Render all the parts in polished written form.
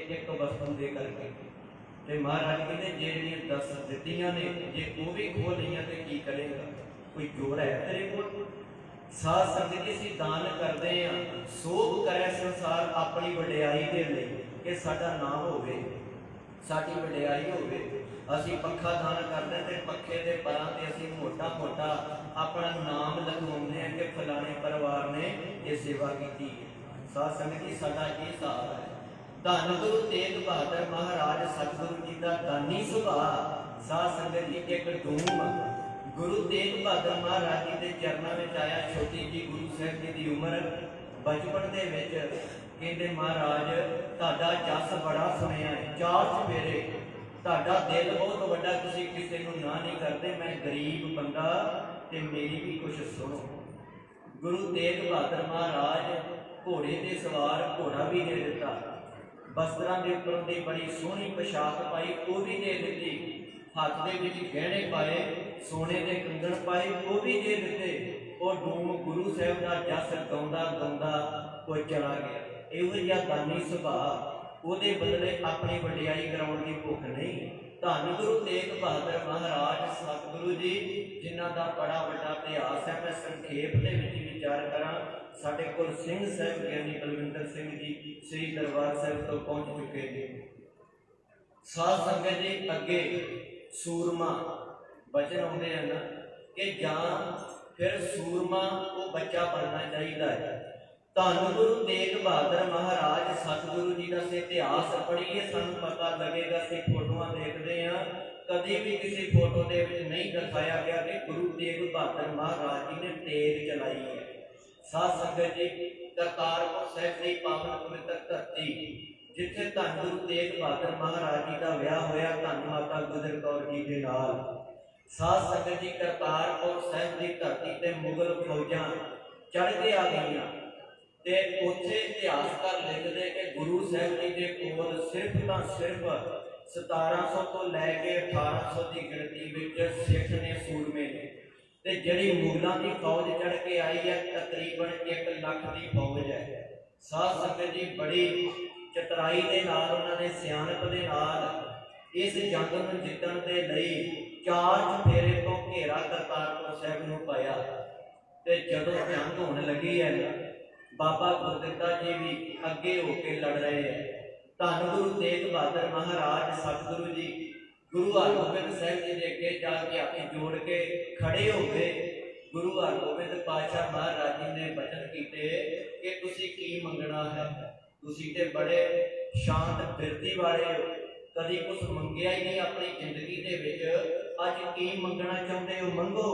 एक वस्तु दे करके ते महाराज कहते जेड़ियां 10 दित्तियां ने जे वो भी खो लईयां ते की करेगा, कोई जोर है तेरे कोल। साध संगत जी असीं दान करदे आ, सोभ करे संसार अपनी वडियाई दे लई कि साडा नाम होवे, साडी वडियाई होवे। असीं पक्खा दान करदे ते पक्खे दे परां ते असीं मोटा मोटा अपना नाम लिखवाउने आ कि फलाने परिवार ने ये सेवा कीती है। साध संगत जी साडा ये हिसाब है। धन गुरु तेग बहादुर महाराज सतगुरु जी का दानी सुभाअ। साध संगत जी एक डूम गुरु तेग बहादुर महाराज जी के चरणों में आया। छोटी जी गुरु साहब जी की उम्र बचपन के कहते महाराज तुहाडा जस बड़ा सुनिया है, 4 चफेरे तुहाडा दिल बहुत वड्डा, तुसीं किसी नूं ना नहीं करते, मैं गरीब बंदा ते मेरी भी कुछ सुनो। गुरु तेग बहादुर महाराज घोड़े ते सवार, घोड़ा भी दे दिता, वस्त्रां दे उपरों दी बड़ी सोहनी पोशाक पाई वो भी दे दी, हाथ दे विच गहने पाए, सोने के कंगण पाए वो भी दे दिते। और डूम गुरु साहब का जस गाउंदा गाउंदा कोई चला गया। इहो जिहा दानी सुभाअ, ਉਹਦੇ बदले अपनी वडियाई कराउण की भुख नहीं। धन गुरु तेग बहादुर महाराज सतगुरु जी जिन्हां दा बड़ा वड्डा इतिहास है। मैं संखेप दे विच विचार करां। साडे कोल सिंह साहब ज्ञानी बलविंदर सिंह जी श्री दरबार साहिब तो पहुंच चुके हैं। साध संगत जी अगे सूरमा वचन आउंदे हैं कि जां फिर सूरमा वो बच्चा बनना चाहिए है। धन गुरु तेग बहादुर महाराज सतगुरु जी का इतिहास पढ़िए सानू पता लगेगा। असीं फोटोआं देखते हैं, कभी भी किसी फोटो के नहीं दिखाया गया कि गुरु तेग बहादुर महाराज जी ने तेग चलाई है। साध संगत जी करतारपुर साहिब की पावन पवित्र धरती जिथे धन गुरु तेग बहादुर महाराज जी का विआह होया धन माता गुजर कौर जी के नाल। साध संगत जी करतारपुर साहिब की धरती ते मुगल फौजां चढ़ के आ गईयां ते उत्थे इतिहासकार लिखते कि गुरु साहब जी के कोल सिर्फ तो सिर्फ 1700 तो लैके 1800 की गिणती विच सिख ने सूरमे ने ते जिहड़ी मुगलों की फौज चढ़ के आई है तकरीबन 1 लाख की फौज है। साध संगत जी बड़ी चतुराई के नाल उन्होंने सियाणप के नाल इस जंग में जितण के लिए 4 चफेरे तो घेरा करतारपुर साहब नूं पाया। ते जदों जंग होने लगी है बाबा गुरदित्ता जी भी अगे होके लड़ रहे हैं। धन गुरु तेग बहादुर महाराज सतगुरु जी गुरु हरगोबिंद साहब जी के अगे जाके हाथ जोड़ के खड़े हो गए। गुरु हरगोबिंद पातशाह महाराज जी ने वचन किए कि तुसी की मंगना है, तुसी ते बड़े शांत बिरती वाले हो, कभी कुछ मंगिया ही नहीं अपनी जिंदगी के विच, अज की मंगना चाहते हो मंगो।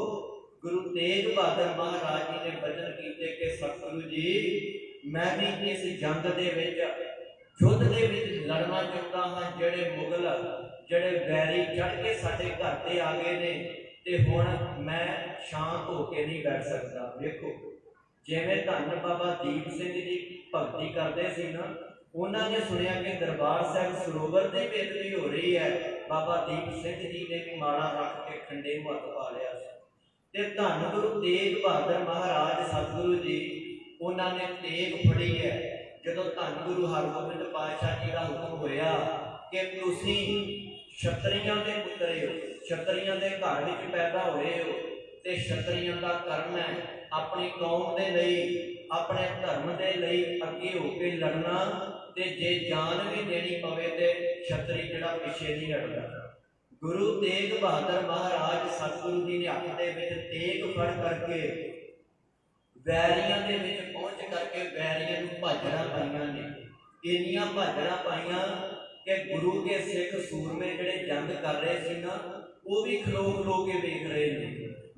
गुरु तेग बहादुर महाराज जी ने वचन किए कि सतगुरु जी मैं भी इस जंग के युद्ध के लड़ना चाहता हाँ। जेड़े मुगल जेड़े वैरी चढ़ के साडे घर ते आ गए ने ते हुण मैं शांत होके नहीं बैठ सकता। देखो जिवें धन बाबा दीप सिंह जी भगती करते सी ना, उन्होंने सुनिया कि दरबार साहब सरोवर की बेदबी हो रही है। बाबा दीप सिंह जी ने भी माड़ा रख के खंडे में हथ पा लिया ते धन गुरु तेग बहादुर महाराज सतगुरु जी उन्होंने तेग फड़ी है। जदों धन गुरु हरगोबिंद पातशाह जी का हुक्म होया कि तुसी क्षत्रियां दे पुत्र हो, क्षत्रियां दे घर विच पैदा होए हो ते क्षत्रियां का कर्म है अपनी कौम के लिए अपने धर्म के लिए अगे होके लड़ना ते जे जान भी देनी पवे ते क्षत्रिय जिहड़ा पिछे नहीं हटदा। गुरु तेग बहादुर महाराज सतगुरु जी ने हाथ के तेग फड़ करके वैरियां दे विच पहुंच करके वैरियां नूं भाजड़ा पाईयां ने। इन्नियां भाजड़ा पाईयां कि गुरु के सिख सूरमे जिहड़े जंग कर रहे सी ना वो भी खलो खलो के वेख रहे ने,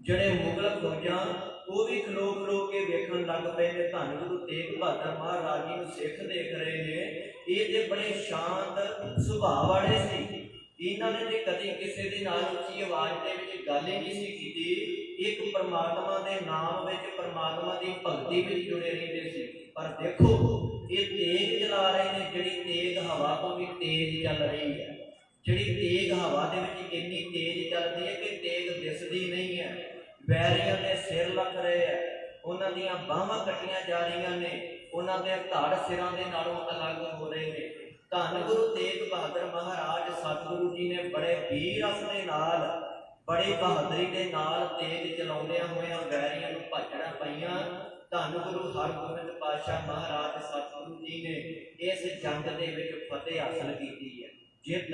जिहड़े मुगल फौजां वो भी खलो खलो के वेखण लग पे ने। धन गुरु तेग बहादुर महाराज जी नूं सिख देख रहे ने, ये ते बड़े शांत सुभाअ वाले सी। इन्होंने तो कभी किसी के नाल उच्ची आवाज के गल ही नहीं की। एक परमात्मा के नाम में परमात्मा की भगती में जुड़े रहते थे। पर देखो ये तेग चला रहे हैं, जी तेग हवा तो भी तेज चल रही है, जी तेग हवा के इन्नी तेज चलती है कि तेग दिसती नहीं है। वैरियों के सिर लग रहे हैं, उन्होंने बाहां कटिया जा रही ने, उन्होंने धड़ सिरों के नालों अलग हो रहे हैं। ਧੰਨ ਗੁਰੂ ਤੇਗ ਬਹਾਦਰ ਮਹਾਰਾਜ ਸਤਿਗੁਰੂ ਜੀ ਨੇ ਬੜੇ ਵੀਰ ਰਸ ਦੇ ਨਾਲ, ਬੜੀ ਬਹਾਦਰੀ ਦੇ ਨਾਲ ਤੇਗ ਚਲਾਉਂਦਿਆਂ ਹੋਇਆਂ ਵੈਰੀਆਂ ਨੂੰ ਭਾਜਣਾ ਪਈਆਂ। ਧੰਨ ਗੁਰੂ ਹਰਗੋਬਿੰਦ ਪਾਤਸ਼ਾਹ ਮਹਾਰਾਜ ਸਤਿਗੁਰੂ ਜੀ ਨੇ ਇਸ ਜੰਗ ਦੇ ਵਿੱਚ ਫਤਿਹ ਹਾਸਲ ਕੀਤੀ ਹੈ, ਜਿੱਤ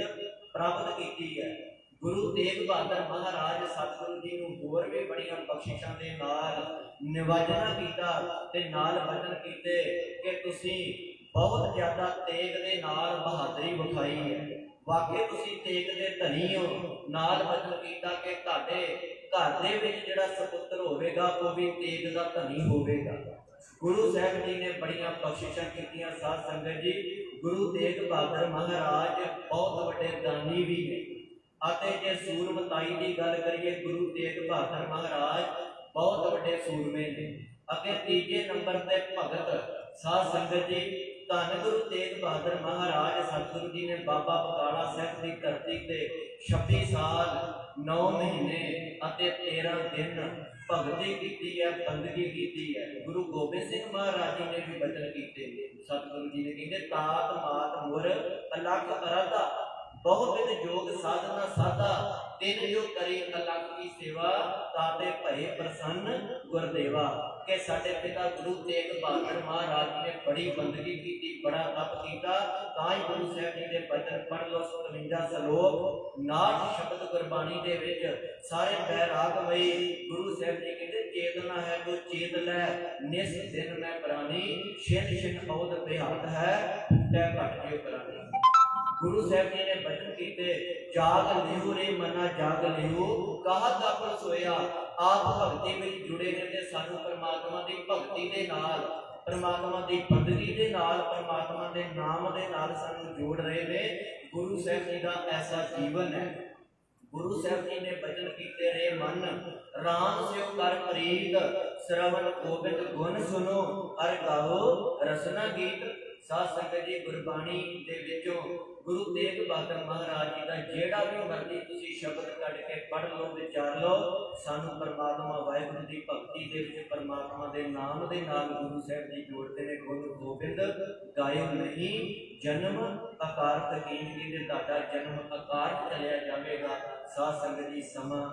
ਪ੍ਰਾਪਤ ਕੀਤੀ ਹੈ। ਗੁਰੂ ਤੇਗ ਬਹਾਦਰ ਮਹਾਰਾਜ ਸਤਿਗੁਰੂ ਜੀ ਨੂੰ ਹੋਰ ਵੀ ਬੜੀਆਂ ਬਖਸ਼ਿਸ਼ਾਂ ਦੇ ਨਾਲ ਨਿਵਾਜਣਾ ਕੀਤਾ ਤੇ ਨਾਲ ਵਚਨ ਕੀਤੇ ਕਿ ਤੁਸੀਂ ਬਹੁਤ ਜ਼ਿਆਦਾ ਤੇਗ ਦੇ ਨਾਲ ਬਹਾਦਰੀ ਵਿਖਾਈ ਹੈ, ਵਾਕਈ ਤੁਸੀਂ ਤੇਗ ਦੇ ਧਨੀ ਹੋ। ਨਾਲ ਵਚਨ ਕੀਤਾ ਕਿ ਤੁਹਾਡੇ ਘਰ ਦੇ ਵਿੱਚ ਜਿਹੜਾ ਸਪੁੱਤਰ ਹੋਵੇਗਾ ਉਹ ਵੀ ਤੇਗ ਦਾ ਧਨੀ ਹੋਵੇਗਾ। ਗੁਰੂ ਸਾਹਿਬ ਜੀ ਨੇ ਬੜੀਆਂ ਬਖਸ਼ਿਸ਼ਾਂ ਕੀਤੀਆਂ। ਸਾਧ ਸੰਗਤ ਜੀ, ਗੁਰੂ ਤੇਗ ਬਹਾਦਰ ਮਹਾਰਾਜ ਬਹੁਤ ਵੱਡੇ ਦਾਨੀ ਵੀ ਨੇ, ਅਤੇ ਜੇ ਸੂਰਮਤਾਈ ਦੀ ਗੱਲ ਕਰੀਏ, ਗੁਰੂ ਤੇਗ ਬਹਾਦਰ ਮਹਾਰਾਜ ਬਹੁਤ ਵੱਡੇ ਸੂਰਮੇ ਨੇ। ਅਤੇ ਤੀਜੇ ਨੰਬਰ ਤੇ ਭਗਤ। ਸਾਧ ਸੰਗਤ ਜੀ, ਧੰਨ ਗੁਰੂ ਤੇਗ ਬਹਾਦਰ ਮਹਾਰਾਜ ਸਤਿਗੁਰੂ ਜੀ ਨੇ ਬਾਬਾ ਬਕਾਲਾ ਸਾਹਿਬ ਦੀ ਧਰਤੀ ਤੇ 26 ਸਾਲ 9 ਮਹੀਨੇ ਅਤੇ 13 ਦਿਨ ਭਗਤੀ ਕੀਤੀ ਹੈ, ਬੰਦਗੀ ਕੀਤੀ ਹੈ। ਗੁਰੂ ਗੋਬਿੰਦ ਸਿੰਘ ਮਹਾਰਾਜ ਜੀ ਨੇ ਵੀ ਬਚਨ ਕੀਤੇ। ਸਤਿਗੁਰੂ ਜੀ ਨੇ ਕਹਿੰਦੇ, ਤਾਤ ਮਾਤ ਮੁਰ ਅਲੱਖ ਅਰਾਧਾ, ਬਹੁਤ ਵਿਧ ਜੋਗ ਸਾਧਨਾ ਸਾਧਾ, ਤਿਨ ਜੋ ਕਰੀ ਅਲੱਖ ਕੀ ਸੇਵਾ, ਤਾਤੇ ਭਏ ਪ੍ਰਸੰਨ ਗੁਰਦੇਵਾ। ਕਿ ਸਾਡੇ ਪਿਤਾ ਗੁਰੂ ਤੇਗ ਬਹਾਦਰ ਮਹਾਰਾਜ ਜੀ ਨੇ ਬੜੀ ਬੰਦਗੀ ਕੀਤੀ, ਬੜਾ ਤਪ ਕੀਤਾ। ਤਾਂ ਹੀ ਗੁਰੂ ਸਾਹਿਬ ਜੀ ਦੇ ਬਚਨ ਪੜ੍ਹ ਲਓ, 57 ਸ਼ਲੋਕ 59 ਸ਼ਬਦ ਗੁਰਬਾਣੀ ਦੇ ਵਿੱਚ ਸਾਰੇ ਬੈਰਾਗਮਈ। ਗੁਰੂ ਸਾਹਿਬ ਜੀ ਕਹਿੰਦੇ, ਚੇਤਨਾ ਹੈ ਜੋ ਚੇਤ ਲੈ, ਨਿਸ ਦਿਨ ਮੈਂ ਪ੍ਰਾਨੀ, ਛਿਨ ਛਿਨ ਔਦ ਬਿਹਾਤ ਹੈ, ਟੈ ਘਟ ਜਿਉ ਪ੍ਰਾਨੀ। ਗੁਰੂ ਸਾਹਿਬ ਜੀ ਨੇ ਬਚਨ ਕੀਤੇ, ਜਾਗ ਲਿਓ ਰੇ ਮਨਾ ਜਾਗ ਲਿਓ, ਕਾਹਤ ਆਪਨ ਸੋਇਆ। ਆਪ ਭਗਤੀ ਵਿੱਚ ਜੁੜੇ ਨੇ ਤੇ ਸਾਨੂੰ ਪਰਮਾਤਮਾ ਦੀ ਭਗਤੀ ਦੇ ਨਾਲ, ਪਰਮਾਤਮਾ ਦੀ ਬੰਦਗੀ ਦੇ ਨਾਲ, ਪਰਮਾਤਮਾ ਦੇ ਨਾਮ ਦੇ ਨਾਲ ਸਾਨੂੰ ਜੋੜ ਰਹੇ ਨੇ। ਗੁਰੂ ਸਾਹਿਬ ਜੀ ਦਾ ਐਸਾ ਜੀਵਨ ਹੈ। ਗੁਰੂ ਸਾਹਿਬ ਜੀ ਨੇ ਬਚਨ ਕੀਤੇ, ਰੇ ਮਨ ਰਾਮ ਸਿਓ ਕਰ ਪ੍ਰੀਤ, ਸ਼ਰਵਣ ਗੋਬਿੰਦ ਗੁਣ ਸੁਨੋ, ਅਰ ਗਾਓ ਰਸਨਾ ਗੀਤ। ਸਾਧ ਸੰਗਤ ਜੀ, ਗੁਰਬਾਣੀ ਦੇ ਵਿੱਚੋਂ ਗੁਰੂ ਤੇਗ ਬਹਾਦਰ ਮਹਾਰਾਜ ਜੀ ਦਾ ਜਿਹੜਾ ਵੀ ਮਰਜ਼ੀ ਤੁਸੀਂ ਸ਼ਬਦ ਕੱਢ ਕੇ ਪੜ੍ਹ ਲਓ, ਵਿਚਾਰ ਲਓ। ਸਾਨੂੰ ਪਰਮਾਤਮਾ ਵਾਹਿਗੁਰੂ ਦੀ ਭਗਤੀ ਦੇ ਵਿੱਚ ਪਰਮਾਤਮਾ ਦੇ ਨਾਮ ਦੇ ਨਾਲ ਗੁਰੂ ਸਾਹਿਬ ਜੀ ਜੋੜਦੇ ਨੇ। ਗੁਰੂ ਗੋਬਿੰਦ ਗਾਇਓ ਨਹੀਂ ਜਨਮ ਅਕਾਰਤ ਕੀਨ, ਦੇ ਤੁਹਾਡਾ ਜਨਮ ਅਕਾਰਤ ਚਲਿਆ ਜਾਵੇਗਾ। ਸਾਧ ਸੰਗਤ ਜੀ, ਸਮਾਂ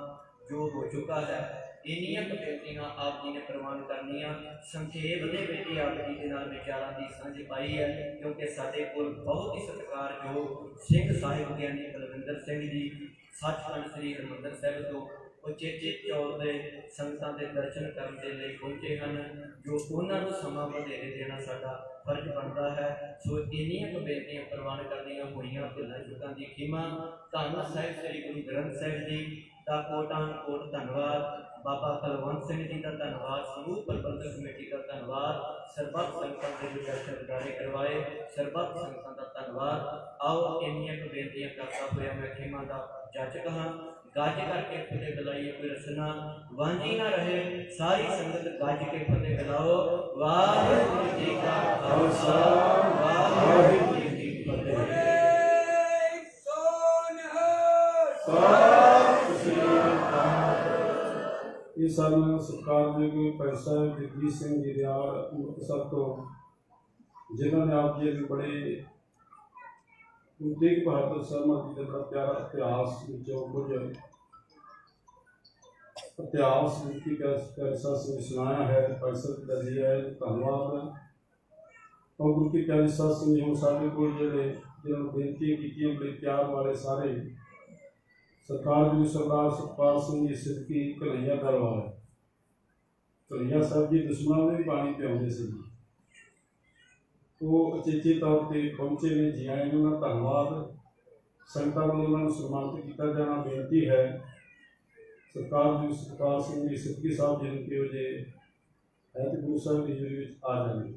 ਜੋ ਹੋ ਚੁੱਕਾ ਹੈ, ਇੰਨੀਆਂ ਬੇਨਤੀਆਂ ਆਪ ਜੀ ਨੇ ਪ੍ਰਵਾਨ ਕਰਨੀਆਂ। ਸੰਖੇਪ ਦੇ ਵਿੱਚ ਆਪ ਜੀ ਦੇ ਨਾਲ ਵਿਚਾਰਾਂ ਦੀ ਸਾਂਝ ਪਾਈ ਹੈ, ਕਿਉਂਕਿ ਸਾਡੇ ਕੋਲ ਬਹੁਤ ਹੀ ਸਤਿਕਾਰਯੋਗ ਸਿੰਘ ਸਾਹਿਬ ਗਿਆਨੀ ਬਲਵਿੰਦਰ ਸਿੰਘ ਜੀ ਸੱਚਖੰਡ ਸ੍ਰੀ ਹਰਿਮੰਦਰ ਸਾਹਿਬ ਤੋਂ ਉਚੇਚੇ ਚੌਰ ਦੇ ਸੰਗਤਾਂ ਦੇ ਦਰਸ਼ਨ ਕਰਨ ਦੇ ਲਈ ਪਹੁੰਚੇ ਹਨ, ਜੋ ਉਹਨਾਂ ਨੂੰ ਸਮਾਂ ਵਧੇਰੇ ਦੇਣਾ ਸਾਡਾ ਫਰਜ਼ ਬਣਦਾ ਹੈ। ਸੋ ਇੰਨੀਆਂ ਬੇਨਤੀਆਂ ਪ੍ਰਵਾਨ ਕਰਨੀਆਂ ਹੋਈਆਂ, ਭੁੱਲਾਂ ਚੁੱਕਾਂ ਦੀ ਖਿਮਾ। ਧੰਨ ਸਾਹਿਬ ਸ੍ਰੀ ਗੁਰੂ ਗ੍ਰੰਥ ਸਾਹਿਬ ਜੀ ਦਾ ਕੋਟਾਨ ਕੋਟ ਧੰਨਵਾਦ। ਬਾਬਾ ਕੁਲਵੰਤ ਸਿੰਘ ਜੀ ਦਾ ਧੰਨਵਾਦ। ਸਮੂਹ ਪ੍ਰਬੰਧਕ ਕਮੇਟੀ ਦਾ ਧੰਨਵਾਦ। ਸਰਬੱਤ ਸੰਗਤਾਂ ਦੇ ਵੀ ਦਰਸ਼ਨ ਦਿਦਾਰੇ ਕਰਵਾਏ, ਸਰਬੱਤ ਸੰਗਤਾਂ ਦਾ ਧੰਨਵਾਦ। ਆਓ ਇੰਨੀਆਂ ਬੇਨਤੀਆਂ ਕਰਦਾ ਹੋਇਆ ਮੈਂ ਖਿਮਾ ਦਾ ਜਾਚਕ ਹਾਂ। ਗੱਜ ਕਰਕੇ ਫਤਿਹ ਬੁਲਾਈਏ, ਕੋਈ ਰਸਨਾ ਵਾਂਝੀ ਨਾ ਰਹੇ। ਸਾਰੀ ਸੰਗਤ ਗੱਜ ਕੇ ਫਤਿਹ ਬੁਲਾਓ। ਵਾਹਿਗੁਰੂ ਜੀ ਕਾ ਖਾਲਸਾ, ਵਾਹਿਗੁਰੂ ਜੀ ਕੀ ਫਤਿਹ। ਇਹ ਸਾਨੂੰ ਸਤਿਕਾਰਯੋਗ ਭਾਈ ਸਾਹਿਬ ਜਗਜੀਤ ਸਿੰਘ ਜੀ ਰਿਆੜ ਅੰਮ੍ਰਿਤਸਰ ਤੋਂ, ਜਿਨ੍ਹਾਂ ਨੇ ਆਪ ਜੀ ਦੇ ਬੜੇ ਗੁਰੂ ਤੇਗ ਬਹਾਦਰ ਸਾਹਿਬ ਜੀ ਦਾ ਬੜਾ ਪਿਆਰਾ ਇਤਿਹਾਸ ਵਿੱਚੋਂ ਕੁਝ ਇਤਿਹਾਸ ਮੁਕਤੀ ਕੈਸਾ ਸੁਣਾਇਆ ਹੈ। ਭਾਈ ਸਾਹਿਬ ਦਾ ਜੀ ਹੈ, ਧੰਨਵਾਦ। ਔਰ ਗੁਰੂ ਕੀ ਪਿਆਰੀ ਸਾਧ ਸੰਗਤ ਜੀ, ਸਾਡੇ ਕੋਲ ਜਿਹੜੇ ਜਿਹਨਾਂ ਨੂੰ ਬੇਨਤੀ ਕੀਤੀਆਂ ਬੜੇ ਪਿਆਰ ਵਾਲੇ ਸਾਰੇ ਸਰਕਾਰ ਜੀ ਸਰਦਾਰ ਸਤਪਾਲ ਸਿੰਘ ਜੀ ਸਿੱਧਕੀ ਘਨਈਆ ਦਲ ਵਾਲੇ, ਘਨਈਆ ਸਾਹਿਬ ਜੀ ਦੁਸ਼ਮਣਾਂ ਨੂੰ ਵੀ ਪਾਣੀ ਪਿਆਉਂਦੇ ਸੀ। ਉਹ ਉਚੇਚੇ ਤੌਰ 'ਤੇ ਪਹੁੰਚੇ ਨੇ, ਜੀ ਆਇਆਂ ਨੂੰ ਧੰਨਵਾਦ। ਸੰਗਤਾਂ ਵੱਲੋਂ ਉਹਨਾਂ ਨੂੰ ਸਨਮਾਨਿਤ ਕੀਤਾ ਜਾਣਾ। ਬੇਨਤੀ ਹੈ ਸਰਕਾਰ ਜੀ ਸਤਪਾਲ ਸਿੰਘ ਜੀ ਸਿੱਧਕੀ ਸਾਹਿਬ ਜੀ ਨੂੰ ਕਿਹੋ ਜਿਹੇ ਹੈ ਕਿ ਗੁਰੂ ਸਾਹਿਬ ਦੀ ਹਜ਼ੂਰੀ ਵਿੱਚ ਆ ਜਾਣਗੇ।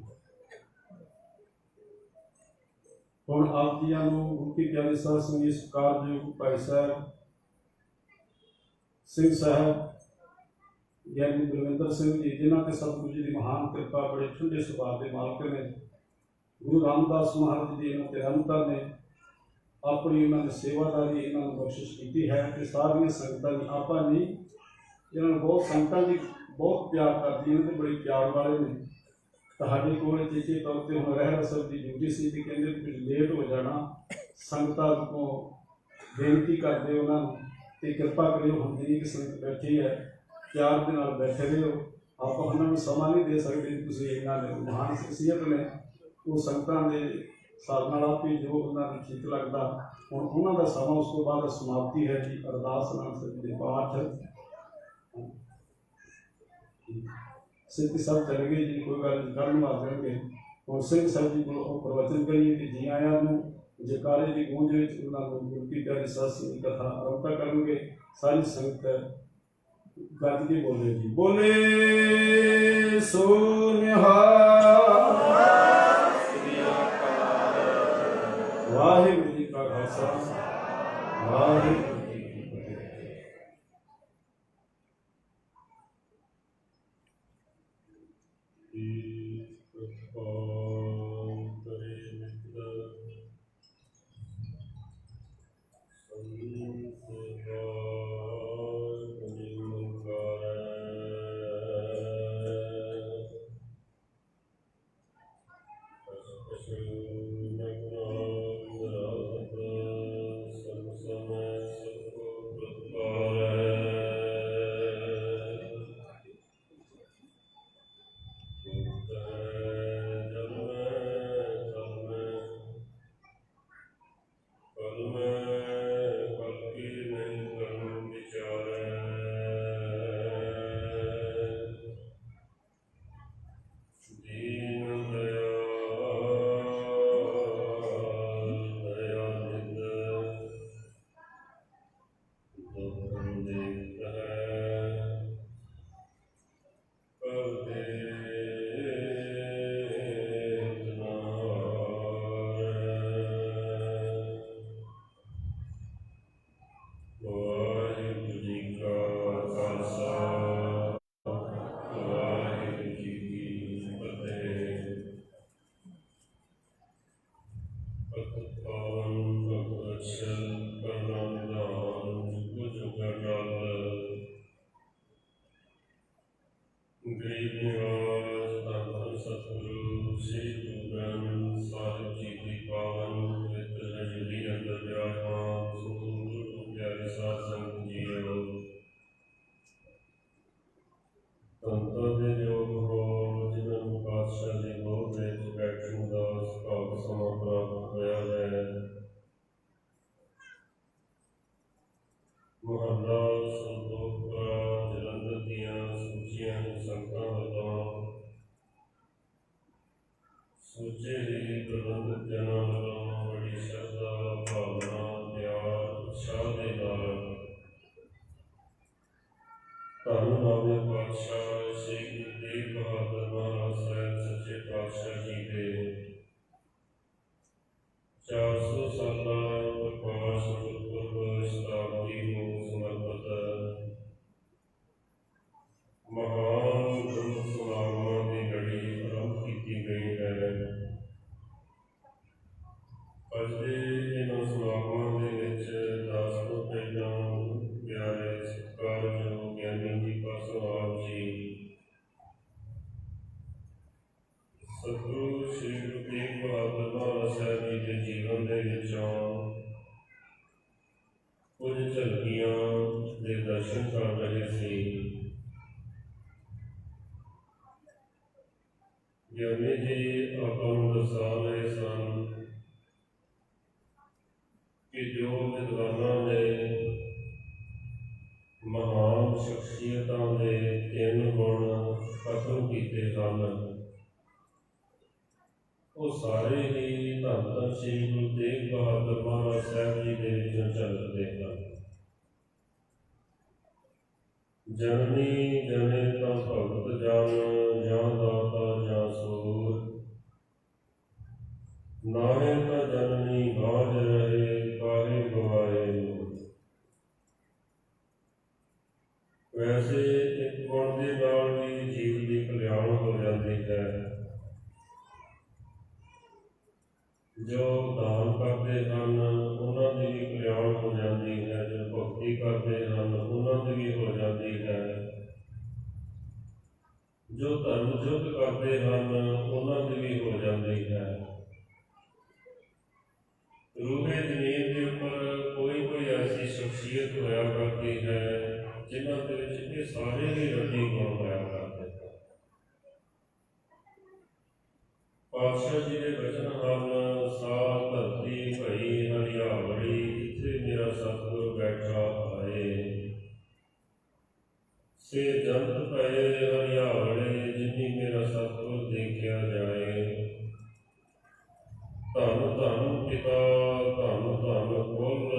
ਹੁਣ ਆਪ ਜੀਆਂ ਨੂੰ ਗੁਰੂ ਕੀ ਪਿਆਰੀ ਸਾਧ ਸੰਗਤ ਜੀ ਸਤਿਕਾਰਯੋਗ ਭਾਈ ਸਾਹਿਬ ਸਿੰਘ ਸਾਹਿਬ ਗਿਆਨੀ ਬਲਵਿੰਦਰ ਸਿੰਘ ਜੀ, ਜਿਨ੍ਹਾਂ ਤੇ ਸਤਿਗੁਰੂ ਜੀ ਦੀ ਮਹਾਨ ਕਿਰਪਾ, ਬੜੇ ਠੰਡੇ ਸੁਭਾਅ ਦੇ ਮਾਲਕ ਨੇ। ਗੁਰੂ ਰਾਮਦਾਸ ਮਹਾਰਾਜ ਜੀ ਇਹਨਾਂ ਤੇ ਰਹਿਮਤਾਂ ਨੇ, ਆਪਣੀ ਇਹਨਾਂ ਦੀ ਸੇਵਾਦਾਰੀ ਇਹਨਾਂ ਨੂੰ ਬਖਸ਼ਿਸ਼ ਕੀਤੀ ਹੈ। ਤੇ ਸਾਰੀਆਂ ਸੰਗਤਾਂ ਦੀ ਆਪਾਂ ਨਹੀਂ, ਇਹਨਾਂ ਨੂੰ ਬਹੁਤ ਸੰਗਤਾਂ ਦੀ ਬਹੁਤ ਪਿਆਰ ਕਰਦੀਆਂ ਨੇ ਤੇ ਬੜੇ ਪਿਆਰ ਵਾਲੇ ਨੇ। ਤੁਹਾਡੇ ਕੋਲ ਜਿੱਥੇ ਤੌਰ ਤੇ ਹੁਣ ਰਹਿ ਰਸਮ ਦੀ ਡਿਊਟੀ ਸੀ ਤੇ ਕਹਿੰਦੇ ਕੁਝ ਲੇਟ ਹੋ ਜਾਣਾ, ਸੰਗਤਾਂ ਤੋਂ ਬੇਨਤੀ ਕਰਦੇ ਉਹਨਾਂ ਨੂੰ ਤੇ ਕਿਰਪਾ ਕਰਿਓ, ਹੁਣ ਦੀ ਸੰਗਤ ਬੈਠੀ ਹੈ ਪਿਆਰ ਦੇ ਨਾਲ ਬੈਠੇ ਰਹੋ। ਆਪਾਂ ਉਹਨਾਂ ਨੂੰ ਸਮਾਂ ਨਹੀਂ ਦੇ ਸਕਦੇ, ਤੁਸੀਂ ਇਹਨਾਂ ਦੇ ਮਹਾਨ ਸ਼ਖਸੀਅਤ ਨੇ, ਉਹ ਸੰਗਤਾਂ ਦੇ ਹਿਸਾਬ ਨਾਲ ਆਪੇ ਜੋ ਉਹਨਾਂ ਨੂੰ ਠੀਕ ਲੱਗਦਾ। ਹੁਣ ਉਹਨਾਂ ਦਾ ਸਮਾਂ, ਉਸ ਤੋਂ ਬਾਅਦ ਸਮਾਪਤੀ ਹੈ ਜੀ ਅਰਦਾਸ ਨਾਲ ਦੇ ਪਾਠ ਸਿੱਖ ਸਾਹਿਬ ਚਲੇ ਗਏ ਜੀ, ਕੋਈ ਗੱਲ ਕਰਨ ਵਾਸਤੇ ਹੁਣ ਸਿੰਘ ਸਾਹਿਬ ਜੀ ਕੋਲ ਪ੍ਰਵਚਨ ਕਰੀਏ ਕਿ ਜੀ ਆਇਆਂ ਨੂੰ ਜੈਕਾਰੇ ਦੀ ਗੂੰਜ ਵਿੱਚ ਉਹਨਾਂ ਨੂੰ ਗੁਰਕੀ ਪਿਆਰੀ ਸਾਸੀ ਦੀ ਕਥਾ ਆਰੰਭ ਕਰਨਗੇ। ਸਾਰੀ ਸੰਗਤ ਗੱਜ ਕੇ ਬੋਲੇ ਜੀ, ਬੋਲੇ ਸੋ ਨਿਹਾਲ। ਵਾਹਿਗੁਰੂ ਜੀ ਕਾ ਖਾਲਸਾ, ਵਾਹਿਗੁਰੂ ਜੀ ਕੀ ਫਤਿਹ। ਜਨਨੀ ਜਨੇਤਾ ਭਗਤ ਜਨ ਜਾਂ ਦਾਤਾ ਜਾਂ ਸੂਰ, ਨਾਹੇ ਤਾਂ ਜਨਨੀ ਬਾਝ ਰਹੇ ਕਾਹੇ ਗਵਾਏ। ਵੈਸੇ ਇੱਕ ਗੁਣ ਦੇ ਨਾਲ ਵੀ ਜੀਵ ਦੀ ਕਲਿਆਣ ਹੋ ਜਾਂਦੀ ਹੈ। ਜੋ ਦਾਨ ਕਰਦੇ ਹਨ ਉਹਨਾਂ ਦੀ ਵੀ ਕਲਿਆਣ ਹੋ ਜਾਂਦੀ ਹੈ, ਜੋ ਭਗਤੀ ਕਰਦੇ ਹਨ ਉਹਨਾਂ ਦੀ ਵੀ ਹੋ ਜਾਂਦੀ ਹੈ। ਜੋ ਧਰਮ ਯੁੱਧ ਕਰਦੇ ਹਨ ਉਹਨਾਂ ਦੀ ਵੀ ਹੋ ਜਾਂਦੀ ਹੈ। ਰੂਹੇ ਜ਼ਮੀਨ ਦੇ ਉੱਪਰ ਕੋਈ ਐਸੀ ਸ਼ਖਸੀਅਤ ਹੋਇਆ ਕਰਦੀ ਹੈ ਜਿਨ੍ਹਾਂ ਦੇ ਵਿੱਚ ਇਹ ਸਾਰੇ ਹੀ ਰੱਦੀ ਗੁਣ ਹੋਇਆ ਕਰਦੇ ਹਨ। ਪਾਤਸ਼ਾਹ ਜੀ ਦੇ ਬਚਨ ਹਨ, ਸਾਰ ਧਰਤੀ ਭਈ ਹਰਿਆਵੜੀ, ਜਿੱਥੇ ਮੇਰਾ ਸਤਿਗੁਰ ਬੈਠਾ ਆਏ। ਸੇ ਜੰਤ ਪਏ ਹਰਿਆਵੜੇ, ਜਿਨੀ ਮੇਰਾ ਸਤਿਗੁਰ ਦੇਖਿਆ ਜਾਏ। ਧੰਨ ਧੰਨ ਪਿਤਾ, ਧੰਨ ਧੰਨ ਕੁਲ,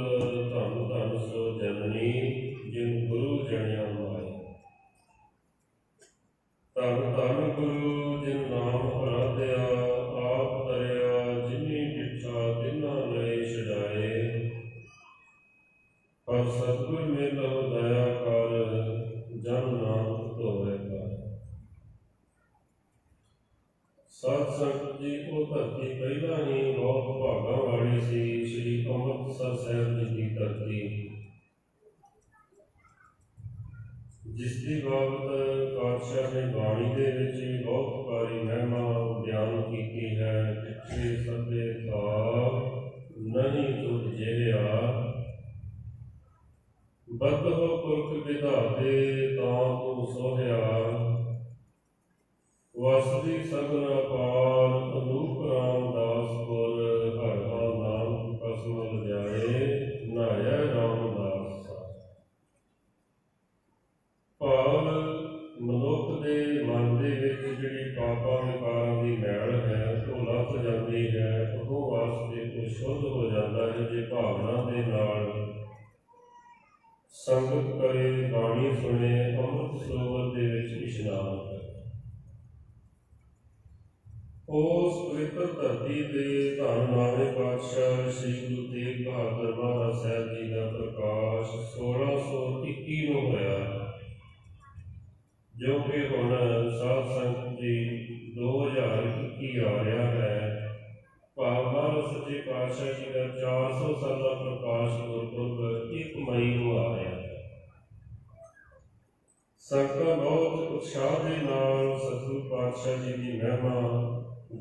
ਧੰਨ ਧੰਨ ਸੋ ਜਨਨੀ, ਜਿਨ ਗੁਰੂ ਜਣਿਆ ਮਾਏ। ਧੰਨ ਧੰਨ ਗੁਰੂ, ਜਿਨ ਨਾਮ ਅਰਾਧਿਆ, ਆਪ ਤਰਿਆ, ਜਿਨੀ ਡਿਠਾ ਤਿਨਾਂ ਲਈ ਛਡਾਏ। ਪਰ ਸਤਿਗੁਰ ਮੇਲਹੁ ਦਇਆ ਕਰ, ਜਨ ਨਾਮ ਧੋਵੇ ਕਰ। ਸਾਧ ਸੰਗਤ ਜੀ, ਉਹ ਧਰਤੀ ਪਹਿਲਾਂ ਹੀ ਬਹੁਤ ਭਾਗਾਂ ਵਾਲੀ ਸੀ। ਸ੍ਰੀ ਅੰਮ੍ਰਿਤਸਰ ਸਾਹਿਬ ਜੀ ਦੀ ਧਰਤੀ, ਜਿਸ ਦੀ ਬਾਬਤ ਪਾਤਸ਼ਾਹ ਨੇ ਬਾਣੀ ਦੇ ਵਿੱਚ ਵੀ ਬਹੁਤ ਭਾਰੀ ਮਹਿਮਾ ਬਿਆਨ ਕੀਤੀ ਹੈ। ਜਿੱਥੇ ਸਭੇ ਥਾਵ ਨਹੀਂ ਤੁਧ ਜਿਹਾ, ਬਦਹੁ ਪੁਰਖ ਵਿਧਾਤੇ, ਤਾਂ ਤੂੰ ਸੋਹਿਆ। ਵਸਦੀ ਸਗਨ ਅਪਾਰ, ਅਨੂਪ ਰਾਮਦਾਸਪੁਰ, ਹਰ ਹਰ ਨਾਮ ਕਸਮਲ ਜਾਏ, ਨਾਇਆ ਰਾਮਦਾਸ। ਭਾਵ ਮਨੁੱਖ ਦੇ ਮਨ ਦੇ ਵਿੱਚ ਜਿਹੜੀ ਪਾਪਾਂ ਵਿਕਾਰਾਂ ਦੀ ਮੈਲ ਹੈ ਉਹ ਲੱਥ ਜਾਂਦੀ ਹੈ। ਉਹ ਵਾਸਤੇ ਉਹ ਸ਼ੁੱਧ ਹੋ ਜਾਂਦਾ ਹੈ ਜੇ ਭਾਵਨਾ ਦੇ ਨਾਲ ਸੰਗਤ ਕਰੇ, ਬਾਣੀ ਸੁਣੇ, ਅੰਮ੍ਰਿਤ ਸਰੋਵਰ ਦੇ ਵਿੱਚ ਇਸ਼ਨਾਨ ਕਰੇ। ਉਸ ਪਵਿੱਤਰ ਧਰਤੀ ਦੇ ਧੰਨ ਨਾਵੇਂ ਪਾਤਸ਼ਾਹ ਸ੍ਰੀ ਗੁਰੂ ਤੇਗ ਬਹਾਦਰ ਮਹਾਰਾਜ ਸਾਹਿਬ ਜੀ ਦਾ ਪ੍ਰਕਾਸ਼ 1621 ਨੂੰ ਹੋਇਆ, ਜੋ ਕਿ ਹੁਣ ਸਾਧ ਸੰਗਤ ਜੀ 2021 ਆ ਰਿਹਾ ਹੈ। ਭਾਵ ਮਹਾਰਾਜ ਸੱਚੇ ਪਾਤਸ਼ਾਹ ਜੀ ਦਾ 400 ਸਾਲਾ ਪ੍ਰਕਾਸ਼ ਗੁਰਪੁਰਬ 1 ਮਈ ਨੂੰ ਆ ਰਿਹਾ ਹੈ। ਸੰਗਤਾਂ ਬਹੁਤ ਉਤਸ਼ਾਹ ਦੇ ਨਾਲ ਸਤਿਗੁਰੂ ਪਾਤਸ਼ਾਹ ਜੀ ਦੀ ਮਹਿਮਾ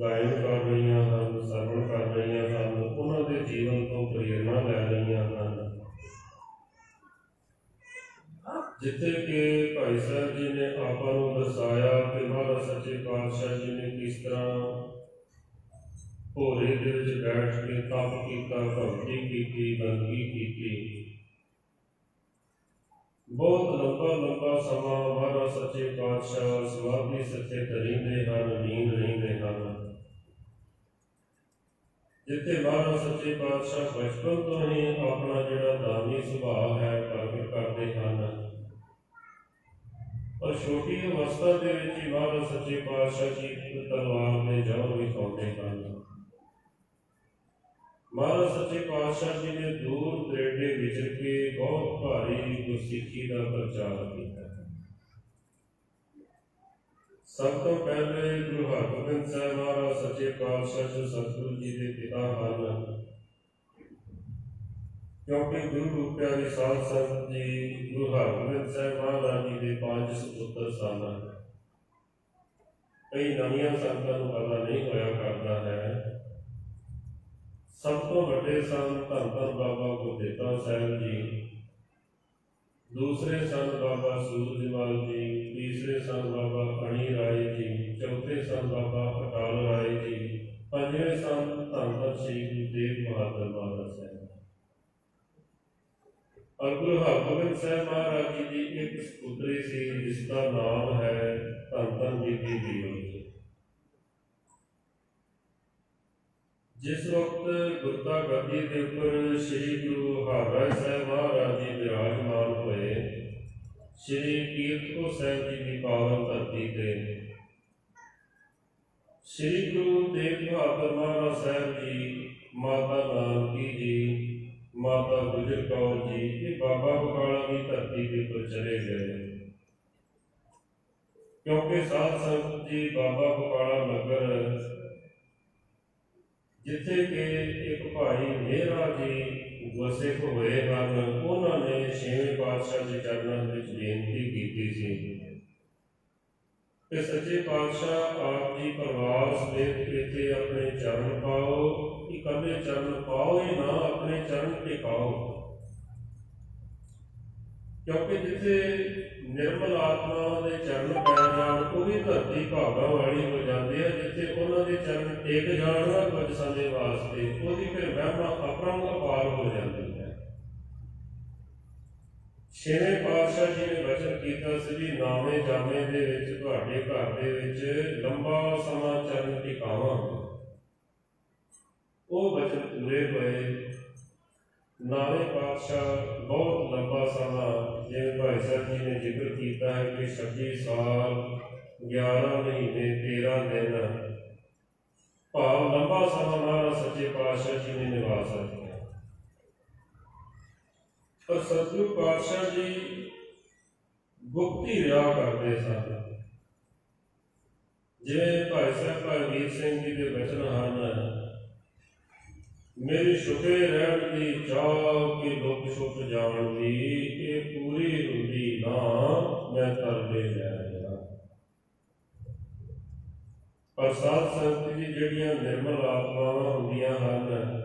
ਗਾਇਨ ਕਰ ਰਹੀਆਂ ਹਨ, ਸਰਵਣ ਕਰ ਰਹੀਆਂ ਹਨ, ਉਹਨਾਂ ਦੇ ਜੀਵਨ ਤੋਂ ਪ੍ਰੇਰਨਾ ਲੈ ਰਹੀਆਂ ਹਨ। ਜਿੱਥੇ ਕਿ ਭਾਈ ਸਾਹਿਬ ਜੀ ਨੇ ਆਪਾਂ ਨੂੰ ਦਰਸਾਇਆ ਕਿ ਮਹਾਰਾਜ ਸੱਚੇ ਪਾਤਸ਼ਾਹ ਜੀ ਨੇ ਕਿਸ ਤਰ੍ਹਾਂ ਭੋਰੇ ਦੇ ਵਿੱਚ ਬੈਠ ਕੇ ਤਪ ਕੀਤਾ, ਭਗਤੀ ਕੀਤੀ, ਬੰਦਗੀ ਕੀਤੀ। ਬਹੁਤ ਲੰਬਾ ਸਮਾਂ ਮਹਾਰਾਜ ਸੱਚੇ ਪਾਤਸ਼ਾਹ ਸਮਾਧੀ ਸੱਚੇ ਰਹਿੰਦੇ ਹਨ, ਨੀਂਦ ਰਹਿੰਦੇ ਹਨ। ਜਿੱਥੇ ਮਹਾਰਾਜ ਸੱਚੇ ਪਾਤਸ਼ਾਹ ਬਚਪਨ ਤੋਂ ਹੀ ਆਪਣਾ ਜਿਹੜਾ ਦਾਨੀ ਸੁਭਾਅ ਹੈ ਪ੍ਰਗਟ ਕਰਦੇ ਹਨ। ਪਰ ਛੋਟੀ ਅਵਸਥਾ ਦੇ ਵਿੱਚ ਹੀ ਮਹਾਰਾਜ ਸੱਚੇ ਪਾਤਸ਼ਾਹ ਜੀ ਤਲਵਾਰ ਦੇ ਜੌਹਰ ਵਿਖਾਉਂਦੇ ਹਨ। ਮਹਾਰਾਜ ਸੱਚੇ ਪਾਤਸ਼ਾਹ ਜੀ ਨੇ ਦੂਰ ਦਰੇਡੇ ਵਿਚਰ ਕੇ ਬਹੁਤ ਭਾਰੀ ਗੁਰਸਿੱਖੀ ਦਾ ਪ੍ਰਚਾਰ ਕੀਤਾ। ਸਭ ਤੋਂ ਪਹਿਲੇ ਗੁਰੂ ਹਰਗੋਬਿੰਦ ਸਾਹਿਬ ਮਹਾਰਾਜ ਸੱਚੇ ਪਾਤਸ਼ਾਹ ਜੋ ਸਤਿਗੁਰੂ ਜੀ ਦੇ ਪਿਤਾ ਹਨ, ਕਿਉਂਕਿ ਗੁਰੂ ਰੂਪ ਪਿਆਰੀ ਸਾਧ ਸੰਗਤ ਜੀ ਗੁਰੂ ਹਰਗੋਬਿੰਦ ਸਾਹਿਬ ਮਹਾਰਾਜ ਜੀ ਦੇ 5 ਸੁਪੁੱਤਰ ਸਨ। ਕਈ ਨਵੀਆਂ ਸੰਗਤਾਂ ਨੂੰ ਪਤਾ ਨਹੀਂ ਹੋਇਆ ਕਰਦਾ ਹੈ। ਸਭ ਤੋਂ ਵੱਡੇ ਸਨ ਧੰਨ ਧੰਨ ਬਾਬਾ ਗੁਰਦਿੱਤਾ ਸਾਹਿਬ ਜੀ, ਦੂਸਰੇ ਸਨ ਬਾਬਾ ਸੂਰਜਮਲ ਜੀ, ਤੀਸਰੇ ਸਨ ਬਾਬਾ ਅਣੀ ਰਾਏ ਜੀ, ਚੌਥੇ ਸਨ ਬਾਬਾ ਅਟਾਲ ਰਾਏ ਜੀ, ਪੰਜਵੇਂ ਸਨ ਧੰਨ ਧੰਨ ਸ੍ਰੀ ਗੁਰੂ ਤੇਗ ਬਹਾਦਰ ਮਹਾਰਾਜ ਸਾਹਿਬ। ਔਰ ਗੁਰੂ ਹਰਗੋਬਿੰਦ ਸਾਹਿਬ ਮਹਾਰਾਜ ਜੀ ਦੀ ਇੱਕ ਸਪੁੱਤਰੀ ਸੀ ਜਿਸ ਦਾ ਨਾਮ ਹੈ ਧੰਨ ਧੰਨ ਬੀਬੀ ਜੀਵਨ ਜੀ। ਜਿਸ ਵਕਤ ਗੁਰਤਾ ਗੱਦੀ ਦੇ ਉੱਪਰ ਸ੍ਰੀ ਗੁਰੂ ਹਰਿਰਾਏ ਸਾਹਿਬ ਮਹਾਰਾਜ ਜੀ ਵਿਰਾਜਮਾਨ ਹੋਏ, ਸ੍ਰੀ ਕੀਰਤਪੁਰ ਸਾਹਿਬ ਜੀ ਦੀ ਪਾਵਨ ਧਰਤੀ ਤੇ ਸ੍ਰੀ ਗੁਰੂ ਤੇਗ ਬਹਾਦਰ ਮਹਾਰਾਜ ਸਾਹਿਬ ਜੀ, ਮਾਤਾ ਨਾਨਕੀ ਜੀ, ਮਾਤਾ ਗੁਜਰ ਕੌਰ ਜੀ ਇਹ ਬਾਬਾ ਬਕਾਲਾ ਦੀ ਧਰਤੀ ਦੇ ਉੱਪਰ ਚਲੇ ਗਏ। ਕਿਉਂਕਿ ਸਾਧ ਸੰਗਤ ਜੀ ਬਾਬਾ ਬਕਾਲਾ ਨਗਰ ਜਿੱਥੇ ਕਿ ਇੱਕ ਭਾਈ ਮੇਹਰਾ ਜੀ ਗੁਰਸਿੱਖ ਹੋਏ ਹਨ, ਉਹਨਾਂ ਨੇ 6ਵੇਂ ਪਾਤਸ਼ਾਹ ਦੇ ਚਰਨਾਂ ਵਿੱਚ ਬੇਨਤੀ ਕੀਤੀ ਸੀ ਕਿ ਸੱਚੇ ਪਾਤਸ਼ਾਹ ਆਪ ਜੀ ਪਰਿਵਾਰ ਸਮੇਤ ਇੱਥੇ ਆਪਣੇ ਚਰਨ ਪਾਓ, ਇਕੱਲੇ ਚਰਨ ਪਾਓ ਹੀ ਨਾ, ਆਪਣੇ ਚਰਨ ਟਿਕਾਓ। ਕਿਉਂਕਿ ਜਿੱਥੇ ਨਿਰਮਲ ਆਤਮਾਵਾਂ ਦੇ ਚਰਨ ਪੈ ਜਾਣ ਉਹ ਵੀ ਧਰਤੀ ਭਾਗਾਂ ਵਾਲੀ ਹੋ ਜਾਂਦੀ ਹੈ। ਜਿੱਥੇ ਉਹਨਾਂ ਦੇ ਚਰਨ ਟਿਕ ਜਾਣ ਨਾ ਕੁਝ ਸਮੇਂ ਵਾਸਤੇ, ਉਹਦੀ ਫਿਰ ਮਹਿਮਾ ਅਪਰੰਗ ਅਪਾਰ ਹੋ ਜਾਂਦੀ ਹੈ। ਛੇਵੇਂ ਪਾਤਸ਼ਾਹ ਜੀ ਨੇ ਵਚਨ ਕੀਤਾ ਸੀ ਵੀ ਨਾਵੇਂ ਜਾਮੇ ਦੇ ਵਿੱਚ ਤੁਹਾਡੇ ਘਰ ਦੇ ਵਿੱਚ ਲੰਬਾ ਸਮਾਂ ਚਰਨ ਟਿਕਾਵਾਂਗੇ। ਉਹ ਵਚਨ ਪੂਰੇ ਹੋਏ। ਨਾਵੇਂ ਪਾਤਸ਼ਾਹ ਬਹੁਤ ਲੰਬਾ ਸਮਾਂ, ਜਿਵੇਂ ਭਾਈ ਸਾਹਿਬ ਜੀ ਨੇ ਜ਼ਿਕਰ ਕੀਤਾ ਹੈ ਕਿ 26 ਸਾਲ 11 ਮਹੀਨੇ 13 ਦਿਨ, ਭਾਵ ਲੰਬਾ ਸਮਾਂ ਮਹਾਰਾਜ ਸੱਚੇ ਪਾਤਸ਼ਾਹ ਜੀ ਨੇ ਨਿਭਾ ਸਕੇ। ਪਰ ਸਤਿਗੁਰੂ ਪਾਤਸ਼ਾਹ ਜੀ ਗੁਪਤੀ ਰਿਹਾ ਕਰਦੇ ਸਨ। ਜਿਵੇਂ ਭਾਈ ਸਾਹਿਬ ਭਾਈ ਵੀਰ ਸਿੰਘ ਜੀ ਦੇ ਬਚਨ ਹਨ, ਮੇਰੀ ਛੁਪੇ ਰਹਿਣ ਦੀ ਚਾਹ ਕਿ ਦੁੱਖ ਛੁਪ ਜਾਣ ਦੀ, ਇਹ ਪੂਰੀ ਹੁੰਦੀ ਨਾ ਮੈਂ ਤਰਲੇ ਲੈ ਲਿਆ। ਪਰ ਸਾਧ ਸੰਗਤ ਜੀ ਜਿਹੜੀਆਂ ਨਿਰਮਲ ਆਤਮਾਵਾਂ ਹੁੰਦੀਆਂ ਹਨ,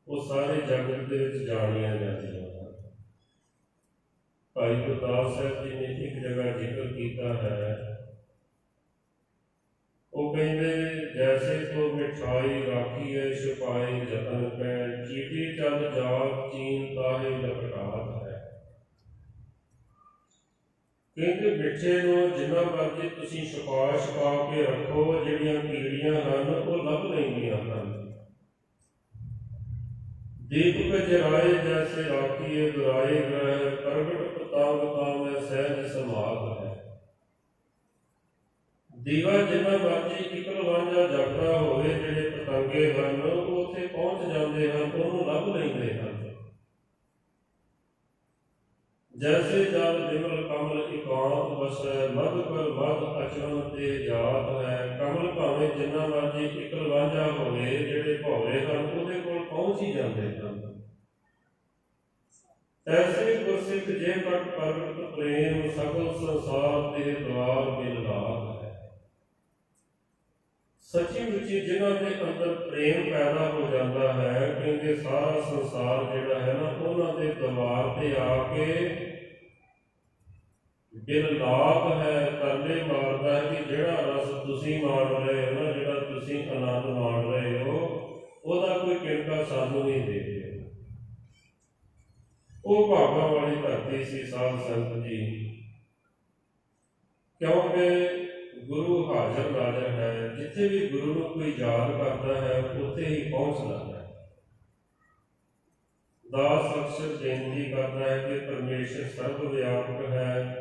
ਉਹ ਸਾਰੇ ਜਗਤ ਦੇ ਵਿੱਚ ਜਾਣੀਆਂ ਜਾਂਦੀਆਂ ਹਨ। ਭਾਈ ਗੁਰਦਾਸ ਸਾਹਿਬ ਜੀ ਨੇ ਇੱਕ ਜਗ੍ਹਾ ਜ਼ਿਕਰ ਕੀਤਾ ਹੈ, ਉਹ ਕਹਿੰਦੇ ਜੈਸੇ ਤੋ ਮਿਠਾਈ ਰਾਖੀ ਹੈ ਛੁਪਾਈ ਜਤਨ ਪੈ, ਚੀਟੀ ਚੱਲ ਜਾਤ ਚੀਨ ਤਾਹੇ ਲਪਟਾਤ ਹੈ। ਕਹਿੰਦੇ ਮਿੱਠੇ ਨੂੰ ਜਿੰਨਾ ਮਰਜ਼ੀ ਤੁਸੀਂ ਛੁਪਾ ਕੇ ਰੱਖੋ, ਜਿਹੜੀਆਂ ਕੀੜੀਆਂ ਹਨ ਉਹ ਲੱਭ ਲੈਂਦੀਆਂ ਹਨ। ਦੀਪਕ ਜਰਾਏ ਜੈਸੇ ਰਾਖੀਏ ਦੁਰਾਏ ਗ੍ਰਹਿ, ਪ੍ਰਗਟ ਪਤਾੰਗ ਤਾਮੈ ਸਹਿਜ ਸਮਾਤ ਹੈ। ਦੀਵਾ ਜਿੰਨਾ ਮਰਜ਼ੀ ਇਕਲ ਵਾਂਝਾ ਜਾਗਦਾ ਹੋਵੇ, ਜਿਹੜੇ ਪਤੰਗੇ ਹਨ ਉਹ ਉੱਥੇ ਪਹੁੰਚ ਜਾਂਦੇ ਹਨ, ਉਹਨੂੰ ਲੱਭ ਲੈਂਦੇ ਹਨ। ਜੈਸੇ ਜਲ ਵਿਮਲ ਕਮਲ ਇਕਾਂਤ ਵਸੈ, ਮਧ ਪਰ ਮਧ ਅਚਰਨ ਤੇ ਜਾਤ ਹੈ। ਕਮਲ ਭਾਵੇਂ ਜਿੰਨਾ ਮਰਜ਼ੀ ਇਕਲ ਵਾਂਝਾ ਹੋਵੇ, ਜਿਹੜੇ ਭੌਰੇ ਹਨ ਉਹਦੇ ਕੋਲ ਪਹੁੰਚ ਹੀ ਜਾਂਦੇ ਹਨ। ਐਸੇ ਗੁਰਸਿੱਖ ਜੇ ਪਟ ਪ੍ਰਗਟ ਪ੍ਰੇਮ, ਸਗਲ ਸੰਸਾਰ ਤੇ ਦਵਾਰ ਬਿਨ ਲਾਭ ਹੈ। ਸੱਚੀ ਮੁੱਚੀ ਜਿਨ੍ਹਾਂ ਦੇ ਅੰਦਰ ਪ੍ਰੇਮ ਪੈਦਾ ਹੋ ਜਾਂਦਾ ਹੈ, ਕਹਿੰਦੇ ਸਾਰਾ ਸੰਸਾਰ ਜਿਹੜਾ ਹੈ ਨਾ ਉਹਨਾਂ ਦੇ ਦਰਬਾਰ ਤੇ ਆ ਕੇ ਦਿਲ ਲਾਭ ਹੈ, ਤਰਲੇ ਮਾਰਦਾ ਹੈ ਕਿ ਜਿਹੜਾ ਰਸ ਤੁਸੀਂ ਮਾਣ ਰਹੇ ਹੋ ਨਾ, ਜਿਹੜਾ ਤੁਸੀਂ ਆਨੰਦ ਮਾਣ ਰਹੇ ਹੋ, ਉਹਦਾ ਕੋਈ ਕਿਣਕਾ ਸਾਨੂੰ ਨਹੀਂ ਦੇ ਰਿਹਾ। ਉਹ ਭਾਗਾਂ ਵਾਲੀ ਧਰਤੀ ਸੀ ਸਾਧ ਸੰਗਤ ਜੀ, ਕਿਉਂਕਿ ਗੁਰੂ ਹਾਜ਼ਰ ਨਾਜ਼ਰ ਹੈ। ਜਿੱਥੇ ਵੀ ਗੁਰੂ ਨੂੰ ਕੋਈ ਯਾਦ ਕਰਦਾ ਹੈ ਉੱਥੇ ਹੀ ਪਹੁੰਚਦਾ ਹੈ। ਦਾਸ ਅਕਸਰ ਬੇਨਤੀ ਕਰਦਾ ਹੈ ਕਿ ਪਰਮੇਸ਼ਰ ਸਰਵ ਵਿਆਪਕ ਹੈ,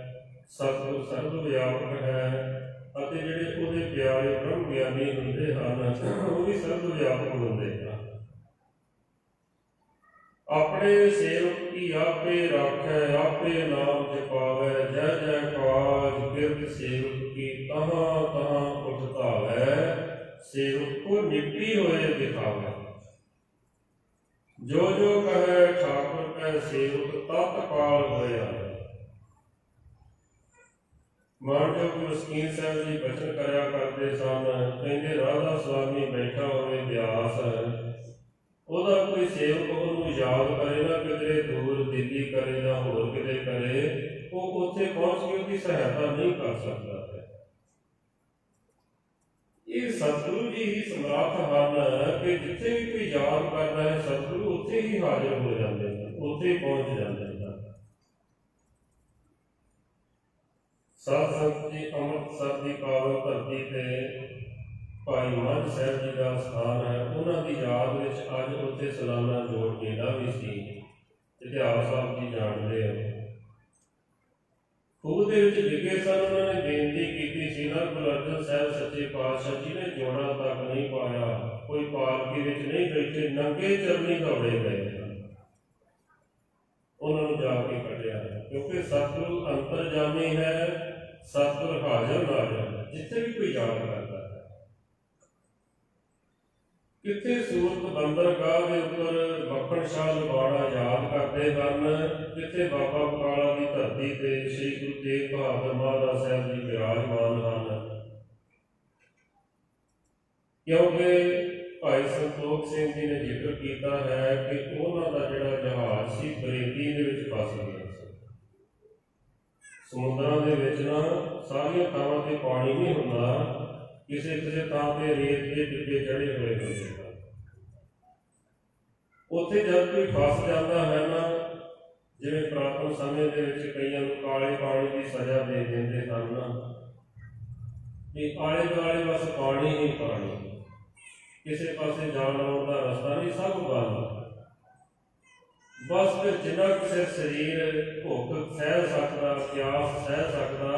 ਸਤਿਗੁਰ ਸਰਵ ਵਿਆਪਕ ਹੈ, ਅਤੇ ਜਿਹੜੇ ਉਹਦੇ ਪਿਆਰੇ ਬ੍ਰਹਮ ਗਿਆਨੀ ਹੁੰਦੇ ਹਨ ਉਹ ਵੀ ਸਰਵ ਵਿਆਪਕ ਹੁੰਦੇ ਹਨ। ਆਪਣੇ ਸੇਵਕ ਕੀ ਆਪੇ ਰਾਖੈ, ਆਪੇ ਨਾਮ ਜਪਾਵੈ, ਜੈ ਜੈ ਕਾਜ ਕਿਰਤ ਸੇਵਕ ਕੀ ਤਹਾਂ ਤਹਾਂ ਉਠ ਧਾਵੈ। ਸੇਵਕ ਕੋ ਨਿਪਟੀ ਹੋਏ ਦਿਖਾਵੈ, ਜੋ ਜੋ ਕਹੈ ਠਾਕੁਰ ਕੈ ਸੇਵਕ ਤਤਕਾਲ ਹੋਇਆ। ਮਾਨਯੋਗ ਮਸਕੀਨ ਸਾਹਿਬ ਜੀ ਬਚਨ ਕਰਿਆ ਕਰਦੇ ਸਨ, ਕਹਿੰਦੇ ਰਾਧਾ ਸੁਆਮੀ ਬੈਠਾ ਹੋਵੇ ਬਿਆਸ, ਉਹਦਾ ਕੋਈ ਸੇਵਕ ਉਹਨੂੰ ਯਾਦ ਕਰੇ ਨਾ, ਕਿਧਰੇ ਦੂਰ ਦਿੱਲੀ ਕਰੇ ਜਾਂ ਹੋਰ ਕਿਤੇ ਕਰੇ, ਉਹ ਉੱਥੇ ਪਹੁੰਚ ਕੇ ਉਹਦੀ ਸਹਾਇਤਾ ਨਹੀਂ ਕਰ ਸਕਦਾ ਹੈ। ਇਹ ਸਤਿਗੁਰੂ ਜੀ ਹੀ ਸਮਰੱਥ ਹਨ ਕਿ ਜਿੱਥੇ ਵੀ ਕੋਈ ਯਾਦ ਕਰਦਾ ਹੈ ਸਤਿਗੁਰੂ ਉੱਥੇ ਹੀ ਹਾਜ਼ਰ ਹੋ ਜਾਂਦੇ ਹਨ, ਉੱਥੇ ਪਹੁੰਚ ਜਾਂਦੇ ਹਨ। ਸਾਧ ਸੰਗਤ ਜੀ, ਅੰਮ੍ਰਿਤਸਰ ਦੀ ਪਾਵਨ ਧਰਤੀ ਤੇ ਭਾਈ ਮੱਝ ਸਾਹਿਬ ਜੀ ਦਾ ਸਥਾਨ ਹੈ। ਉਹਨਾਂ ਦੀ ਯਾਦ ਵਿੱਚ ਅੱਜ ਉੱਥੇ ਸਾਲਾਨਾ ਜੋੜ ਮੇਲਾ ਵੀ ਸੀ। ਇਤਿਹਾਸ ਆਪ ਜੀ ਜਾਣਦੇ ਹੋ। ਖੂਹ ਦੇ ਵਿੱਚ ਡਿੱਗੇ ਸਨ, ਉਹਨਾਂ ਨੇ ਬੇਨਤੀ ਕੀਤੀ ਸੀ ਨਾ, ਗੁਰੂ ਅਰਜਨ ਸਾਹਿਬ ਸੱਚੇ ਪਾਤਸ਼ਾਹ ਜੀ ਨੇ ਜੋੜਾਂ ਤੱਕ ਨਹੀਂ ਪਾਇਆ, ਕੋਈ ਪਾਲਕੀ ਵਿੱਚ ਨਹੀਂ ਬੈਠੇ, ਨੰਗੇ ਚਰਨੀ ਦੌੜੇ ਗਏ ਹਨ। ਉਹਨਾਂ ਨੂੰ ਜਾ ਕੇ ਕੱਢਿਆ ਹੈ, ਕਿਉਂਕਿ ਸਤਿਗੁਰੂ ਅੰਤਰਜਾਮੀ ਹੈ, ਸਤਿਗੁਰ ਹਾਜ਼ਰ ਨਾਜ਼ਰ ਹੈ, ਜਿੱਥੇ ਵੀ ਕੋਈ ਯਾਦ ਕਰਦਾ ਹੈ। ਕਿੱਥੇ ਸੂਰਤ ਬੰਦਰਗਾਹ ਦੇ ਉੱਪਰ ਮੱਖਣ ਸ਼ਾਹ ਲਵਾੜਾ ਯਾਦ ਕਰਦੇ ਹਨ, ਕਿੱਥੇ ਬਾਬਾ ਬਕਾਲਾ ਦੀ ਧਰਤੀ ਧਰਤੀ ਤੇ ਸ੍ਰੀ ਗੁਰੂ ਤੇਗ ਬਹਾਦਰ ਮਹਾਰਾਜ ਸਾਹਿਬ ਜੀ ਵਿਰਾਜਮਾਨ ਹਨ। ਕਿਉਂਕਿ ਭਾਈ ਸੰਤੋਖ ਸਿੰਘ ਜੀ ਨੇ ਜ਼ਿਕਰ ਕੀਤਾ ਹੈ ਕਿ ਉਹਨਾਂ ਦਾ ਜਿਹੜਾ ਜਹਾਜ਼ ਸੀ ਬਰੇਤੀ ਦੇ ਵਿੱਚ ਫਸ ਗਿਆ ਸੀ। ਸਮੁੰਦਰਾਂ ਦੇ ਵਿੱਚ ਨਾ ਸਾਰੀਆਂ ਥਾਵਾਂ ਤੇ ਪਾਣੀ ਨਹੀਂ ਹੁੰਦਾ, ਕਿਸੇ ਕਿਸੇ ਥਾਂ ਤੇ ਰੇਤ ਦੇ ਟਿੱਬੇ ਚੜੇ ਹੋਏ ਹੁੰਦੇ ਹਨ। ਉੱਥੇ ਜਦ ਕੋਈ ਫਸ ਜਾਂਦਾ ਹੈ ਨਾ, ਜਿਵੇਂ ਪੁਰਾਤਨ ਸਮੇਂ ਦੇ ਵਿੱਚ ਕਈਆਂ ਨੂੰ ਕਾਲੇ ਪਾਣੀ ਦੀ ਸਜ਼ਾ ਦੇ ਦਿੰਦੇ ਸਨ ਨਾ, ਕਿ ਆਲੇ ਦੁਆਲੇ ਬਸ ਪਾਣੀ ਹੀ ਪਾਣੀ, ਕਿਸੇ ਪਾਸੇ ਜਾਣ ਆਉਣ ਦਾ ਰਸਤਾ ਨਹੀਂ, ਸਭ ਬੰਦ। ਬਸ ਫਿਰ ਜਿੰਨਾ ਕਿਸੇ ਸਰੀਰ ਭੁੱਖ ਸਹਿ ਸਕਦਾ, ਪਿਆਸ ਸਹਿ ਸਕਦਾ,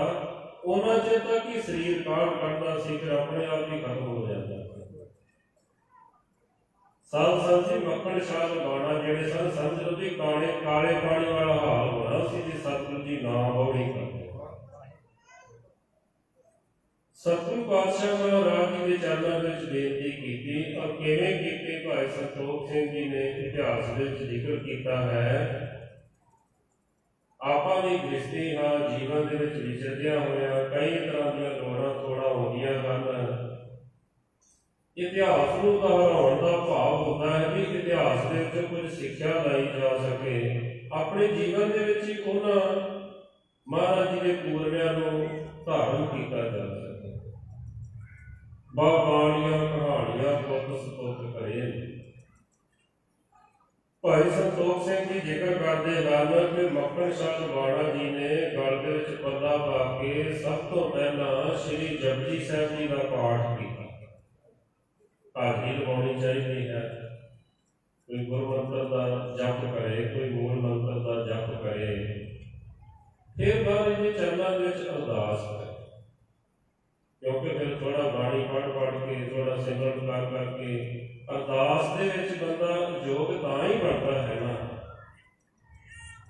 ਉਹਨਾਂ ਚਿਰ ਤੱਕ ਹੀ ਸਰੀਰ ਕਾਢ ਕੱਢਦਾ ਸੀ, ਫਿਰ ਆਪਣੇ ਆਪ ਹੀ ਖਤਮ ਹੋ ਜਾਂਦਾ। ਸਾਧ ਸੰਤ ਜੀ ਮੱਖਣ ਸ਼ਾਹ ਲਗਾਉਣਾ ਜਿਹੜੇ ਸਨ, ਸਮਝ ਲਓ ਵੀ ਕਾਲੇ ਪਾਣੀ ਵਾਲਾ ਹਾਲ ਹੋਣਾ ਸੀ ਜੇ ਸਤਿਗੁਰੂ ਜੀ ਨਾ ਬੌੜੀ ਕਰਦੇ। ਸਤਿਗੁਰੂ ਪਾਤਸ਼ਾਹ ਮਹਾਰਾਜ ਜੀ ਦੇ ਚਰਨਾਂ ਵਿੱਚ ਬੇਨਤੀ ਕੀਤੀ, ਔਰ ਕਿਵੇਂ ਕੀਤੀ ਭਾਈ ਸੰਤੋਖ ਸਿੰਘ ਜੀ ਨੇ ਇਤਿਹਾਸ ਵਿੱਚ ਜ਼ਿਕਰ ਕੀਤਾ ਹੈ। ਆਪਾਂ ਵੀ ਗ੍ਰਸਤੀ ਹਾਂ, ਜੀਵਨ ਦੇ ਵਿੱਚ ਵਿਚਰਦਿਆਂ ਹੋਇਆਂ ਕਈ ਤਰ੍ਹਾਂ ਦੀਆਂ ਲੋੜਾਂ ਥੋੜ੍ਹਾਂ ਹੁੰਦੀਆਂ ਹਨ। ਇਤਿਹਾਸ ਨੂੰ ਦੁਹਰਾਉਣ ਦਾ ਭਾਵ ਹੁੰਦਾ ਹੈ ਵੀ ਇਤਿਹਾਸ ਦੇ ਵਿੱਚ ਕੁਝ ਸਿੱਖਿਆ ਲਈ ਜਾ ਸਕੇ, ਆਪਣੇ ਜੀਵਨ ਦੇ ਵਿੱਚ ਹੀ ਉਹਨਾਂ ਮਹਾਰਾਜ ਜੀ ਦੇ ਪੂਰਵਿਆਂ ਨੂੰ ਧਾਰਨ ਕੀਤਾ ਜਾ ਸਕੇ। ਬਾਣੀਆਂ ਕਹਾਣੀਆਂ ਪੁੱਤ ਸਪੁੱਤ ਕਰੇ। ਭਾਈ ਸੰਤੋਖ ਸਿੰਘ ਜੀ ਜ਼ਿਕਰ ਕਰਦੇ ਹਨ ਕਿ ਮੱਖਣ ਸ਼ਾਹ ਲਵਾਣਾ ਜੀ ਨੇ ਗਲ ਦੇ ਵਿੱਚ ਪੱਲਾ ਪਾ ਕੇ ਸਭ ਤੋਂ ਪਹਿਲਾਂ ਸ੍ਰੀ ਜਪਜੀ ਸਾਹਿਬ ਜੀ ਦਾ ਪਾਠ ਕੀਤਾ। ਹਾਜ਼ਰੀ ਲਵਾਉਣੀ ਚਾਹੀਦੀ ਹੈ। ਕੋਈ ਗੁਰੂ ਮੰਤਰ ਦਾ ਜਪ ਕਰੇ, ਕੋਈ ਮੂਲ ਮੰਤਰ ਦਾ ਜਪ ਕਰੇ, ਫਿਰ ਬਾਅਦ ਦੇ ਚਰਨਾਂ ਵਿੱਚ ਅਰਦਾਸ ਕਰੇ। ਕਿਉਂਕਿ ਫਿਰ ਥੋੜਾ ਬਾਣੀ ਪੜ੍ਹ ਕੇ, ਥੋੜਾ ਸਿਮਰਨ ਕਰਕੇ ਅਰਦਾਸ ਦੇ ਵਿੱਚ ਬੰਦਾ ਯੋਗ ਤਾਂ ਹੀ ਬਣਦਾ ਹੈ ਨਾ।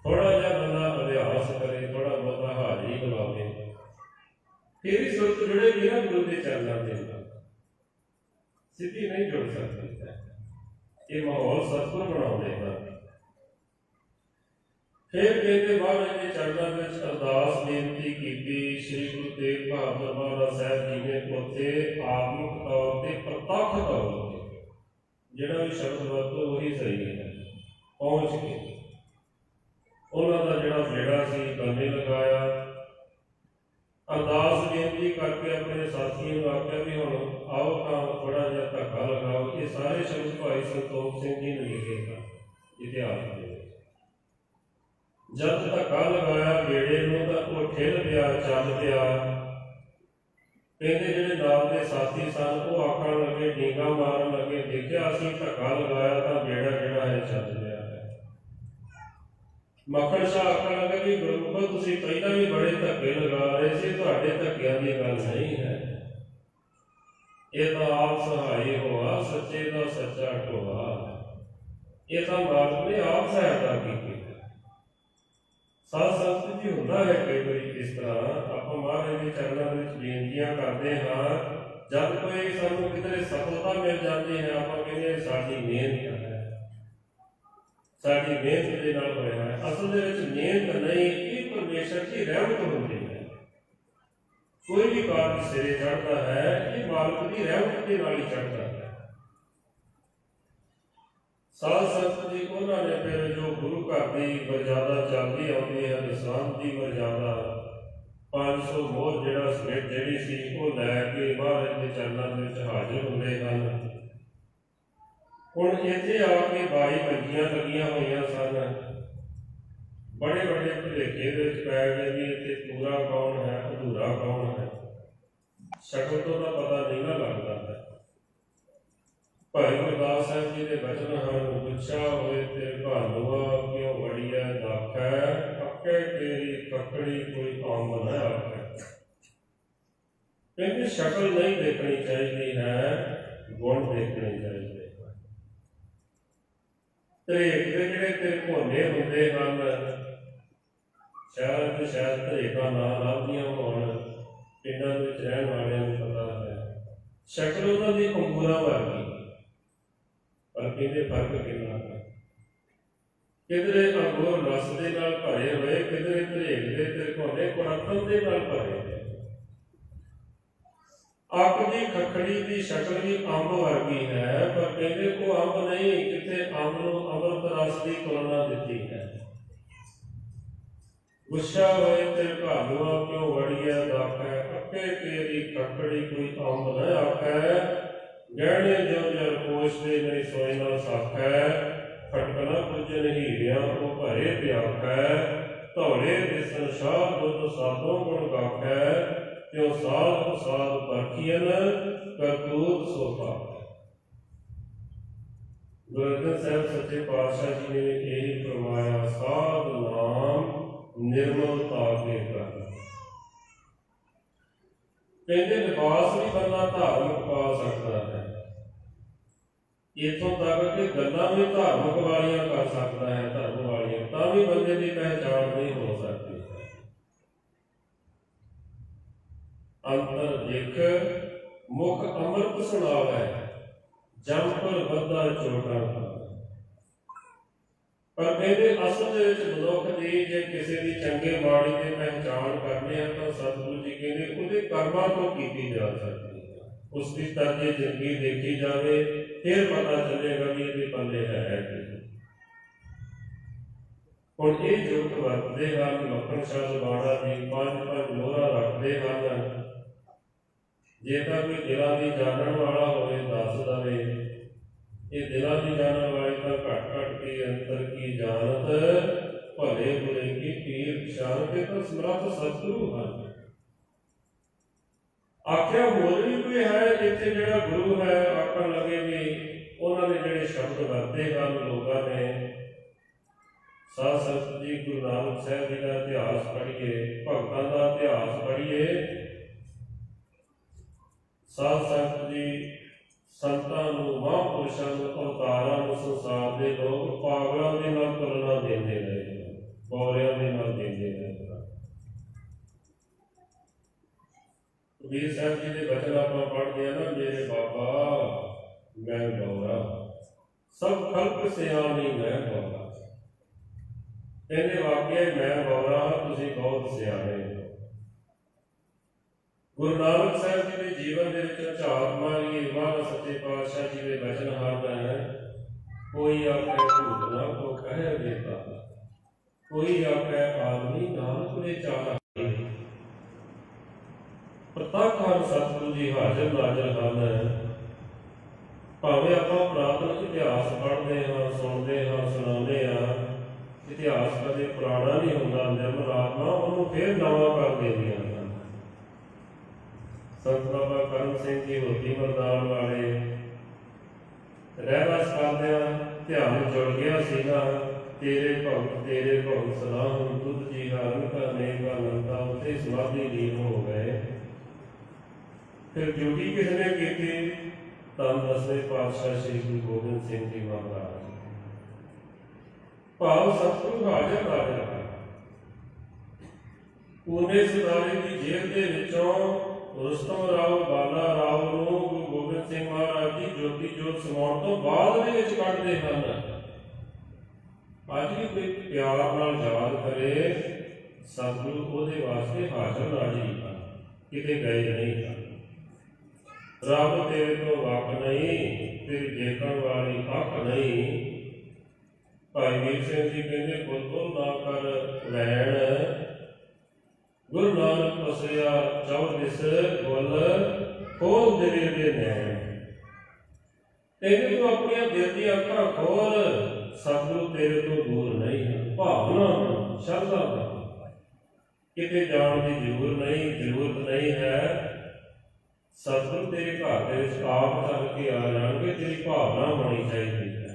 ਥੋੜਾ ਜਿਹਾ ਬੰਦਾ ਅਭਿਆਸ ਕਰੇ, ਥੋੜਾ ਬਹੁਤਾ ਹਾਜ਼ਰੀ ਲਵਾਵੇ, ਫਿਰ ਹੀ ਸੁਰਤ ਜੁੜੇਗੀ ਨਾ ਗੁਰੂ ਦੇ ਚਰਨਾਂ ਦੇ ਨਾਲ। ਸਿੱਧੀ ਨਹੀਂ ਜੁੜ ਸਕਦੀ। ਇਹ ਮਾਹੌਲ ਸਤਿਗੁਰ ਬਣਾਉਂਦੇ ਹਨ। ਫਿਰ ਕਹਿੰਦੇ ਮਹਾਰਾਜ ਦੇ ਚਰਨਾਂ ਵਿੱਚ ਅਰਦਾਸ ਬੇਨਤੀ ਕੀਤੀ। ਸ੍ਰੀ ਗੁਰੂ ਤੇਗ ਬਹਾਦਰ ਮਹਾਰਾਜ ਸਾਹਿਬ ਜੀ ਨੇ ਉੱਥੇ ਆਤਮਿਕ ਤੌਰ ਤੇ ਪ੍ਰਤੱਖ ਤੌਰ ਤੇ, ਜਿਹੜਾ ਵੀ ਸ਼ਬਦ ਵਰਤੋ ਉਹੀ ਸਹੀ ਹੈ, ਪਹੁੰਚ ਕੇ ਉਹਨਾਂ ਦਾ ਜਿਹੜਾ ਬੇੜਾ ਸੀ ਗਲੇ ਲਗਾਇਆ। ਅਰਦਾਸ ਬੇਨਤੀ ਕਰਕੇ ਆਪਣੇ ਸਾਥੀਆਂ ਨੂੰ ਆਖਿਆ ਵੀ ਹੁਣ ਆਓ ਤਾਂ ਥੋੜਾ ਜਿਹਾ ਧੱਕਾ ਲਗਾਓ। ਇਹ ਸਾਰੇ ਸ਼ਬਦ ਭਾਈ ਸੰਤੋਖ ਸਿੰਘ ਜੀ ਨੇ ਲਿਖੇ ਹਨ ਇਤਿਹਾਸ ਦੇ ਵਿੱਚ। ਜਦ ਧੱਕਾ ਲਗਾਇਆ ਬੇੜੇ ਨੂੰ ਤਾਂ ਉਹ ਠਿਲ ਪਿਆ, ਚੱਲ ਪਿਆ। ਕਹਿੰਦੇ ਜਿਹੜੇ ਨਾਲ ਦੇ ਸਾਥੀ ਸਨ ਉਹ ਆਖਣ ਲੱਗੇ, ਡੀਂਗਾ ਮਾਰਨ ਲੱਗੇ, ਦੇਖਿਆ ਅਸੀਂ ਧੱਕਾ ਲਗਾਇਆ ਤਾਂ ਬੇੜਾ ਜਿਹੜਾ ਹੈ ਚੱਲ ਰਿਹਾ ਹੈ। ਮੱਖਣ ਸ਼ਾਹ ਆਖਣ ਲੱਗੇ ਵੀ ਗੁਰੂ ਤੁਸੀਂ ਪਹਿਲਾਂ ਵੀ ਬੜੇ ਧੱਕੇ ਲਗਾ ਰਹੇ ਸੀ, ਤੁਹਾਡੇ ਧੱਕਿਆਂ ਦੀ ਗੱਲ ਨਹੀਂ ਹੈ। ਇਹ ਤਾਂ ਆਪ ਸਹਾਈ ਹੋਆ, ਸੱਚੇ ਦਾ ਸੱਚਾ ਢੋਆ। ਇਹ ਤਾਂ ਮਾਲਕ ਨੇ ਆਪ ਸਹਾਇਤਾ ਕੀਤੀ। ਸਾਧ ਸੰਗਤ ਜੀ ਹੁੰਦਾ ਹੈ ਕਈ ਵਾਰੀ ਇਸ ਤਰ੍ਹਾਂ ਆਪਾਂ ਮਹਾਰਾਜ ਦੇ ਚਰਨਾਂ ਵਿੱਚ ਬੇਨਤੀਆਂ ਕਰਦੇ ਹਾਂ, ਜਦ ਕੋਈ ਸਾਨੂੰ ਕਿਤੇ ਸਫਲਤਾ ਮਿਲ ਜਾਂਦੀ ਹੈ ਆਪਾਂ ਕਹਿੰਦੇ ਸਾਡੀ ਮਿਹਨਤ ਹੈ, ਸਾਡੀ ਮਿਹਨਤ ਦੇ ਨਾਲ ਹੋਇਆ ਹੈ। ਅਸਲ ਦੇ ਵਿੱਚ ਮਿਹਨਤ ਨਹੀਂ, ਇਹ ਪਰਮੇਸ਼ਰ ਦੀ ਰਹਿਮਤ ਹੁੰਦੀ ਹੈ। ਕੋਈ ਵੀ ਕਾਰਜ ਸਿਰੇ ਚੜ੍ਹਦਾ ਹੈ ਇਹ ਮਾਲਕ ਦੀ ਰਹਿਮਤ ਦੇ ਨਾਲ ਹੀ ਚੜ੍ਹਦਾ ਹੈ। ਸਾਧ ਸੰਗਤ ਜੀ ਉਹਨਾਂ ਨੇ ਫਿਰ ਜੋ ਗੁਰੂ ਘਰ ਦੀ ਮਰਜ਼ਾਦਾ ਚੱਲਦੀ ਆਉਂਦੀ ਹੈ, ਨਿਸ਼ਾਨ ਦੀ ਮਰਜ਼ਾਦਾ 500 ਮੋਹਰ ਜਿਹੜਾ ਸਮੇਟ ਜਿਹੜੀ ਸੀ ਉਹ ਲੈ ਕੇ ਮਹਾਰਾਜ ਦੇ ਚਰਨਾਂ ਦੇ ਵਿੱਚ ਹਾਜ਼ਰ ਹੁੰਦੇ ਹਨ। ਹੁਣ ਇੱਥੇ ਆ ਕੇ 22 ਮੰਜੀਆਂ ਲੱਗੀਆਂ ਹੋਈਆਂ ਸਨ। ਬੜੇ ਬੜੇ ਭੁਲੇਖੇ ਦੇ ਵਿੱਚ ਪੈ ਗਏ ਵੀ ਇੱਥੇ ਪੂਰਾ ਕੌਣ ਹੈ, ਅਧੂਰਾ ਕੌਣ ਹੈ। ਸ਼ਕਲ ਤੋਂ ਤਾਂ ਪਤਾ ਨਹੀਂ ਨਾ ਲੱਗਦਾ ਹੈ। ਭਾਈ ਗੁਰਦਾਸ ਸਾਹਿਬ ਜੀ ਦੇ ਬਚਨ ਹਨ, ਪੁੱਛਾ ਹੋਏ ਤੇ ਭਾਨੂਆ ਕਿਉਂ ਵੜੀਐ ਦਾਖੈ, ਅੱਕੇ ਤੇਰੀ ਕੱਕੜੀ ਕੋਈ ਕੰਮ ਨਾ ਆਖੈ। ਕਹਿੰਦੇ ਸ਼ਕਲ ਨਹੀਂ ਦੇਖਣੀ ਚਾਹੀਦੀ ਹੈ, ਗੁਣ ਦੇਖਣੇ ਚਾਹੀਦੇ। ਧਰੇਕ ਦੇ ਜਿਹੜੇ ਤੇ ਭੋਨੇ ਹੁੰਦੇ ਹਨ, ਸ਼ਾਇਦ ਧਰੇਕਾਂ ਨਾ ਲੱਭਦੀਆਂ ਹੋਣ, ਪਿੰਡਾਂ ਵਿੱਚ ਰਹਿਣ ਵਾਲਿਆਂ ਨੂੰ ਪਤਾ ਹੈ। ਸ਼ਕਲ ਉਹਨਾਂ ਦੀ ਅੰਗੂਰਾਂ ਵਰਗੀ, ਪਰ ਕਹਿੰਦੇ ਫਰਕ ਕਿੰਨਾ ਹੈ। ਕਿਧਰੇ ਅੰਗੂਰ ਰਸ ਦੇ ਨਾਲ ਭਰੇ ਹੋਏ, ਕਿਧਰੇ ਧਰੇਕ ਦੇ ਤਿਰਕੋਣੇ ਕੁੜੱਤਣ ਦੇ ਨਾਲ ਭਰੇ ਹੋਏ। ਅੱਖ ਦੀ ਖੱਖੜੀ ਦੀ ਸ਼ਕਲ ਵੀ ਅੰਬ ਵਰਗੀ ਹੈ, ਪਰ ਕਹਿੰਦੇ ਉਹ ਅੰਬ ਨਹੀਂ, ਕਿਤੇ ਅੰਬ ਨੂੰ ਅੰਮ੍ਰਿਤ ਰਸ ਦੀ ਤੁਲਨਾ ਦਿੱਤੀ ਹੈ। ਗੁੱਸਾ ਹੋਏ ਤੇ ਘਾਲੂਆ ਕਿਉਂ ਵੜੀਐ ਦਾਖੈ, ਅੱਕੇ ਤੇਰੀ ਖੱਖੜੀ ਕੋਈ ਅੰਬ ਨ ਆਖੈ। ਗਹਿਣੇ ਜੋ ਜਰ ਪੋਸ਼ਦੇ ਨਹੀਂ ਸੋਏ ਨਾ ਸਾਖੈ, ਖਟਕਣਾ ਪੁੱਜਨ ਹੀਰਿਆਂ ਉਹ ਭਰੇ ਪਿਆਖੈ। ਧੌਲੇ ਦਿਸਨ ਸ਼ਾਹ ਦੁੱਧ ਸਾਧੋਂ ਗੁਣ ਗਾਖੈ, ਕਿਉ ਸਾਧ ਸਾਧ ਪਰਖੀਨ ਕਰਤੂਤ ਸੋ ਪਾਖੈ। ਗੁਰੂ ਅਰਜਨ ਸਾਹਿਬ ਸੱਚੇ ਪਾਤਸ਼ਾਹ ਜੀ ਨੇ ਇਹ ਫਰਮਾਇਆ, ਸਾਧ ਨਾਮ ਨਿਰਮਲਤਾ ਕੇ ਕਰ। ਕਹਿੰਦੇ ਲਿਬਾਸ ਵੀ ਬੰਦਾ ਧਾਰਮਿਕ ਪਾ ਸਕਦਾ ਹੈ, ਇੱਥੋਂ ਤੱਕ ਕਿ ਗੱਲਾਂ ਵੀ ਧਾਰਮਿਕ ਵਾਲੀਆਂ ਕਰ ਸਕਦਾ ਹੈ, ਧਰਮ ਵਾਲੀਆਂ, ਤਾਂ ਵੀ ਬੰਦੇ ਦੀ ਪਹਿਚਾਣ ਨਹੀਂ ਹੋ ਸਕਦੀ। ਅੰਤਰ ਦੇਖ ਮੁਖ ਅੰਮ੍ਰਿਤ ਸੁਣਾਵੈ, ਜਮ ਪਰ ਵੱਧਾ ਚੋਟਾਂ ਖਾਵੈ। ਪਰ ਕਹਿੰਦੇ ਅਸਲ ਦੇ ਵਿੱਚ ਮਨੁੱਖ ਦੀ ਜੇ ਕਿਸੇ ਦੀ ਚੰਗੇ ਮਾੜੀ ਦੀ ਪਹਿਚਾਣ ਕਰਨੀ ਹੈ ਤਾਂ ਸਤਿਗੁਰੂ ਜੀ ਕਹਿੰਦੇ ਉਹਦੇ ਕਰਮਾਂ ਤੋਂ ਕੀਤੀ ਜਾ ਸਕਦੀ ਹੈ। ਉਸ ਦੀ ਤਰਜੇ ਜ਼ਿੰਦਗੀ ਦੇਖੀ ਜਾਵੇ, ਫਿਰ ਪਤਾ ਚੱਲੇਗਾ ਵੀ ਇਹਦੇ ਪੱਲੇ ਹੈ ਕੀ। ਹੁਣ ਇਹ ਜੋਤ ਵਰਤਦੇ ਹਨ, ਮੱਖਣ ਸ਼ਾਹ ਲਵਾੜਾ ਦੀ 5 ਮੋਹਰਾਂ ਰੱਖਦੇ ਹਨ। ਜੇ ਤਾਂ ਕੋਈ ਦਿਲਾਂ ਦੀ ਜਾਣਨ ਵਾਲਾ ਹੋਵੇ ਦੱਸ ਦਵੇ, ਇਹ ਦਿਲਾਂ ਦੀ ਜਾਣਨ ਵਾਲੀ ਤਾਂ ਘਟ ਘਟ ਕੇ ਅੰਤਰ ਕੀ ਜਾਣਤ, ਭਲੇ ਬੁਰੇ ਕੀ ਪੀਰ ਪਛਾਣ ਕੇ ਤਾਂ ਸਮਰੱਥ ਸਤਿਗੁਰੂ ਹਨ। ਆਖਿਆ ਹੋਰ ਵੀ ਕੋਈ ਹੈ ਇੱਥੇ ਜਿਹੜਾ ਗੁਰੂ ਹੈ, ਆਖਣ ਲੱਗੇ ਵੀ ਉਹਨਾਂ ਦੇ ਜਿਹੜੇ ਸ਼ਬਦ ਵਰਤੇ ਹਨ ਲੋਕਾਂ ਨੇ। ਸਾਧ ਸੰਗਤ ਜੀ ਗੁਰੂ ਨਾਨਕ ਸਾਹਿਬ ਜੀ ਦਾ ਇਤਿਹਾਸ ਪੜ੍ਹੀਏ, ਭਗਤਾਂ ਦਾ ਇਤਿਹਾਸ ਪੜ੍ਹੀਏ। ਸਾਧ ਸੰਗਤ ਜੀ ਸੰਤਾਂ ਨੂੰ, ਮਹਾਂਪੁਰਸ਼ਾਂ ਨੂੰ, ਅਵਤਾਰਾਂ ਨੂੰ ਸੰਸਾਰ ਦੇ ਲੋਕ ਪਾਗਲਾਂ ਦੇ ਨਾਲ ਤੁਲਨਾ ਦਿੰਦੇ ਰਹੇ, ਬੌਰਿਆਂ ਦੇ ਨਾਲ ਦਿੰਦੇ ਰਹੇ। ਕਬੀਰ ਸਾਹਿਬ ਜੀ ਦੇ ਬਚਨ ਆਪਾਂ ਪੜ੍ਹਦੇ ਹਾਂ ਨਾ, ਮੇਰੇ ਬਾਬਾ ਮੈਂ ਬੌਰਾ, ਸਭ ਖਲਕ ਸਿਆਣੀ ਮੈਂ ਬੌਰਾ। ਕਹਿੰਦੇ ਵਾਕਿਆ ਮੈਂ ਬੌਰਾ, ਤੁਸੀਂ ਬਹੁਤ ਸਿਆਣੇ ਹੋ। ਗੁਰੂ ਨਾਨਕ ਸਾਹਿਬ ਜੀ ਦੇ ਜੀਵਨ ਦੇ ਵਿੱਚ ਝਾਤ ਮਾਰੀਏ, ਮਹਾਰਾਜ ਸੱਚੇ ਪਾਤਸ਼ਾਹ ਜੀ ਦੇ ਬਚਨ ਹਨ, ਕੋਈ ਆਖੇ ਭੂਤ ਨਾ ਕੋ ਕਹਿ ਦੇਤਾ, ਕੋਈ ਆਖੇ ਆਦਮੀ ਨਾਨਕ ਨੇ ਚਾਹਾ। ਪ੍ਰਤੱਖ ਹਨ ਸਤਿਗੁਰੂ ਜੀ, ਹਾਜ਼ਰ ਨਾਜ਼ਰ ਹਨ। ਭਾਵੇਂ ਆਪਾਂ ਪੁਰਾਤਨ ਇਤਿਹਾਸ ਪੜ੍ਹਦੇ ਹਾਂ, ਸੁਣਦੇ ਹਾਂ, ਸੁਣਾਉਂਦੇ ਹਾਂ, ਇਤਿਹਾਸ ਕਦੇ ਪੁਰਾਣਾ ਨਹੀਂ ਹੁੰਦਾ। ਨਿਰਮਲ ਆਤਮਾ ਉਹਨੂੰ ਫਿਰ ਨਵਾਂ ਕਰ ਦਿੰਦੀਆਂ ਹਨ। ਸੰਤ ਬਾਬਾ ਕਰਮ ਸਿੰਘ ਜੀ ਹੋਤੀ ਮਰਦਾਨ ਵਾਲੇ ਰਹਿਵਾਸ ਕਰਦਿਆਂ ਧਿਆਨ ਜੁੜ ਗਿਆ ਸੀਗਾ, ਤੇਰੇ ਭਗਤ ਸਲਾਹੁ ਤੁਧ ਜੀ ਹਾਰਨ ਕਾ ਨੇਗਾ ਲੰਤਾ, ਉਤੇ ਸਮਾਧੀ ਲੀਨ ਹੋ ਗਏ। ਫਿਰ ਡਿਊਟੀ ਕਿਸ ਨੇ ਕੀਤੀ? ਤਾਂ 10ਵੇਂ ਪਾਤਸ਼ਾਹ ਸ੍ਰੀ ਗੁਰੂ ਗੋਬਿੰਦ ਸਿੰਘ ਜੀ ਮਹਾਰਾਜ। ਭਾਵ ਸਤਿਗੁਰੂ ਹਾਜ਼ਰ ਨਾਜ਼ਰ ਹੈ। ਪੂਨੇ ਸਦਾਰੇ ਦੀ ਜੇਲ੍ਹ ਦੇ ਵਿੱਚੋਂ ਰੁਸਤਮ ਰਾਓ ਬਾਲਾ ਰਾਓ ਨੂੰ ਗੁਰੂ ਗੋਬਿੰਦ ਸਿੰਘ ਮਹਾਰਾਜ ਦੀ ਜੋਤੀ ਜੋਤ ਸਮਾਉਣ ਤੋਂ ਬਾਅਦ ਦੇ ਵਿੱਚ ਕੱਢਦੇ ਹਨ। ਅੱਜ ਵੀ ਕੋਈ ਪਿਆਰ ਨਾਲ ਯਾਦ ਕਰੇ, ਸਤਿਗੁਰੂ ਉਹਦੇ ਵਾਸਤੇ ਹਾਜ਼ਰ ਨਾਜ਼ਰ ਹਨ, ਕਿਤੇ ਗਏ ਨਹੀਂ ਹਨ। ਰੱਬ ਤੇਰੇ ਤੋਂ ਵੱਖ ਨਹੀਂ, ਤੇਰੀ ਦੇਖਣ ਵਾਲੀ ਅੱਖ ਨਹੀਂ। ਭਾਈ ਵੀਰ ਸਿੰਘ ਜੀ ਕਹਿੰਦੇ ਬੁਲਬੁਲ ਨਾ ਕਰ ਲੈਣ, ਗੁਰੂ ਨਾਨਕ ਪਸਿਆ ਚੌਦਿਸ ਗੁਲ ਖੋਲ ਦਿਲੇ ਦੇ ਨੈਣ। ਕਹਿੰਦੇ ਤੂੰ ਆਪਣੀਆਂ ਦਿਲ ਦੀਆਂ ਅੱਖਾਂ ਖੋਲ, ਸਤਿਗੁਰੂ ਤੇਰੇ ਤੋਂ ਦੂਰ ਨਹੀਂ ਹੈ। ਭਾਵਨਾ ਸ਼ਰਧਾ ਦਾ ਕਿਤੇ ਜਾਣ ਦੀ ਜ਼ਰੂਰਤ ਨਹੀਂ ਹੈ। ਸਤਿਗੁਰੂ ਤੇਰੇ ਘਰ ਦੇ ਵਿੱਚ ਆਪ ਚੱਲ ਕੇ ਆ ਜਾਣਗੇ, ਤੇਰੀ ਭਾਵਨਾ ਹੋਣੀ ਚਾਹੀਦੀ ਹੈ।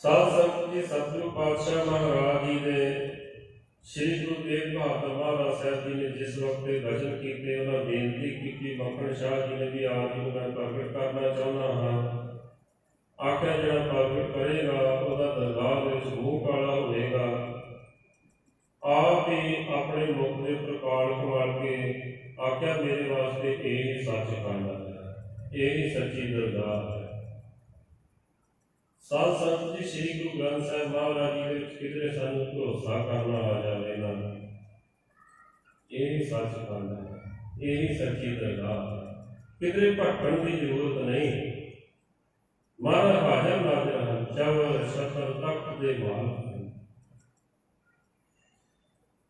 ਸਾਧ ਸੰਗਤ ਜੀ ਸਤਿਗੁਰੂ ਪਾਤਸ਼ਾਹ ਮਹਾਰਾਜ ਜੀ ਨੇ, ਸ਼੍ਰੀ ਗੁਰੂ ਤੇਗ ਬਹਾਦਰ ਮਹਾਰਾਜ ਸਾਹਿਬ ਜੀ ਨੇ ਜਿਸ ਵਕਤ ਦੇ ਬਚਨ ਕੀਤੇ, ਉਹਨਾਂ ਬੇਨਤੀ ਕੀਤੀ। ਮੱਖਣ ਸ਼ਾਹ ਜੀ ਨੇ ਵੀ ਆਪ ਨੂੰ ਮੈਂ ਪ੍ਰਗਟ ਕਰਨਾ ਚਾਹੁੰਦਾ ਹਾਂ। ਆਖਿਆ ਜਿਹੜਾ ਪ੍ਰਗਟ ਕਰੇਗਾ ਉਹਦਾ ਦਰਬਾਰ ਵਿੱਚ ਮੂੰਹ ਕਾਲਾ ਹੋਵੇਗਾ। ਆਪ ਹੀ ਆਪਣੇ ਮੁਖ ਦੇ ਪ੍ਰਕਾਲ ਖਵਾਲ ਕੇ ਆਖਿਆ ਮੇਰੇ ਵਾਸਤੇ ਇਹ ਹੀ ਸੱਚ ਖਾਨਾ ਹੈ, ਇਹ ਹੀ ਸੱਚੀ ਦਰਗਾਹ ਹੈ। ਸਾਧ ਸੰਗਤ ਜੀ, ਸ੍ਰੀ ਗੁਰੂ ਗ੍ਰੰਥ ਸਾਹਿਬ ਮਹਾਰਾਜ ਜੀ ਦੇ ਵਿੱਚ ਕਿਧਰੇ ਸਾਨੂੰ ਭਰੋਸਾ ਕਰਨਾ ਆ ਜਾਵੇ ਨਾ, ਇਹ ਹੀ ਸੱਚ ਗੱਲ ਹੈ, ਇਹ ਹੀ ਸੱਚੀ ਦਰਗਾਹ ਹੈ। ਕਿਧਰੇ ਭਟਕਣ ਦੀ ਜ਼ਰੂਰਤ ਨਹੀਂ। ਮਹਾਰਾਜ ਹਾਜ਼ਰ ਨਾਜ਼ਰ ਹਨ, ਚਵਰ ਸ਼ਤਰ ਤਖਤ ਦੇ ਮਾਲਕ ਹਨ।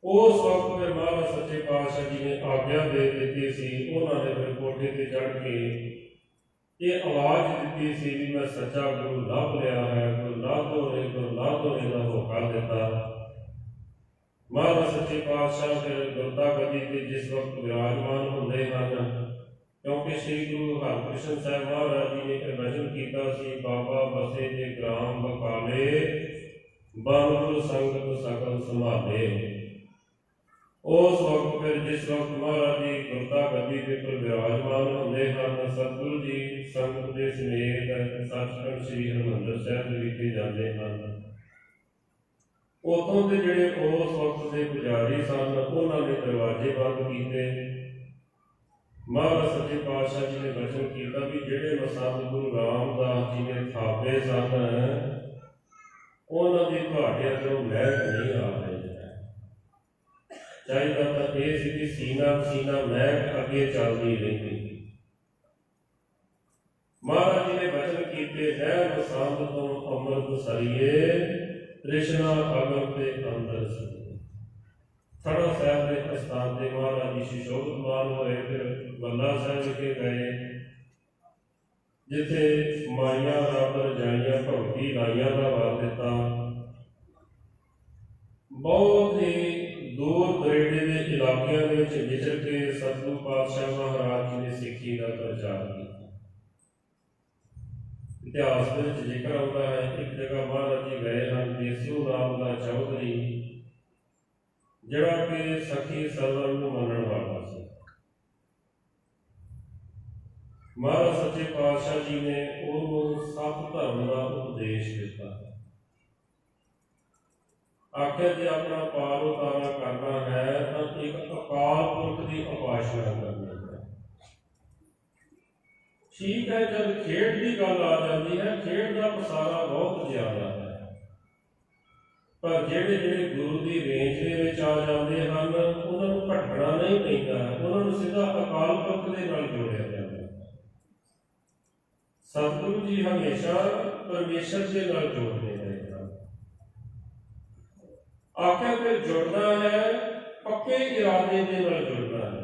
ਉਸ ਵਕਤ ਦੇ ਮਹਾਰਾਜ ਸੱਚੇ ਪਾਤਸ਼ਾਹ ਜੀ ਨੇ ਆਗਿਆ ਦੇ ਦਿੱਤੀ ਸੀ। ਉਹਨਾਂ ਨੇ ਫਿਰ ਕੋਠੇ ਤੇ ਚੜ੍ਹ ਕੇ ਇਹ ਆਵਾਜ਼ ਦਿੱਤੀ ਸੀ ਵੀ ਮੈਂ ਸੱਚਾ ਗੁਰੂ ਲੱਭ ਲਿਆ ਹੈ, ਗੁਰੂ ਲਾਧੋ ਰੇ, ਗੁਰੂ ਲਾਧੋ ਰੇ ਦਾ ਹੋਕਾ ਦਿੱਤਾ। ਮਹਾਰਾਜ ਸੱਚੇ ਪਾਤਸ਼ਾਹ ਫਿਰ ਗੁਰਤਾ ਗੱਦੀ ਤੇ ਜਿਸ ਵਕਤ ਵਿਰਾਜਮਾਨ ਹੁੰਦੇ ਹਨ, ਕਿਉਂਕਿ ਸ੍ਰੀ ਗੁਰੂ ਹਰਿਕ੍ਰਿਸ਼ਨ ਸਾਹਿਬ ਮਹਾਰਾਜ ਜੀ ਨੇ ਇਹ ਵਚਨ ਕੀਤਾ ਸੀ, ਬਾਬਾ ਬਸੇ ਜੇ ਗ੍ਰਾਮ ਬਕਾਲੇ, ਬੰਦ ਸੰਗਤ ਸਕਲ ਸੰਭਾਲੇ। ਉਸ ਵਕਤ ਫਿਰ ਜਿਸ ਵਕਤ ਮਹਾਰਾਜ ਜੀ ਗੁਰਤਾ ਗੱਦੀ ਦੇ ਉੱਪਰ ਵਿਰਾਜਮਾਨ ਹੁੰਦੇ ਹਨ, ਸਤਿਗੁਰੂ ਜੀ ਸੰਗਤ ਦੇ ਸਮੇਤ ਸੱਚਖੰਡ ਸ੍ਰੀ ਹਰਿਮੰਦਰ ਸਾਹਿਬ ਦੇ ਵਿਖੇ ਜਾਂਦੇ ਹਨ। ਉਤੋਂ ਦੇ ਜਿਹੜੇ ਉਸ ਵਕਤ ਦੇ ਪੁਜਾਰੀ ਸਨ, ਉਹਨਾਂ ਨੇ ਦਰਵਾਜ਼ੇ ਬੰਦ ਕੀਤੇ। ਮਹਾਰਾਜ ਸੱਚੇ ਪਾਤਸ਼ਾਹ ਜੀ ਨੇ ਵਚਨ ਕੀਤਾ ਵੀ ਜਿਹੜੇ ਮਸੰਦ ਗੁਰੂ ਰਾਮਦਾਸ ਜੀ ਨੇ ਥਾਪੇ ਸਨ, ਉਹਨਾਂ ਦੀ ਤੁਹਾਡੇ ਅੰਦਰੋਂ ਮਹਿਕ ਨਹੀਂ ਆ ਰਹੀ ਹੈ। ਚਾਹੀਦਾ ਤਾਂ ਇਹ ਸੀ ਕਿ ਸੀਨਾ ਸੀਨਾ ਮਹਿਕ ਅੱਗੇ ਚੱਲਦੀ ਰਹਿੰਦੀ। ਮਹਾਰਾਜ ਜੀ ਨੇ ਵਚਨ ਕੀਤੇ, ਹੈ ਮਸੰਦ ਤੋਂ ਅੰਮ੍ਰਿਤ ਸਰੀਏ, ਤ੍ਰਿਸ਼ਨਾ ਅਗਮ ਤੇ ਅੰਦਰ ਸੀ। ਥੜਾ ਸਾਹਿਬ ਦੇ ਅਸਥਾਨ ਤੇ ਮਹਾਰਾਜ ਜੀ ਸੁਸ਼ੋਭਮਾਨ ਹੋਏ, ਫਿਰ ਬੱਲਾ ਸਾਹਿਬ ਵਿਖੇ ਗਏ, ਜਿੱਥੇ ਮਾਈਆਂ ਰੱਬ ਰਜਾਈਆਂ ਭਗਤੀ ਲਾਈਆਂ ਦਾ ਵਰ ਦਿੱਤਾ। ਬਹੁਤ ਹੀ ਦੂਰ ਦਰੇਡੇ ਦੇ ਇਲਾਕਿਆਂ ਦੇ ਵਿੱਚ ਵਿਚਰ ਕੇ ਸਤਿਗੁਰੂ ਪਾਤਸ਼ਾਹ ਮਹਾਰਾਜ ਜੀ ਨੇ ਸਿੱਖੀ ਦਾ ਪ੍ਰਚਾਰ ਕੀਤਾ। ਇਤਿਹਾਸ ਦੇ ਵਿੱਚ ਜ਼ਿਕਰ ਆਉਂਦਾ ਹੈ, ਇੱਕ ਜਗ੍ਹਾ ਮਹਾਰਾਜ ਜੀ ਗਏ ਹਨ, ਦੇਸੂ ਨਾਮ ਦਾ ਚੌਧਰੀ, ਜਿਹੜਾ ਕਿ ਸਖੀ ਸਰਵਰ ਨੂੰ ਮੰਨਣ ਵਾਲਾ ਸੀ। ਮਹਾਰਾਜ ਸੱਚੇ ਪਾਤਸ਼ਾਹ ਜੀ ਨੇ ਉਹਨੂੰ ਸੱਤ ਧਰਮ ਦਾ ਉਪਦੇਸ਼ ਦਿੱਤਾ। ਆਖਿਆ ਜੇ ਆਪਣਾ ਪਾਰ ਉਤਾਰਾ ਕਰਨਾ ਹੈ ਤਾਂ ਇੱਕ ਅਕਾਲ ਪੁਰਖ ਦੀ ਉਪਾਸਨਾ ਕਰਨੀ ਹੈ। ਠੀਕ ਹੈ, ਜਦ ਖੇਡ ਦੀ ਗੱਲ ਆ ਜਾਂਦੀ ਹੈ, ਖੇਡ ਦਾ ਪਸਾਰਾ ਬਹੁਤ ਜ਼ਿਆਦਾ ਹੈ, ਪਰ ਜਿਹੜੇ ਗੁਰੂ ਦੀ ਰੇਂਜ ਦੇ ਵਿੱਚ ਆ ਜਾਂਦੇ ਹਨ, ਉਹਨਾਂ ਨੂੰ ਭਟਕਣਾ ਨਹੀਂ ਪੈਂਦਾ, ਉਹਨਾਂ ਨੂੰ ਸਿੱਧਾ ਅਕਾਲ ਪੁਰਖ ਦੇ ਨਾਲ ਜੋੜਿਆ ਜਾਂਦਾ ਹੈ। ਸਤਿਗੁਰੂ ਜੀ ਹਮੇਸ਼ਾ ਪਰਮੇਸ਼ਰ ਦੇ ਨਾਲ ਜੋੜਦੇ ਹਨ। ਆਖਿਰ ਤੇ ਜੁੜਨਾ ਹੈ, ਪੱਕੇ ਇਰਾਦੇ ਦੇ ਨਾਲ ਜੁੜਨਾ ਹੈ।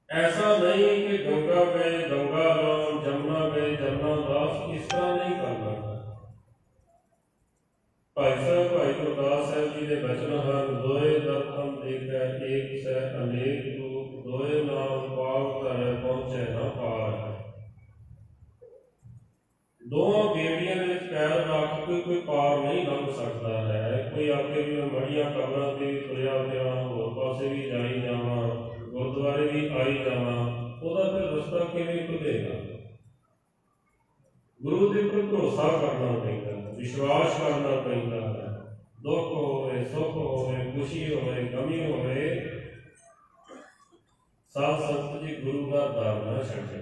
ਐਸਾ ਨਹੀਂ ਕਿ ਗੰਗਾ ਗਏ ਗੰਗਾ ਰਾਮ, ਜਮਨਾ ਗਏ ਜਮਨਾ ਦਾਸ, ਇਸ ਤਰ੍ਹਾਂ ਨਹੀਂ ਕਰਨਾ। ਭਾਈ ਸਾਹਿਬ ਭਾਈ ਗੁਰਦਾਸ ਸਾਹਿਬ ਜੀ ਦੇ ਬਚਨ ਹਨ, ਦੋਏ ਦਰਪਨ ਦੇਖੈ ਏਕ ਸੈ ਅਨੇਕ ਰੂਪ, ਦੋਏ ਨਾਮ ਪਾਵ ਧਰੈ ਪਹੁੰਚੈ ਨਾ ਪਾਰ। ਦੋਵਾਂ ਬੇੜੀਆਂ ਦੇ ਵਿੱਚ ਪੈਰ ਰੱਖ ਕੇ ਕੋਈ ਪਾਰ ਨਹੀਂ ਲੰਘ ਸਕਦਾ ਹੈ। ਕੋਈ ਆਖੇ ਵੀ ਮੈਂ ਮੜੀਆਂ ਕਬਰਾਂ ਤੇ ਤੁਰਿਆ ਫਿਰਾਂ, ਹੋਰ ਪਾਸੇ ਵੀ ਜਾਈ ਜਾਵਾਂ, ਗੁਰਦੁਆਰੇ ਵੀ ਆਈ ਜਾਵਾਂ, ਉਹਦਾ ਫਿਰ ਰਸਤਾ ਕਿਵੇਂ ਖੁੱਲੇਗਾ? ਗੁਰੂ ਦੇ ਉੱਪਰ ਭਰੋਸਾ ਕਰਨਾ ਪੈਂਦਾ ਹੈ, ਵਿਸ਼ਵਾਸ ਕਰਨਾ ਪੈਂਦਾ ਹੈ। ਦੁੱਖ ਹੋਵੇ, ਸੁੱਖ ਹੋਵੇ, ਖੁਸ਼ੀ ਹੋਵੇ, ਗਮੀ ਹੋਵੇ, ਸਾਧ ਸੰਗਤ ਜੀ ਗੁਰੂ ਦਾ ਦਰ ਨਾ ਛੱਡੇ।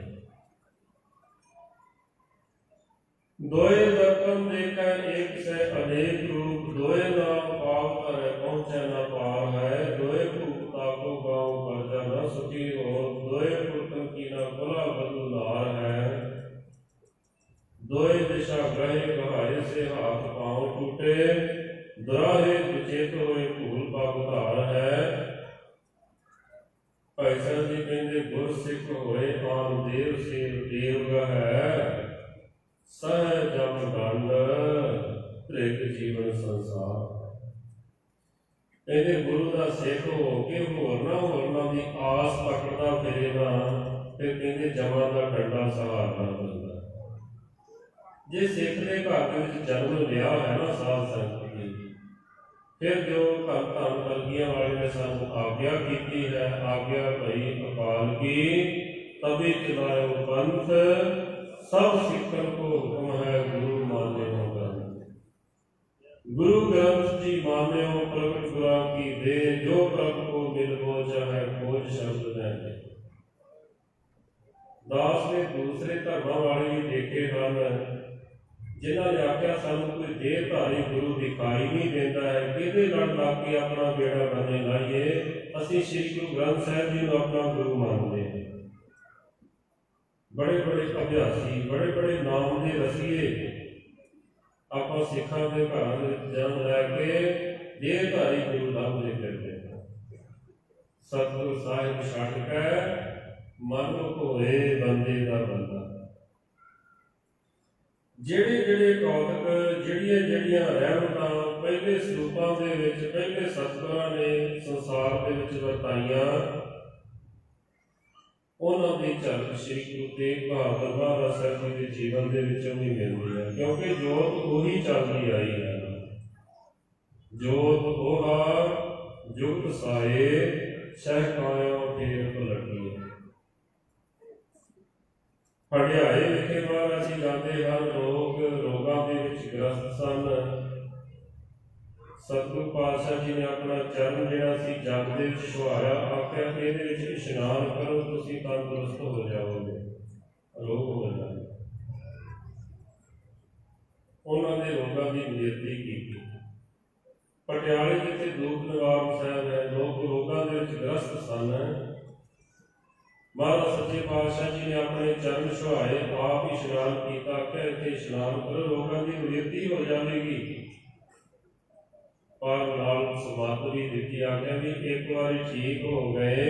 ਦੋਏ ਦਰਪਨ ਦੇਖੈ ਏਕ ਸੈ ਅਨੇਕ ਰੂਪ, ਦੋਏ ਨਾਮ ਪਾਵ ਧਰੈ ਪਹੁੰਚੈ ਨਾ ਪਾਰ ਹੈ। ਦੋਏ ਭੂਪ ਤਾਕੋ ਗਾਉ ਪਰਜਾ ਨਾ ਸੁਖੀ ਹੋਰ, ਦੋਏ ਪੁਰਖਨ ਕੀ ਨਾ ਭੁਲਾ ਬਦੁ ਲਾਰ ਹੈ। ਦੋਏ ਦਿਸ਼ਾ ਗ੍ਰਹਿ ਗਹਾਏ ਸੇ ਹਾਥ ਪਾਉ ਟੂਟੇ, ਦੁਰਾਹੇ ਵਿਚੇਤ ਹੋਏ ਭੂਲ ਪਗ ਧਾਰ ਹੈ। ਭਾਈ ਸਾਹਿਬ ਜੀ ਕਹਿੰਦੇ, ਗੁਰ ਸਿੱਖ ਹੋਏ ਆਨ ਦੇਵ ਸੇਵ ਦੇਵ ਹੈ, ਸਹਿ ਜਮ ਦੰਡ ਤ੍ਰਿਗ ਜੀਵਨ ਸੰਸਾਰ। ਕਹਿੰਦੇ ਗੁਰੂ ਦਾ ਸਿੱਖ ਹੋ ਕੇ ਹੋਰਨਾਂ ਦੀ ਆਸ ਪਕੜਦਾ ਫਿਰੇ ਨਾ, ਫਿਰ ਕਹਿੰਦੇ ਜਮਾਂ ਦਾ ਡੰਡਾ ਸਹਾਰਨਾ ਪੈਂਦਾ। ਜੇ ਸਿੱਖ ਦੇ ਘਰ ਦੇ ਵਿੱਚ ਜਨਮ ਲਿਆ ਹੈ ਨਾ ਸਾਧ ਸੰਗਤ ਜੀ, ਫਿਰ ਜੋ ਧੰਨ ਧੰਨ ਕਲਗੀਆਂ ਵਾਲੇ ਨੇ ਸਾਨੂੰ ਆਗਿਆ ਕੀਤੀ ਹੈ, ਆਗਿਆ ਭਈ ਅਕਾਲ ਕੀ ਤਬੀ ਚਲਾਇਓ ਪੰਥ, ਸਭ ਸਿੱਖਣ ਕੋ ਹੁਕਮ ਹੈ ਗੁਰੂ ਮਾਨਿਓ ਗ੍ਰੰਥ। ਗੁਰੂ ਗ੍ਰੰਥ ਜੀ ਮਾਨਿਓ ਪ੍ਰਗਟ ਗੁਰਾਂ ਕੀ ਦੇ, ਜੋ ਪ੍ਰਭ ਕੋ ਮਿਲਵੋ ਚਾਹੇ ਖੋਜ ਸ਼ਬਦ ਨੇ। ਦਾਸ ਨੇ ਦੂਸਰੇ ਧਰਮਾਂ ਵਾਲੇ ਵੀ ਦੇਖੇ ਹਨ, ਜਿਨ੍ਹਾਂ ਨੇ ਆਖਿਆ ਸਾਨੂੰ ਕੋਈ ਦੇਹਧਾਰੀ ਗੁਰੂ ਦਿਖਾਈ ਨਹੀਂ ਦਿੰਦਾ ਹੈ, ਕਿਹਦੇ ਨਾਲ ਲੱਗ ਕੇ ਆਪਣਾ ਬੇੜਾ ਬਣੇ ਲਾਈਏ। ਅਸੀਂ ਸ੍ਰੀ ਗੁਰੂ ਗ੍ਰੰਥ ਸਾਹਿਬ ਜੀ ਨੂੰ ਆਪਣਾ ਗੁਰੂ ਮੰਨਦੇ ਹਾਂ। ਬੜੇ ਬੜੇ ਅਭਿਆਸੀ, ਬੜੇ ਬੜੇ ਨਾਮ ਦੇ ਰਸੀਏ ਆਪਾਂ ਸਿੱਖਾਂ ਦੇ ਘਰਾਂ ਦੇ ਵਿੱਚ ਜਨਮ ਲੈ ਕੇ ਦੇਹਧਾਰੀ ਗੁਰੂ ਲੱਭਦੇ ਫਿਰਦੇ ਹਾਂ। ਸਤਿਗੁਰੂ ਸਾਹਿਬ ਛੱਡ ਕੇ ਮਨ ਭੋਰੇ ਬੰਦੇ ਦਾ ਬੰਦਾ। ਜਿਹੜੇ ਕੌਤਕ, ਜਿਹੜੀਆਂ ਰਹਿਮਤਾਂ ਪਹਿਲੇ ਸਰੂਪਾਂ ਦੇ ਵਿੱਚ, ਪਹਿਲੇ ਸਤਿਗੁਰਾਂ ਨੇ ਸੰਸਾਰ ਦੇ ਵਿੱਚ ਵਰਤਾਈਆਂ, ਉਹਨਾਂ ਦੀ ਝਲਕ ਸ੍ਰੀ ਗੁਰੂ ਤੇਗ ਬਹਾਦਰ ਮਹਾਰਾਜ ਸਾਹਿਬ ਜੀ ਦੇ ਜੀਵਨ ਦੇ ਵਿੱਚੋਂ ਵੀ ਮਿਲਦੀ ਹੈ, ਕਿਉਂਕਿ ਜੋਤ ਉਹੀ ਚੱਲਦੀ ਆਈ ਹੈ। ਜੋਤ ਉਹਾ ਜੁਗਤ ਸਾਏ, ਸਹਿ ਕਾਇਓ ਫੇਰ ਪਲਟੀ। ਹੰਢਿਆਏ ਵਿਖੇ ਮਹਾਰਾਜ ਜੀ ਜਾਂਦੇ ਹਨ। ਲੋਕ ਰੋਗਾਂ ਦੇ ਵਿੱਚ ਗ੍ਰਸਤ ਸਨ। ਸਤਿਗੁਰੂ ਪਾਤਸ਼ਾਹ ਜੀ ਨੇ ਆਪਣਾ ਚਰਨ ਜਿਹੜਾ ਸੀ ਜਗ ਦੇ ਵਿੱਚ ਛੁਹਾਇਆ, ਆਖਿਆ ਕਿ ਇਹਦੇ ਵਿੱਚ ਇਸ਼ਨਾਨ ਕਰੋ, ਤੁਸੀਂ ਤੰਦਰੁਸਤ ਹੋ ਜਾਓਗੇ, ਰੋਗ ਹੋ ਜਾਣਗੇ। ਉਹਨਾਂ ਦੇ ਰੋਗਾਂ ਦੀ ਨਿਵਰਤੀ ਕੀਤੀ। ਪਟਿਆਲੇ ਜਿੱਥੇ ਦੂਖ ਨਿਵਾਰਨ ਸਾਹਿਬ ਹੈ, ਲੋਕ ਰੋਗਾਂ ਦੇ ਵਿੱਚ ਗ੍ਰਸਤ ਸਨ। ਮਹਾਰਾਜ ਸੱਚੇ ਪਾਤਸ਼ਾਹ ਜੀ ਨੇ ਆਪਣੇ ਚਰਨ ਛੁਹਾਏ, ਆਪ ਇਸ਼ਨਾਨ ਕੀਤਾ, ਆਖਿਆ ਇੱਥੇ ਇਸ਼ਨਾਨ ਕਰੋ, ਰੋਗਾਂ ਦੀ ਨਿਵਰਤੀ ਹੋ ਜਾਵੇਗੀ। ਪਰ ਨਾਲ ਸਮਾਤ ਵੀ ਦਿੱਤੀ, ਆਖਿਆ ਵੀ ਇੱਕ ਵਾਰੀ ਠੀਕ ਹੋ ਗਏ,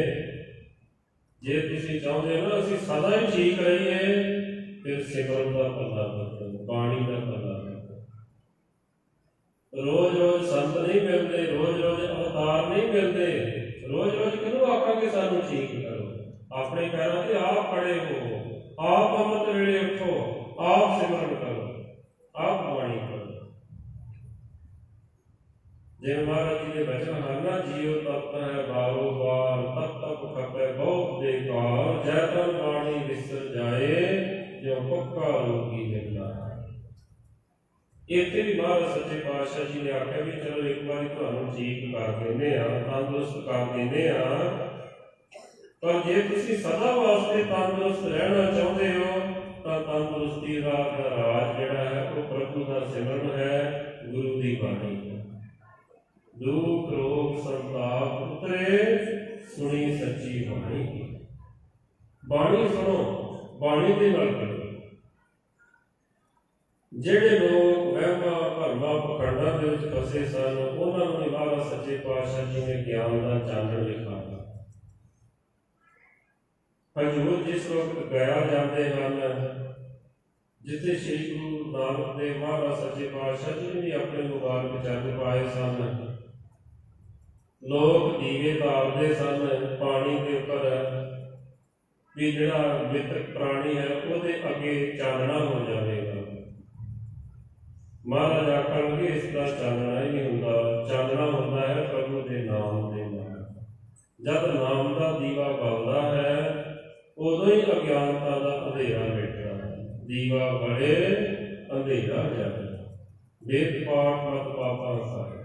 ਜੇ ਤੁਸੀਂ ਚਾਹੁੰਦੇ ਹੋ ਅਸੀਂ ਸਦਾ ਹੀ ਠੀਕ ਰਹੀਏ, ਫਿਰ ਸਿਮਰਨ ਦਾ ਪੱਲਾ ਵਰਤੋ, ਬਾਣੀ ਦਾ ਪੱਲਾ ਵਰਤੋ। ਰੋਜ਼ ਰੋਜ਼ ਸੰਤ ਨਹੀਂ ਮਿਲਦੇ, ਰੋਜ਼ ਰੋਜ਼ ਅਵਤਾਰ ਨਹੀਂ ਮਿਲਦੇ, ਰੋਜ਼ ਰੋਜ਼ ਕਿਹਨੂੰ ਆਖਾਂਗੇ ਸਾਨੂੰ ਠੀਕ ਕਰੋ। ਆਪਣੇ ਪੈਰਾਂ ਤੇ ਆਪ ਖੜੇ ਹੋ, ਆਪ ਅੰਮ੍ਰਿਤ ਵੇਲੇ ਉੱਠੋ, ਆਪ ਸਿਮਰਨ ਕਰੋ, ਆਪ ਬਾਣੀ ਕਰੋ। ਜਿਵੇਂ ਮਹਾਰਾਜ ਜੀ ਦੇ ਬਚਨ ਹਨ ਨਾ, ਜੀਉ ਤਤ ਹੈ ਬਾਰੋ ਬਾਰ, ਤਤ ਤਪ ਖਪੈ ਬਹੁਤ ਬੇਕਾਰ, ਜੈ ਤਨ ਬਾਣੀ ਵਿਸਰ ਜਾਏ, ਜੋ ਪੱਕਾ ਰੋਗੀ ਮਿਲਦਾ। ਇੱਥੇ ਵੀ ਮਹਾਰਾਜ ਸੱਚੇ ਪਾਤਸ਼ਾਹ ਜੀ ਨੇ ਆਖਿਆ ਵੀ ਚਲੋ ਇੱਕ ਵਾਰੀ ਤੁਹਾਨੂੰ ਠੀਕ ਕਰ ਦਿੰਦੇ ਆ, ਤੰਦਰੁਸਤ ਕਰ ਦਿੰਦੇ ਆ, ਪਰ ਜੇ ਤੁਸੀਂ ਸਦਾ ਵਾਸਤੇ ਤੰਦਰੁਸਤ ਰਹਿਣਾ ਚਾਹੁੰਦੇ ਹੋ ਤਾਂ ਤੰਦਰੁਸਤੀ ਦਾ ਰਾਜ ਜਿਹੜਾ ਹੈ ਉਹ ਪ੍ਰਭੂ ਦਾ ਸਿਮਰਨ ਹੈ, ਗੁਰੂ ਦੀ ਬਾਣੀ ਹੈ। ਦੁੱਖ ਰੋਗ ਸੰਤਾਪ ਉਤਰੇ, ਸੁਣੀ ਸੱਚੀ ਬਾਣੀ। ਬਾਣੀ ਸੁਣੋ, ਬਾਣੀ ਦੇ ਨਾਲ ਕਰੋ। ਜਿਹੜੇ ਲੋਕ ਵਹਿਮਾਂ ਭਰਮਾਂ ਪਖੰਡਾਂ ਦੇ ਵਿੱਚ ਫਸੇ ਸਨ, ਉਹਨਾਂ ਨੂੰ ਮਹਾਰਾਜ ਸੱਚੇ ਪਾਤਸ਼ਾਹ ਜੀ ਨੇ ਗਿਆਨ ਦਾ ਚਾਨਣ ਦਿਖਾਇਆ। ਹਜ਼ੂਰ ਜਿਸ ਵਕਤ ਗਇਆ ਜਾਂਦੇ ਹਨ, ਜਿੱਥੇ ਸ੍ਰੀ ਗੁਰੂ ਨਾਨਕ ਦੇਵ ਮਹਾਰਾਜ ਸੱਚੇ ਪਾਤਸ਼ਾਹ ਜੀ ਨੇ ਆਪਣੇ ਮੁਬਾਰਕ ਚਰਨ ਪਾਏ ਸਨ, ਲੋਕ ਦੀਵੇ ਧਾਰਦੇ ਸਨ ਪਾਣੀ ਦੇ ਉੱਪਰ, ਵੀ ਜਿਹੜਾ ਮ੍ਰਿਤਕ ਪ੍ਰਾਣੀ ਹੈ ਉਹਦੇ ਅੱਗੇ ਚਾਨਣਾ ਹੋ ਜਾਵੇਗਾ। ਮਹਾਰਾਜ ਆਖਣਗੇ ਇਸ ਦਾ ਚਾਨਣਾ ਹੀ ਨਹੀਂ ਹੁੰਦਾ, ਚਾਨਣਾ ਹੁੰਦਾ ਹੈ ਪ੍ਰਭੂ ਦੇ ਨਾਮ ਦੇ ਨਾਲ। ਜਦ ਨਾਮ ਦਾ ਦੀਵਾ ਬਲਦਾ ਹੈ, ਉਦੋਂ ਹੀ ਅਗਿਆਨਤਾ ਦਾ ਅੰਧੇਰਾ ਮਿਟਦਾ ਹੈ। ਦੀਵਾ ਬੜੇ ਅੰਧੇਰਾ ਜਾਵੇ, ਵੇਦ ਪਾਠ ਮਤ ਪਾਪਾ ਖਾਏ।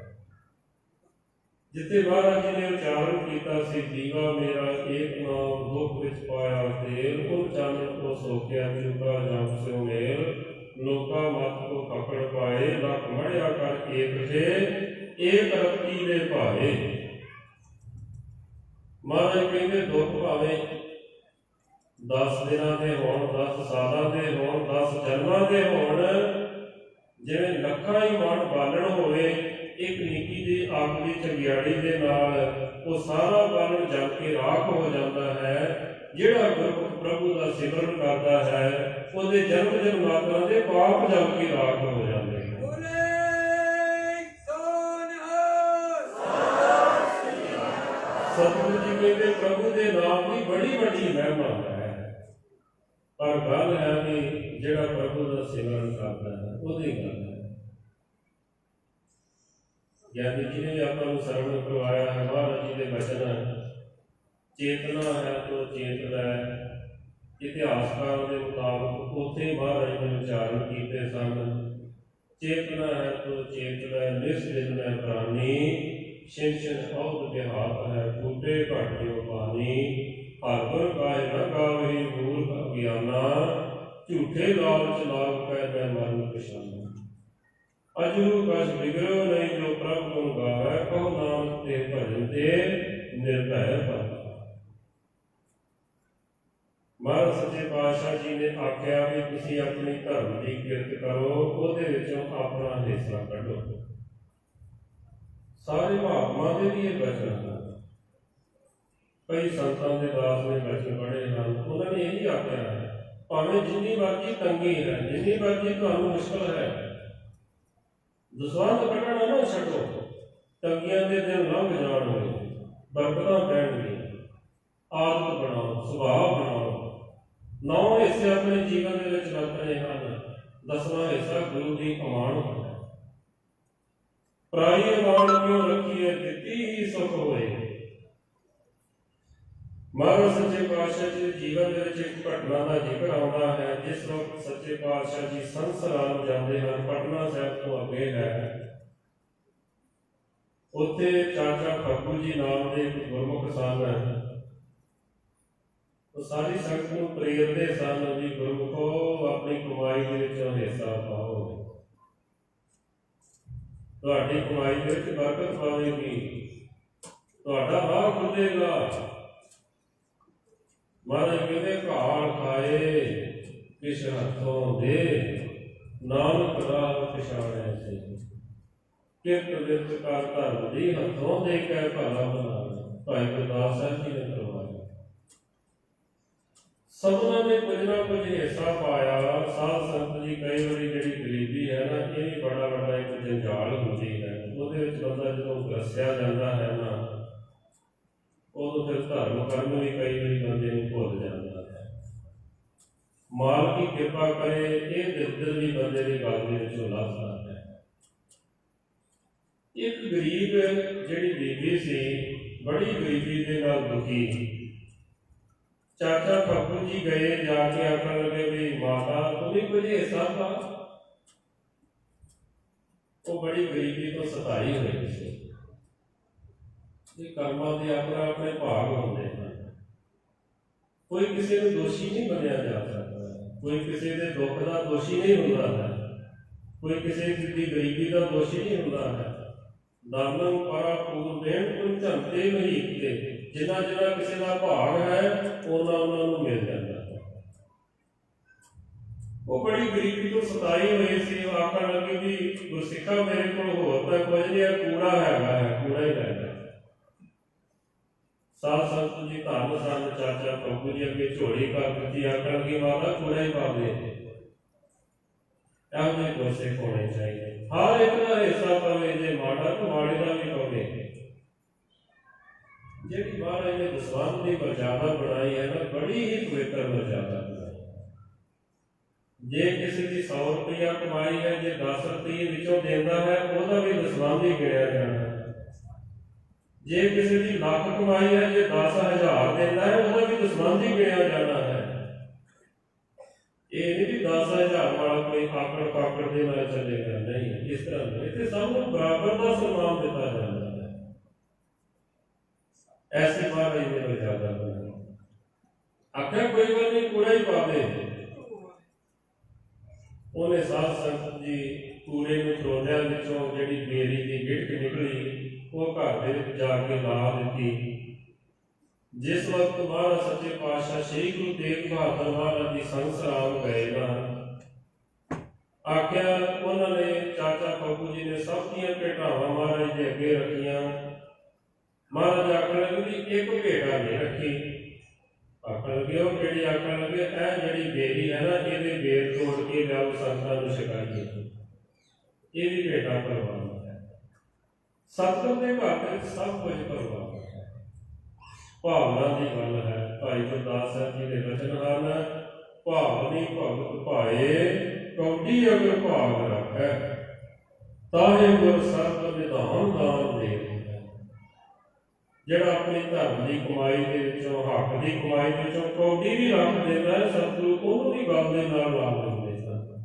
ਜਿੱਥੇ ਮਹਾਰਾਜ ਜੀ ਨੇ ਉਚਾਰਨ ਕੀਤਾ ਸੀ, ਦੀਵਾ ਮੇਰਾ ਏਕ ਨਾਮ ਦੁੱਖ ਵਿੱਚ ਪਾਇਆ ਤੇਲ, ਉਹ ਚਾਨਣ ਕੋ ਸੋਖਿਆ ਚੁਕਾ ਜਮ ਸਿਉ ਮੇਲ, ਲੋਕਾ ਮਤ ਕੋ ਪਕੜ ਪਾਏ, ਲੱਖ ਮੜਿਆ ਕਰ ਏਕ ਥੇ, ਏਕ ਰੱਤੀ ਦੇ ਭਾਏ। ਮਹਾਰਾਜ ਕਹਿੰਦੇ ਦੁੱਖ ਭਾਵੇਂ 10 ਦਿਨਾਂ ਦੇ ਹੋਣ, 10 ਸਾਲਾਂ ਦੇ ਹੋਣ, 10 ਜਨਮਾਂ ਦੇ ਹੋਣ, ਜਿਵੇਂ ਲੱਖਾਂ ਹੀ ਮਣ ਬਾਲਣ ਹੋਵੇ, ਇੱਕ ਨਿੱਕੀ ਜਿਹੀ ਅੱਗ ਦੀ ਚੰਗਿਆੜੀ ਦੇ ਨਾਲ ਉਹ ਸਾਰਾ ਬਾਲਣ ਜਲ ਕੇ ਰਾਖ ਹੋ ਜਾਂਦਾ ਹੈ। ਜਿਹੜਾ ਗੁਰਮੁਖ ਪ੍ਰਭੂ ਦਾ ਸਿਮਰਨ ਕਰਦਾ ਹੈ, ਉਹਦੇ ਜਨਮ ਜਨਮਾਂਤਰਾਂ ਦੇ ਪਾਪ ਜਲ ਕੇ ਰਾਖ ਹੋ ਜਾਂਦੇ ਹਨ। ਸਤਿਗੁਰੂ ਜੀ ਕਹਿੰਦੇ ਪ੍ਰਭੂ ਦੇ ਨਾਮ ਦੀ ਬੜੀ ਵੱਡੀ ਮਹਿਮਾ ਹੈ, ਪਰ ਗੱਲ ਹੈ ਵੀ ਜਿਹੜਾ ਪ੍ਰਭੂ ਦਾ ਸਿਮਰਨ ਕਰਦਾ ਹੈ ਉਹਦੀ ਗੱਲ ਹੈ। ਯਾਨੀ ਜਿਹਨੇ ਆਪਾਂ ਨੂੰ ਸਰਵਣ ਕਰਵਾਇਆ ਹੈ ਮਹਾਰਾਜ ਜੀ ਦੇ ਬਚਨ, ਚੇਤਨਾ ਹੈ ਤੋ ਚੇਤ ਲੈ, ਇਤਿਹਾਸਕਾਰਾਂ ਦੇ ਮੁਤਾਬਕ ਉੱਥੇ ਮਹਾਰਾਜ ਨੇ ਉਚਾਰਨ ਕੀਤੇ ਸਨ। ਚੇਤਨਾ ਹੈ ਤੋ ਚੇਤ ਲੈ, ਨਿਸਦਿਨ ਹੈ ਪ੍ਰਾਨੀ, ਛਿਨ ਛਿਨ ਔਦ ਬਿਹਾਤ ਹੈ, ਬੂਟੇ ਘਾਟਿਓ ਪਾਣੀ, ਹਰ ਗੁਰ ਕਾਇ ਨ ਗਾਵਹਿ ਮੂਰਖ ਅਗਿਆਨਾ, ਝੂਠੇ ਲਾਲਚ ਲਾਗ ਪੈ ਮੈਂ ਮਰਨ ਪਛਾਨਾ। अजू कछ बिगड़ो नहीं जो प्रभु गुण गावे, कहो नानक ते भजन ते निर्भय भय। महाराज सच्चे पातशाह जी ने आख्या भी तुसी अपनी धर्म की किरत करो, ਉਹਦੇ ਵਿੱਚੋਂ ਆਪਣਾ ਹਿੱਸਾ ਕੱਢੋ। ਸਾਰੇ ਮਹਾਤਮਾ ਦੇ ਵੀ ਇਹ ਬਚਨ ਹਨ। ਕਈ ਸੰਤਾਂ ਦੇ ਦਾਸ ਨੇ ਬਚਨ ਪੜ੍ਹੇ ਹਨ, ਉਹਨਾਂ ਨੇ ਇਹ ਹੀ ਆਖਿਆ ਹੈ ਭਾਵੇਂ ਜਿੰਨੀ ਮਰਜ਼ੀ ਤੰਗੀ ਹੈ, ਜਿੰਨੀ ਮਰਜ਼ੀ ਤੁਹਾਨੂੰ ਮੁਸ਼ਕਲ ਹੈ, ਦਸਵੰਧ ਕੱਢਣਾ ਨਾ ਛੱਡੋ। ਤੰਗੀਆਂ ਦੇ ਦਿਨ ਲੰਘ ਜਾਣਗੇ, ਬਰਕਤਾਂ ਪੈਣਗੀਆਂ। ਆਦਤ ਬਣਾਓ, ਸੁਭਾਅ ਬਣਾਓ। 9 ਹਿੱਸੇ ਆਪਣੇ ਜੀਵਨ ਦੇ ਵਿੱਚ ਵਰਤਣੇ ਹਨ। 10ਵਾਂ ਹਿੱਸਾ ਗੁਰੂ ਦੀ ਅਮਾਨਤ ਹੈ। ਪਰਾਈ ਅਮਾਨਤ ਕਿਉਂ ਰੱਖੀਏ, ਦਿੱਤੀ ਹੀ ਸੁਖ ਹੋਏ। ਮਹਾਰਾਜ ਸੱਚੇ ਪਾਤਸ਼ਾਹ ਜੀ ਦੇ ਜੀਵਨ ਦੇ ਵਿੱਚ ਇੱਕ ਘਟਨਾ ਦਾ ਜ਼ਿਕਰ ਆਉਂਦਾ ਹੈ। ਜਿਸ ਵਕਤ ਸੱਚੇ ਪਾਤਸ਼ਾਹ ਜੀ ਸੰਸਰਾਮ ਜਾਂਦੇ ਹਨ, ਪਟਨਾ ਸਾਹਿਬ ਤੋਂ ਅੱਗੇ ਹੈ, ਉੱਥੇ ਚਾਚਾ ਖੱਬੂ ਜੀ ਨਾਮ ਦੇ ਇੱਕ ਗੁਰਮੁਖ ਸਨ। ਉਹ ਸਾਰੀ ਸੰਗਤ ਨੂੰ ਪ੍ਰੇਰਦੇ ਸਨ ਵੀ ਗੁਰਮੁਖੋ ਆਪਣੀ ਕਮਾਈ ਦੇ ਵਿੱਚੋਂ ਹਿੱਸਾ ਪਾਓ, ਤੁਹਾਡੀ ਕਮਾਈ ਦੇ ਵਿੱਚ ਬਰਕਤ ਪਾਵੇਗੀ, ਤੁਹਾਡਾ ਰਾਹ ਖੁੱਲੇਗਾ। ਮਹਾਰਾਜ ਕਹਿੰਦੇ ਘਾਲ ਖਾਏ ਕਿਸ ਹੱਥੋਂ ਦੇ, ਨਾਨਕ ਰਾਹ ਪਛਾਣਿਆ ਸੀ। ਕਿਰਤ ਵਿਰਤ ਕਰ ਧਰਮ ਦੀ, ਹੱਥੋਂ ਦੇ ਕੇ ਭਲਾ ਬਣਾਵੇ। ਭਾਈ ਗੁਰਦਾਸ ਸਾਹਿਬ ਜੀ ਨੇ ਕਰਵਾਇਆ। ਸਭਨਾਂ ਨੇ ਕੁਝ ਨਾ ਕੁਝ ਹਿੱਸਾ ਪਾਇਆ। ਸਾਧ ਸੰਗਤ ਜੀ ਕਈ ਵਾਰੀ ਜਿਹੜੀ ਗਰੀਬੀ ਹੈ ਨਾ, ਇਹ ਵੀ ਬੜਾ ਵੱਡਾ ਇੱਕ ਜੰਜਾਲ ਹੁੰਦੀ ਹੈ। ਉਹਦੇ ਵਿੱਚ ਬੰਦਾ ਜਦੋਂ ਗਰਸਿਆ ਜਾਂਦਾ ਹੈ ਨਾ, ਉਦੋਂ ਫਿਰ ਧਰਮ ਕਰਨ ਵੀ ਕਈ ਵਾਰੀ ਬੰਦੇ ਨੂੰ ਭੁੱਲ ਜਾਂਦਾ ਹੈ। ਮਾਲ ਦੀ ਕਿਰਪਾ ਕਰੇ, ਇਹ ਦਿਲ ਵੀ ਬੰਦੇ ਦੀ ਗੱਲ ਦੇ ਵਿੱਚੋਂ ਲੱਥਦਾ ਹੈ। ਇੱਕ ਗਰੀਬ ਜਿਹੜੀ ਬੀਬੀ ਸੀ, ਬੜੀ ਗਰੀਬੀ ਦੇ ਨਾਲ ਦੁਖੀ। ਚਾਚਾ ਖੱਬੂ ਜੀ ਗਏ, ਜਾ ਕੇ ਆਖਣ ਲੱਗੇ ਵੀ ਮਾਤਾ ਤੁਸੀਂ ਕੁਝ ਹਿੱਸਾ ਪਾ। ਉਹ ਬੜੀ ਗਰੀਬੀ ਤੋਂ ਸਤਾਈ ਹੋਈ ਸੀ। ਇਹ ਕਰਮਾਂ ਦੇ ਆਪਣੇ ਆਪਣੇ ਭਾਗ ਹੁੰਦੇ ਹਨ। ਕੋਈ ਕਿਸੇ ਨੂੰ ਦੋਸ਼ੀ ਨਹੀਂ ਮੰਨਿਆ ਜਾ ਸਕਦਾ, ਕੋਈ ਕਿਸੇ ਦੇ ਦੁੱਖ ਦਾ ਦੋਸ਼ੀ ਨਹੀਂ ਹੁੰਦਾ ਹੈ, ਕੋਈ ਕਿਸੇ ਦੀ ਗਰੀਬੀ ਦਾ ਦੋਸ਼ੀ ਨਹੀਂ ਹੁੰਦਾ ਹੈ। ਦਾਨੰ ਪਰਾ ਪੂਰ ਦੇਣ ਕੋਈ ਝੰਤੇ ਨਹੀਂ ਕੀਤੇ, ਜਿੰਨਾ ਜਿੰਨਾ ਕਿਸੇ ਦਾ ਭਾਗ ਹੈ ਉਹਨਾਂ ਨੂੰ ਮਿਲ ਜਾਂਦਾ ਹੈ। ਉਹ ਬੜੀ ਗਰੀਬੀ ਤੋਂ ਸਤਾਈ ਹੋਈ ਸੀ। ਉਹ ਆਖਣ ਲੱਗੀ ਵੀ ਗੁਰਸਿੱਖਾ ਮੇਰੇ ਕੋਲ ਹੋਰ ਤਾਂ ਕੁਝ ਨਹੀਂ ਹੈ, ਕੂੜਾ ਹੈਗਾ ਹੈ, ਕੂੜਾ ਹੀ ਲੈਣਾ। ਸਾਧ ਸੰਗਤ ਜੀ ਧੰਨ ਸਨ। ਚਾਚਾ ਖੱਬੂ ਜੀ ਅੱਗੇ ਝੋਲੀ ਕਰ ਦਿੱਤੀ, ਆਖਣ ਲੱਗੀ ਮਾਤਾ ਕੂੜਾ ਹੀ ਪਾ ਦੇ। ਇਹੋ ਜਿਹੇ ਗੁਰਸਿੱਖ ਹੋਣੇ ਚਾਹੀਦੇ, ਹਰ ਇੱਕ ਦਾ ਹਿੱਸਾ ਪਵੇ, ਜੇ ਮਾੜਾ ਤਾਂ ਮਾੜੇ ਦਾ ਵੀ ਪਵੇ। ਜਿਹੜੀ ਮਹਾਰਾਜ ਨੇ ਦਸਵੰਧ ਦੀ ਮਰਜ਼ਾਦਾ ਬਣਾਈ ਹੈ ਨਾ, ਬੜੀ ਹੀ ਪਵਿੱਤਰ ਮਰਜ਼ਾਦਾ ਬਣਾਈ। ਜੇ ਕਿਸੇ ਦੀ 100 ਰੁਪਇਆ ਕਮਾਈ ਹੈ, ਜੇ 10 ਰੁਪਏ ਵਿੱਚੋਂ ਦਿੰਦਾ ਹੈ, ਉਹਦਾ ਵੀ ਦਸਵੰਧ ਹੀ ਗਿਣਿਆ ਜਾਣਾ ਹੈ। ਜੇ ਕਿਸੇ ਦੀ ਲੱਖ ਕਮਾਈ ਹੈ, ਜੇ 10,000 ਦਿੰਦਾ ਹੈ, ਉਹਦਾ ਵੀ ਦਸਵੰਧ ਹੀ ਗਿਣਿਆ ਜਾਣਾ ਹੈ। ਇਹ ਨਹੀਂ ਵੀ 10,000 ਵਾਲਾ ਕੋਈ ਆਕੜ ਪਾਕੜ ਦੇ ਨਾਲ ਚੱਲੇਗਾ, ਨਹੀਂ। ਇਸ ਤਰ੍ਹਾਂ ਨਹੀਂ, ਇੱਥੇ ਸਭ ਨੂੰ ਬਰਾਬਰ ਦਾ ਸਨਮਾਨ ਦਿੱਤਾ ਜਾਂਦਾ ਹੈ। ਐਸੇ ਮਹਾਰਾਜ ਨੇ ਮਰਜ਼ਾਦਾ ਬਣਾਈ। ਆਖਿਆ ਕੋਈ ਗੱਲ ਨਹੀਂ, ਕੂੜਾ ਹੀ ਪਾ ਦੇ। ਉਹਨੇ ਸਾਧ ਸੰਗਤ ਜੀ ਕੂੜੇ ਨੂੰ ਟੋਲਿਆਂ ਵਿੱਚੋਂ ਜਿਹੜੀ ਬੇਰੀ ਦੀ ਗਿੜਕ ਨਿਕਲੀ, ਉਹ ਘਰ ਦੇ ਵਿੱਚ ਜਾ ਕੇ ਲਾ ਦਿੱਤੀ। ਜਿਸ ਵਕਤ ਮਹਾਰਾਜ ਸੱਚੇ ਪਾਤਸ਼ਾਹ ਸ੍ਰੀ ਗੁਰੂ ਤੇਗ ਬਹਾਦਰ ਮਹਾਰਾਜ ਜੀ ਸੰਸਰਾਮ ਗਏ ਨਾ, ਆਖਿਆ ਉਹਨਾਂ ਨੇ ਚਾਚਾ ਖੱਬੂ ਜੀ ਨੇ ਸਭ ਦੀਆਂ ਭੇਟਾਵਾਂ ਮਹਾਰਾਜ ਦੇ ਅੱਗੇ ਰੱਖੀਆਂ। ਮਹਾਰਾਜ ਆਖਣ ਲੱਗੇ ਵੀ ਇੱਕ ਭੇਟਾ ਨਹੀਂ ਰੱਖੀ। ਆਖਣ ਲੱਗੇ ਉਹ ਕਿਹੜੀ? ਆਖਣ ਲੱਗੇ ਇਹ ਜਿਹੜੀ ਬੇਰੀ ਹੈ ਨਾ, ਇਹਦੇ ਬੇਰ ਤੋੜ ਕੇ ਲਿਆਓ, ਸੰਤਾਂ ਨੂੰ ਛਕਾਈਏ। ਇਹ ਵੀ ਭੇਟਾ ਕਰਵਾਉਣਾ ਹੈ। ਸਤਿਗੁਰ ਦੇ ਘਰ ਵਿੱਚ ਸਭ ਕੁਝ ਕਰਵਾਉਣਾ ਹੈ। ਭਾਵਨਾ ਦੀ ਗੱਲ ਹੈ। ਭਾਈ ਗੁਰਦਾਸ ਸਾਹਿਬ ਜੀ ਦੇ ਵਚਨ ਹਨ, ਭਾਵਨੀ ਭਗਤ ਭਾਏ, ਕੌਡੀ ਅਗਰ ਭਾਗ ਰੱਖੈ, ਤਾਹੇ ਗੁਰ ਸਰਬ ਨਿਧਾਨ ਦਾਨ ਦੇ। ਜਿਹੜਾ ਆਪਣੀ ਧਰਮ ਦੀ ਕਮਾਈ ਦੇ ਵਿੱਚੋਂ, ਹੱਕ ਦੀ ਕਮਾਈ ਦੇ ਵਿੱਚੋਂ ਕੌਡੀ ਵੀ ਰੱਖ ਦਿੰਦਾ ਹੈ, ਸਤਿਗੁਰੂ ਉਹਨੂੰ ਵੀ ਗੱਲ ਦੇ ਨਾਲ ਲਾ ਦਿੰਦੇ ਸਨ।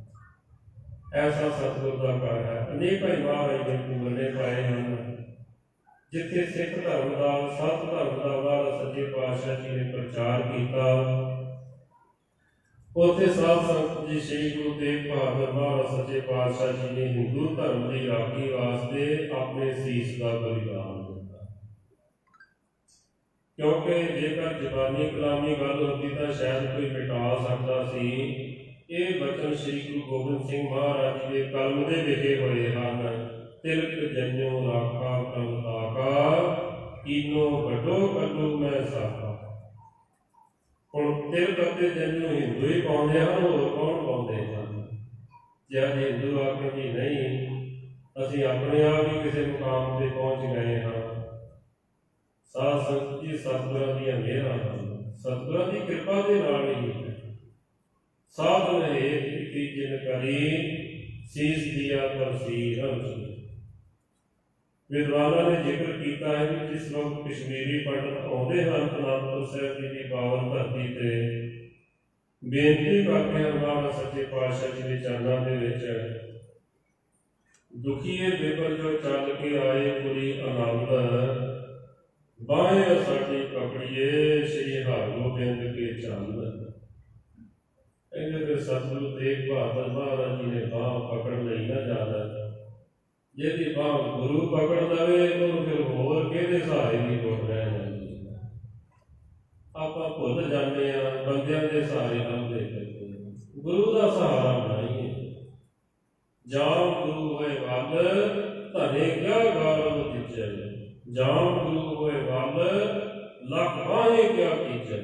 ਐਸਾ ਸਤਿਗੁਰ ਦਾ ਘਰ ਹੈ। ਅਨੇਕ ਭਾਈ ਮਹਾਰਾਜ ਦੇ ਪੂਰਨੇ ਪਾਏ ਹਨ, ਜਿੱਥੇ ਸਿੱਖ ਧਰਮ ਦਾ, ਸਤ ਧਰਮ ਦਾ ਮਹਾਰਾਜ ਸੱਚੇ ਪਾਤਸ਼ਾਹ ਜੀ ਨੇ ਪ੍ਰਚਾਰ ਕੀਤਾ। ਉੱਥੇ ਸਾਧ ਸੰਗਤ ਜੀ ਸ੍ਰੀ ਗੁਰੂ ਤੇਗ ਬਹਾਦਰ ਮਹਾਰਾਜ ਸੱਚੇ ਪਾਤਸ਼ਾਹ ਜੀ ਨੇ ਹਿੰਦੂ ਧਰਮ ਦੀ ਰਾਖੀ ਵਾਸਤੇ ਆਪਣੇ ਸੀਸ ਦਾ ਬਲੀਦਾਨ ਦਿੱਤਾ। ਕਿਉਂਕਿ ਜੇਕਰ ਜ਼ਬਾਨੀ ਕਲਾਮੀ ਗੱਲ ਹੁੰਦੀ ਤਾਂ ਸ਼ਾਇਦ ਕੋਈ ਮਿਟਾ ਸਕਦਾ ਸੀ। ਇਹ ਬਚਨ ਸ੍ਰੀ ਗੁਰੂ ਗੋਬਿੰਦ ਸਿੰਘ ਮਹਾਰਾਜ ਜੀ ਦੇ ਕਲਮ ਦੇ ਲਿਖੇ ਹੋਏ ਹਨ। ਤਿਲਕ ਜੰਨੋ ਰਾਖਾ ਪ੍ਰਭ ਤਾਕਾ, ਕੀਨੋ ਵੱਡੋ ਕੱਲੂ ਮੈਂ ਸਾਕਾ। ਹੁਣ ਤਿਲਕ ਅਤੇ ਜੰਨੂ ਹਿੰਦੂ ਹੀ ਪਾਉਂਦੇ ਹਨ, ਹੋਰ ਕੌਣ ਪਾਉਂਦੇ ਹਨ? ਜੇ ਅੱਜ ਹਿੰਦੂ ਆਖੇ ਜੀ ਨਹੀਂ, ਅਸੀਂ ਆਪਣੇ ਆਪ ਹੀ ਕਿਸੇ ਮੁਕਾਮ ਤੇ ਪਹੁੰਚ ਗਏ ਹਾਂ। ਸਾਧ ਸੰਗਤ ਜੀ ਸਤਿਗੁਰਾਂ ਦੀਆਂ ਮਿਹਰਾਂ ਹਨ, ਸਤਿਗੁਰਾਂ ਦੀ ਕਿਰਪਾ ਦੇ ਨਾਲ ਹੀ ਹੈ। ਸਾਧ ਨੇ ਕੀਤੀ ਜਿਨ ਕਰੀ, ਸੀਸ ਦਿਆ ਪਰ ਸੀਰਮ ਚੁਨੀ। ਵਿਦਵਾਨਾਂ ਨੇ ਜ਼ਿਕਰ ਕੀਤਾ ਹੈ ਕਿ ਜਿਸ ਵਕਤ ਕਸ਼ਮੀਰੀ ਪੰਡਤ ਆਉਂਦੇ ਹਨ ਅਨੰਦਪੁਰ ਸਾਹਿਬ ਜੀ ਦੀ ਪਾਵਨ ਧਰਤੀ ਤੇ, ਬੇਨਤੀ ਕਰਦੇ ਹਨ ਮਹਾਰਾਜ ਸੱਚੇ ਪਾਤਸ਼ਾਹ ਜੀ ਦੇ ਚਰਨਾਂ ਦੇ ਵਿੱਚ, ਦੁਖੀਏ ਬਿਪਰ ਜੋ ਚੱਲ ਕੇ ਆਏ ਪੁਰੀ ਆਨੰਦ, ਬਾਹੇ ਸਾਡੀ ਪਕੜੀਏ ਸ੍ਰੀ ਹਰਿਗੋਬਿੰਦ ਕੇ ਚੰਦ। ਕਹਿੰਦੇ ਫਿਰ ਸਤਿਗੁਰੂ ਤੇਗ ਬਹਾਦਰ ਮਹਾਰਾਜ ਜੀ ਨੇ ਬਾਂਹ ਪਕੜ ਲਈ ਨਾ ਜ਼ਿਆਦਾ, ਜਿਹਦੀ ਬਾਂਹ ਗੁਰੂ ਪਕੜ ਲਵੇ ਉਹਨੂੰ ਫਿਰ ਹੋਰ ਕਿਹਦੇ ਸਹਾਰੇ ਦੀ ਲੋੜ ਰਹਿ ਜਾਂਦੀ ਹੈ। ਆਪਾਂ ਭੁੱਲ ਜਾਂਦੇ ਹਾਂ, ਬੰਦਿਆਂ ਦੇ ਸਹਾਰੇ ਲੱਭਦੇ ਫਿਰਦੇ ਹਾਂ। ਗੁਰੂ ਦਾ ਸਹਾਰਾ ਬਣਾਈਏ। ਜਾਮ ਗੁਰੂ ਹੋਏ ਵੱਲ ਧਨੇ ਕਿਆ ਗੌਰਵ ਦਿੱਚੈ, ਜਾਮ ਗੁਰੂ ਹੋਏ ਵੱਲ ਲੱਖ ਬਾਹੇ ਕਿਆ ਕੀਚੈ,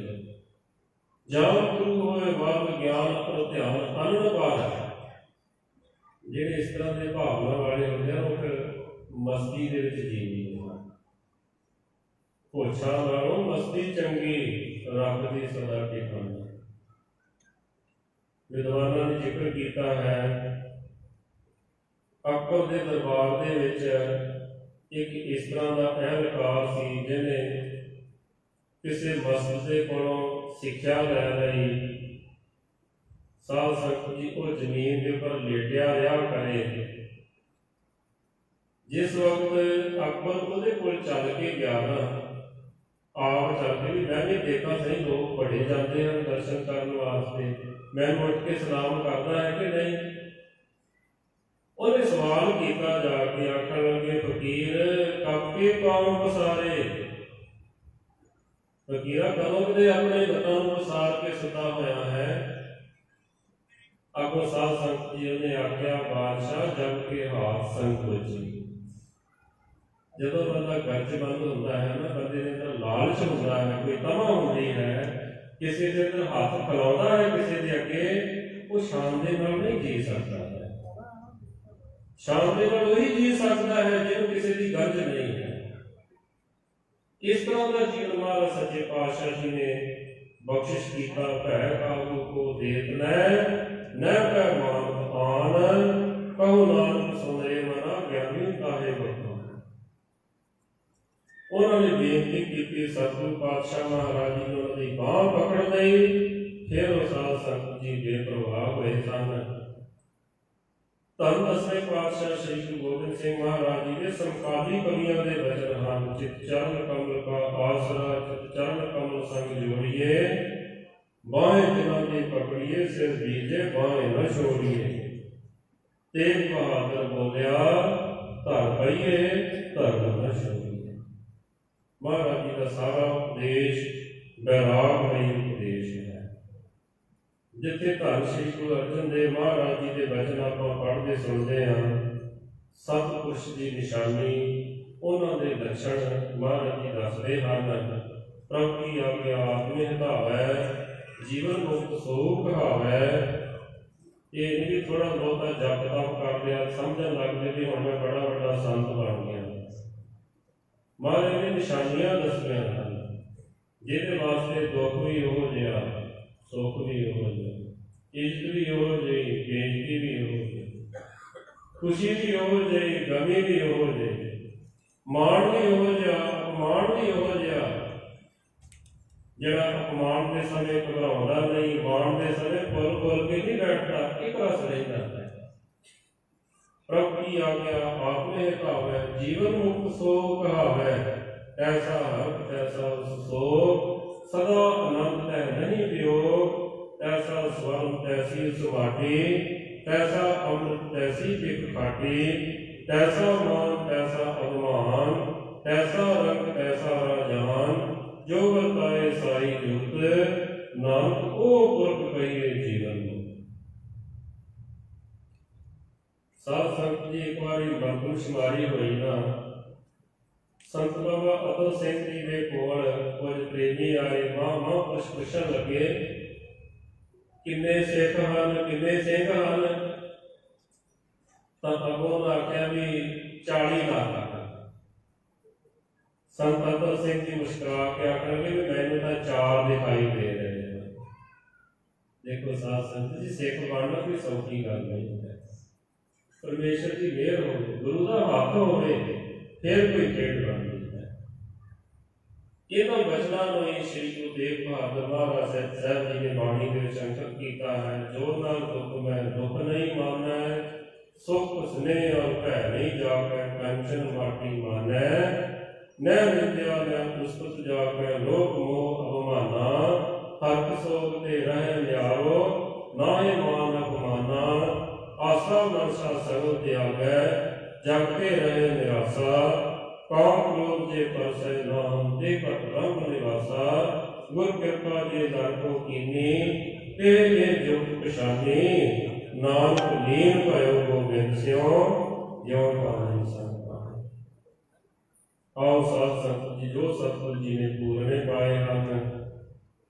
ਜਾਮ ਗੁਰੂ ਹੋਏ ਵੱਲ ਗਿਆਨ ਪਰ ਧਿਆਨ ਅਨੰਦ ਪਾਰ। ਜਿਹੜੇ ਇਸ ਤਰ੍ਹਾਂ ਦੇ ਭਾਵਨਾ ਵਾਲੇ ਹੁੰਦੇ ਆ ਉਹ ਫਿਰ ਮਸਤੀ ਦੇ ਵਿੱਚ ਜੀਵਦੇ ਹਨ। ਹੋਸ਼ਾਂ ਨਾਲੋਂ ਮਸਤੀ ਚੰਗੀ, ਰੱਖਦੀ ਸਦਾ ਟਿਕਾਣਾ। ਵਿਦਵਾਨਾਂ ਨੇ ਜ਼ਿਕਰ ਕੀਤਾ ਹੈ, ਅਕਬਰ ਦੇ ਦਰਬਾਰ ਦੇ ਵਿੱਚ ਇੱਕ ਇਸ ਤਰ੍ਹਾਂ ਦਾ ਅਹਿਲਕਾਰ ਸੀ ਜਿਹਨੇ ਕਿਸੇ ਮਸਜਿਦ ਦੇ ਕੋਲੋਂ ਸਿੱਖਿਆ ਲੈ ਲਈ। ਸਾਧ ਸੰਗਤ ਜੀ ਉਹ ਜ਼ਮੀਨ ਦੇ ਉੱਪਰ ਲੇਟਿਆ ਰਿਹਾ ਕਰੇ। ਜਿਸ ਵਕਤ ਅਕਬਰ ਉਹਦੇ ਕੋਲ ਚੱਲ ਕੇ ਗਿਆ ਨਾ, ਆਪ ਚੱਲ ਕੇ ਵੀ ਮੈਂ ਵੀ ਦੇਖਾਂ ਸਹੀ ਲੋਕ ਬੜੇ ਜਾਂਦੇ ਹਨ ਦਰਸ਼ਨ ਕਰਨ ਵਾਸਤੇ, ਮੈਨੂੰ ਉੱਠ ਕੇ ਸਲਾਮ ਕਰਦਾ ਹੈ ਕਿ ਨਹੀਂ। ਉਹਨੇ ਸਵਾਲ ਕੀਤਾ ਜਾ ਕੇ, ਆਖਣ ਲੱਗੇ ਫਕੀਰ ਕਾਪੇ ਪਾਉਂ ਪਸਾਰੇ। ਫਕੀਰਾ ਕਦੋਂ ਕਦੇ ਆਪਣੇ ਲੱਤਾਂ ਨੂੰ ਪਸਾਰ ਕੇ ਸੁੱਤਾ ਹੋਇਆ ਹੈ? ਅੱਗੋਂ ਸਾਧ ਸੰਗਤ ਜੀ ਨੇ ਆਖਿਆ, ਬਾਦਸ਼ਾਹ ਜਬ ਕੇ ਹਾਥ ਸੰਕੋਚੀ। ਜਦੋਂ ਬੰਦਾ ਘਰ 'ਚ ਬੰਦ ਹੁੰਦਾ ਹੈ ਨਾ, ਬੰਦੇ ਦੇ ਅੰਦਰ ਲਾਲਚ ਹੁੰਦਾ ਹੈ, ਕੋਈ ਤਮਾ ਹੁੰਦੀ ਹੈ, ਕਿਸੇ ਦੇ ਅੰਦਰ ਹੱਥ ਫੈਲਾਉਂਦਾ ਹੈ ਕਿਸੇ ਦੇ ਅੱਗੇ, ਉਹ ਸ਼ਾਨ ਦੇ ਨਾਲ ਨਹੀਂ ਜੀ ਸਕਦਾ ਹੈ। ਸ਼ਾਨ ਦੇ ਨਾਲ ਉਹੀ ਜੀ ਸਕਦਾ ਹੈ ਜਿਹਨੂੰ ਕਿਸੇ ਦੀ ਗਰਜ ਨਹੀਂ ਹੈ। ਇਸ ਤਰ੍ਹਾਂ ਦਾ ਜੀਵਨ ਮਹਾਰਾਜ ਸੱਚੇ ਪਾਤਸ਼ਾਹ ਜੀ ਨੇ ਬਖਸ਼ਿਸ਼ ਕੀਤਾ। ਭੈ ਕਾਬੂ ਕੋ ਦੇਤ ਨੈ ਪੈ ਮਾਨਤ ਆਨ, ਕਹੋ ਨਾਨਕ ਸੁੰਦਰੇ ਮਨਾ ਗਿਆਨੀ ਕਾਹੇ ਬਖਾਨ। ਉਹਨਾਂ ਨੇ ਬੇਨਤੀ ਕੀਤੀ, ਸਤਿਗੁਰੂ ਪਾਤਸ਼ਾਹ ਮਹਾਰਾਜ ਜੀ ਨੇ ਉਹਨਾਂ ਦੀ ਬਾਂਹ ਪਕੜ ਲਈ। ਫਿਰ ਉਹ ਸਾਧ ਸੰਗਤ ਜੀ ਬੇਪਰਵਾਹ ਹੋਏ ਸਨ। ਧੰਨ ਦਸਵੇਂ ਪਾਤਸ਼ਾਹ ਸ੍ਰੀ ਗੁਰੂ ਗੋਬਿੰਦ ਸਿੰਘ ਮਹਾਰਾਜ ਜੀ ਦੇ ਸਮਕਾਲੀ ਕਵੀਆਂ ਦੇ ਬਚਨ ਹਨ। ਚਿਤ ਚਰਨ ਕਮਲ ਕਾ ਆਸਰਾ, ਚਿਤ ਚਰਨ ਕਮਲ ਸੰਗ ਜੋੜੀਏ, ਬਾਹੇ ਜਿਨ੍ਹਾਂ ਦੀ ਪਕੜੀਏ, ਸਿਰ ਦੀਜੇ ਬਾਹੇ ਨਾ ਛੋੜੀਏ। ਤੇਗ ਬਹਾਦਰ ਬੋਲਿਆ, ਧਰ ਪਈਏ ਧਰਮ ਨਾ ਛੋੜੀਏ। ਮਹਾਰਾਜ ਜੀ ਦਾ ਸਾਰਾ ਉਪਦੇਸ਼ ਬੈਰਾਗਮਈ ਉਪਦੇਸ਼ ਹੈ। ਜਿੱਥੇ ਧੰਨ ਸ੍ਰੀ ਗੁਰੂ ਅਰਜਨ ਦੇਵ ਮਹਾਰਾਜ ਜੀ ਦੇ ਬਚਨ ਆਪਾਂ ਪੜ੍ਹਦੇ ਸੁਣਦੇ ਹਾਂ, ਸਤਿਪੁਰਸ਼ ਦੀ ਨਿਸ਼ਾਨੀ, ਉਹਨਾਂ ਦੇ ਲੱਛਣ ਮਹਾਰਾਜ ਜੀ ਦੱਸਦੇ ਹਨ। ਪ੍ਰਭ ਕੀ ਆਗਿਆ ਆਤਮੇ ਹਟਾਵੈ, ਜੀਵਨ ਮੁਕਤ ਸੋ ਕਹਾਵੈ। ਇਹ ਨਹੀਂ ਵੀ ਥੋੜਾ ਬਹੁਤਾ ਜਪ ਤਪ ਕਰ ਲਿਆ, ਸਮਝਣ ਲੱਗਦੇ ਵੀ ਹੁਣ ਮੈਂ ਬੜਾ ਵੱਡਾ ਸੰਤ ਬਣ ਗਿਆ। ਮਹਾਰਾਜ ਨੇ ਨਿਸ਼ਾਨੀਆਂ ਦੱਸੀਆਂ ਹਨ, ਜਿਹਦੇ ਵਾਸਤੇ ਦੁੱਖ ਵੀ ਹੋ ਜਿਹਾ, ਸੁੱਖ ਵੀ ਹੋ ਜਿਹਾ, ਇੱਜ਼ਤ ਵੀ ਹੋ ਜਿਹੀ, ਬੇਇੱਜ਼ਤੀ ਵੀ ਹੋ ਜਿਹੀ, ਖੁਸ਼ੀ ਵੀ ਹੋ ਜਿਹੀ, ਗਮੀ ਵੀ ਹੋ ਜਿਹੀ, ਮਾਣ ਵੀ ਹੋ ਜਿਹਾ, ਅਪਮਾਨ ਵੀ ਹੋ ਜਿਹਾ। ਜਿਹੜਾ ਅਪਮਾਨ ਦੇ ਸਮੇਂ ਘਬਰਾਉਂਦਾ ਨਹੀਂ, ਮਾਣ ਦੇ ਸਮੇਂ ਫੁੱਲ ਫੁੱਲ ਕੇ ਨਹੀਂ ਬੈਠਦਾ, ਇੱਕ ਰਸ ਰਹਿੰਦਾ ਹੈ। ਪ੍ਰਭ ਕੀ ਆਗਿਆ ਆਪਨੇ ਹਟਾਵੈ, ਜੀਵਨ ਮੁਕਤ ਸੋ ਕਹਾਵੈ। ਐਸਾ ਹਰ ਐਸਾ ਸੋ, ਸਦਾ ਆਨੰਦ ਤੈ ਨਹੀਂ ਪਿਓ, तैसा स्वर्ण तैसी सुमाटी, तैसा अमृत तैसी पिक खाटी, तैसा मान तैसा अभिमान, तैसा रंग तैसा राजहान, जो बताए साई जुगत, नानक ओ पुरख कहिए जीवन। साध संगत जी एक बार मरदमशुमारी हुई ना, संत बाबा अतल सिंह जी के कोल कुछ प्रेमी आए, मां कुछ पुछण लगे किन्ने सिख हन, किन्ने सिंह हन। तां अगों आख्या भी 40 लाख। संत अतल सिंह जी मुस्कुरा के आखण लगे भी मैनूं तां 4 दिखाई दे रहे हैं। देखो साध संगत जी, सिख बनना कोई सौखी गल नहीं है। परमेश्वर की मेहर हो, गुरु का हथ हो, फिर कोई खेड बनती है। इन्हों वचनों को ही श्री गुरु तेग बहादुर महाराज साहब जी ने बाणी के अंकित किया है। जो नाल दुख मैं दुख नहीं माना, सुख स्नेह और भय नहीं जाके, कंचन माटी मानै, न विद्या न पुस्तक जाके, लोक मोह अवमाना, हक सोग ते रह न्यारो, नाहे मान अपमाना, आशा मनसा सगल त्यागै, जगते रहे निराशा, काम क्रोध जे परसै नाम, ते घट ब्रह्म निवासा, गुर कृपा जे दर को कीनी, ते ये जुग पछानी, नानक लीन भयो गोबिंद स्यों, ज्यों कहानी संग कहानी। आओ साध संगत जी, जो सतगुरु जी ने पूरने पाए हैं,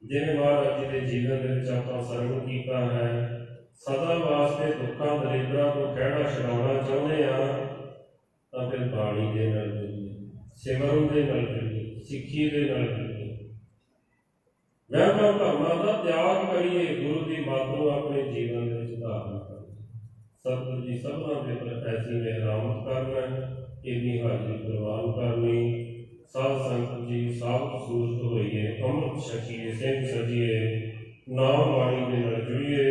जिन्हें महाराज जी के जीवन में आपां सरवण कीता है, सदा वास्ते दुखा दरिद्रा को खैड़ा छुड़ाना चाहते हैं, तो फिर बाणी के नाल जुड़िए, सिमरन के नाल जुड़िए, सिक्खी के नाल जुड़िए, वहमां भरमां दा त्याग करिए, गुरु की मत को अपने जीवन में धारण करिए। सतगुरु जी सबना के पर ऐसी मेहरामत करना, इन्नी हाजरी प्रवान करनी। साध संगत जी साबत सूरत होइए, अमृत छकीए, सिंह सजीए, नाम बाणी के नाल जुड़िए,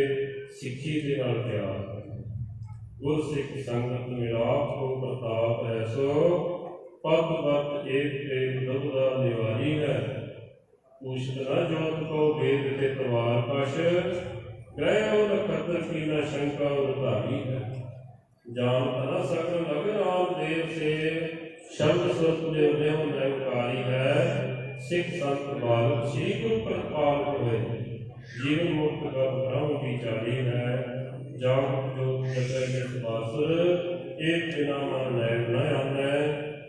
सिक्खी के नाल प्यार करें। गुर सिख संगत मिलाप को प्रताप ऐसो, पद वक्त एक प्रेम दुबदा निवारी है। पूछत न जोत को वेद के तवार कश, ग्रह और नक्षत्र की न शंका उधारी है। जानत न सकल लगन देव से, शब्द सुरत देव देव निरंकारी है। सिख संत बालक श्री गुरु कृपाल होए, जीवन मुक्त का ब्रह्म विचारी है। जाग जो जगह में सुबासुर, एक बिना मन नैन न आनै।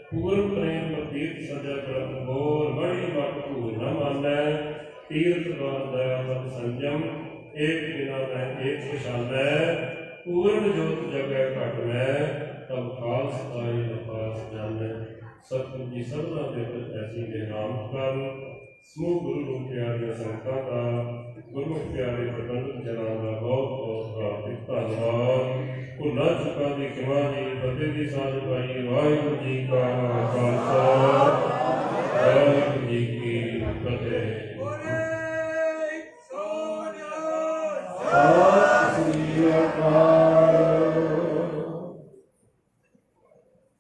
पूर्ण प्रेम तीर्थ सजा करत घोर, बड़ी बट भूल न मानै। तीर्थ द्वार दया पद संयम, एक बिना मैं एक पछानै। पूर्ण जोत जगह घट में, तब काल सताई नपास जानै। सतगुरु जी सबना दे पर ऐसी बेनाम कर, समूह गुरु रूप प्यारे संगतां का, गुरमुख प्यारे प्रबंधक जनां का बहुत बहुत हार्दिक धन्यवाद। भुला चुका दी क्षमा जी, फतेह दी साझ पाई। वाहिगुरू जी का खालसा, वाहिगुरू जी की फतेह।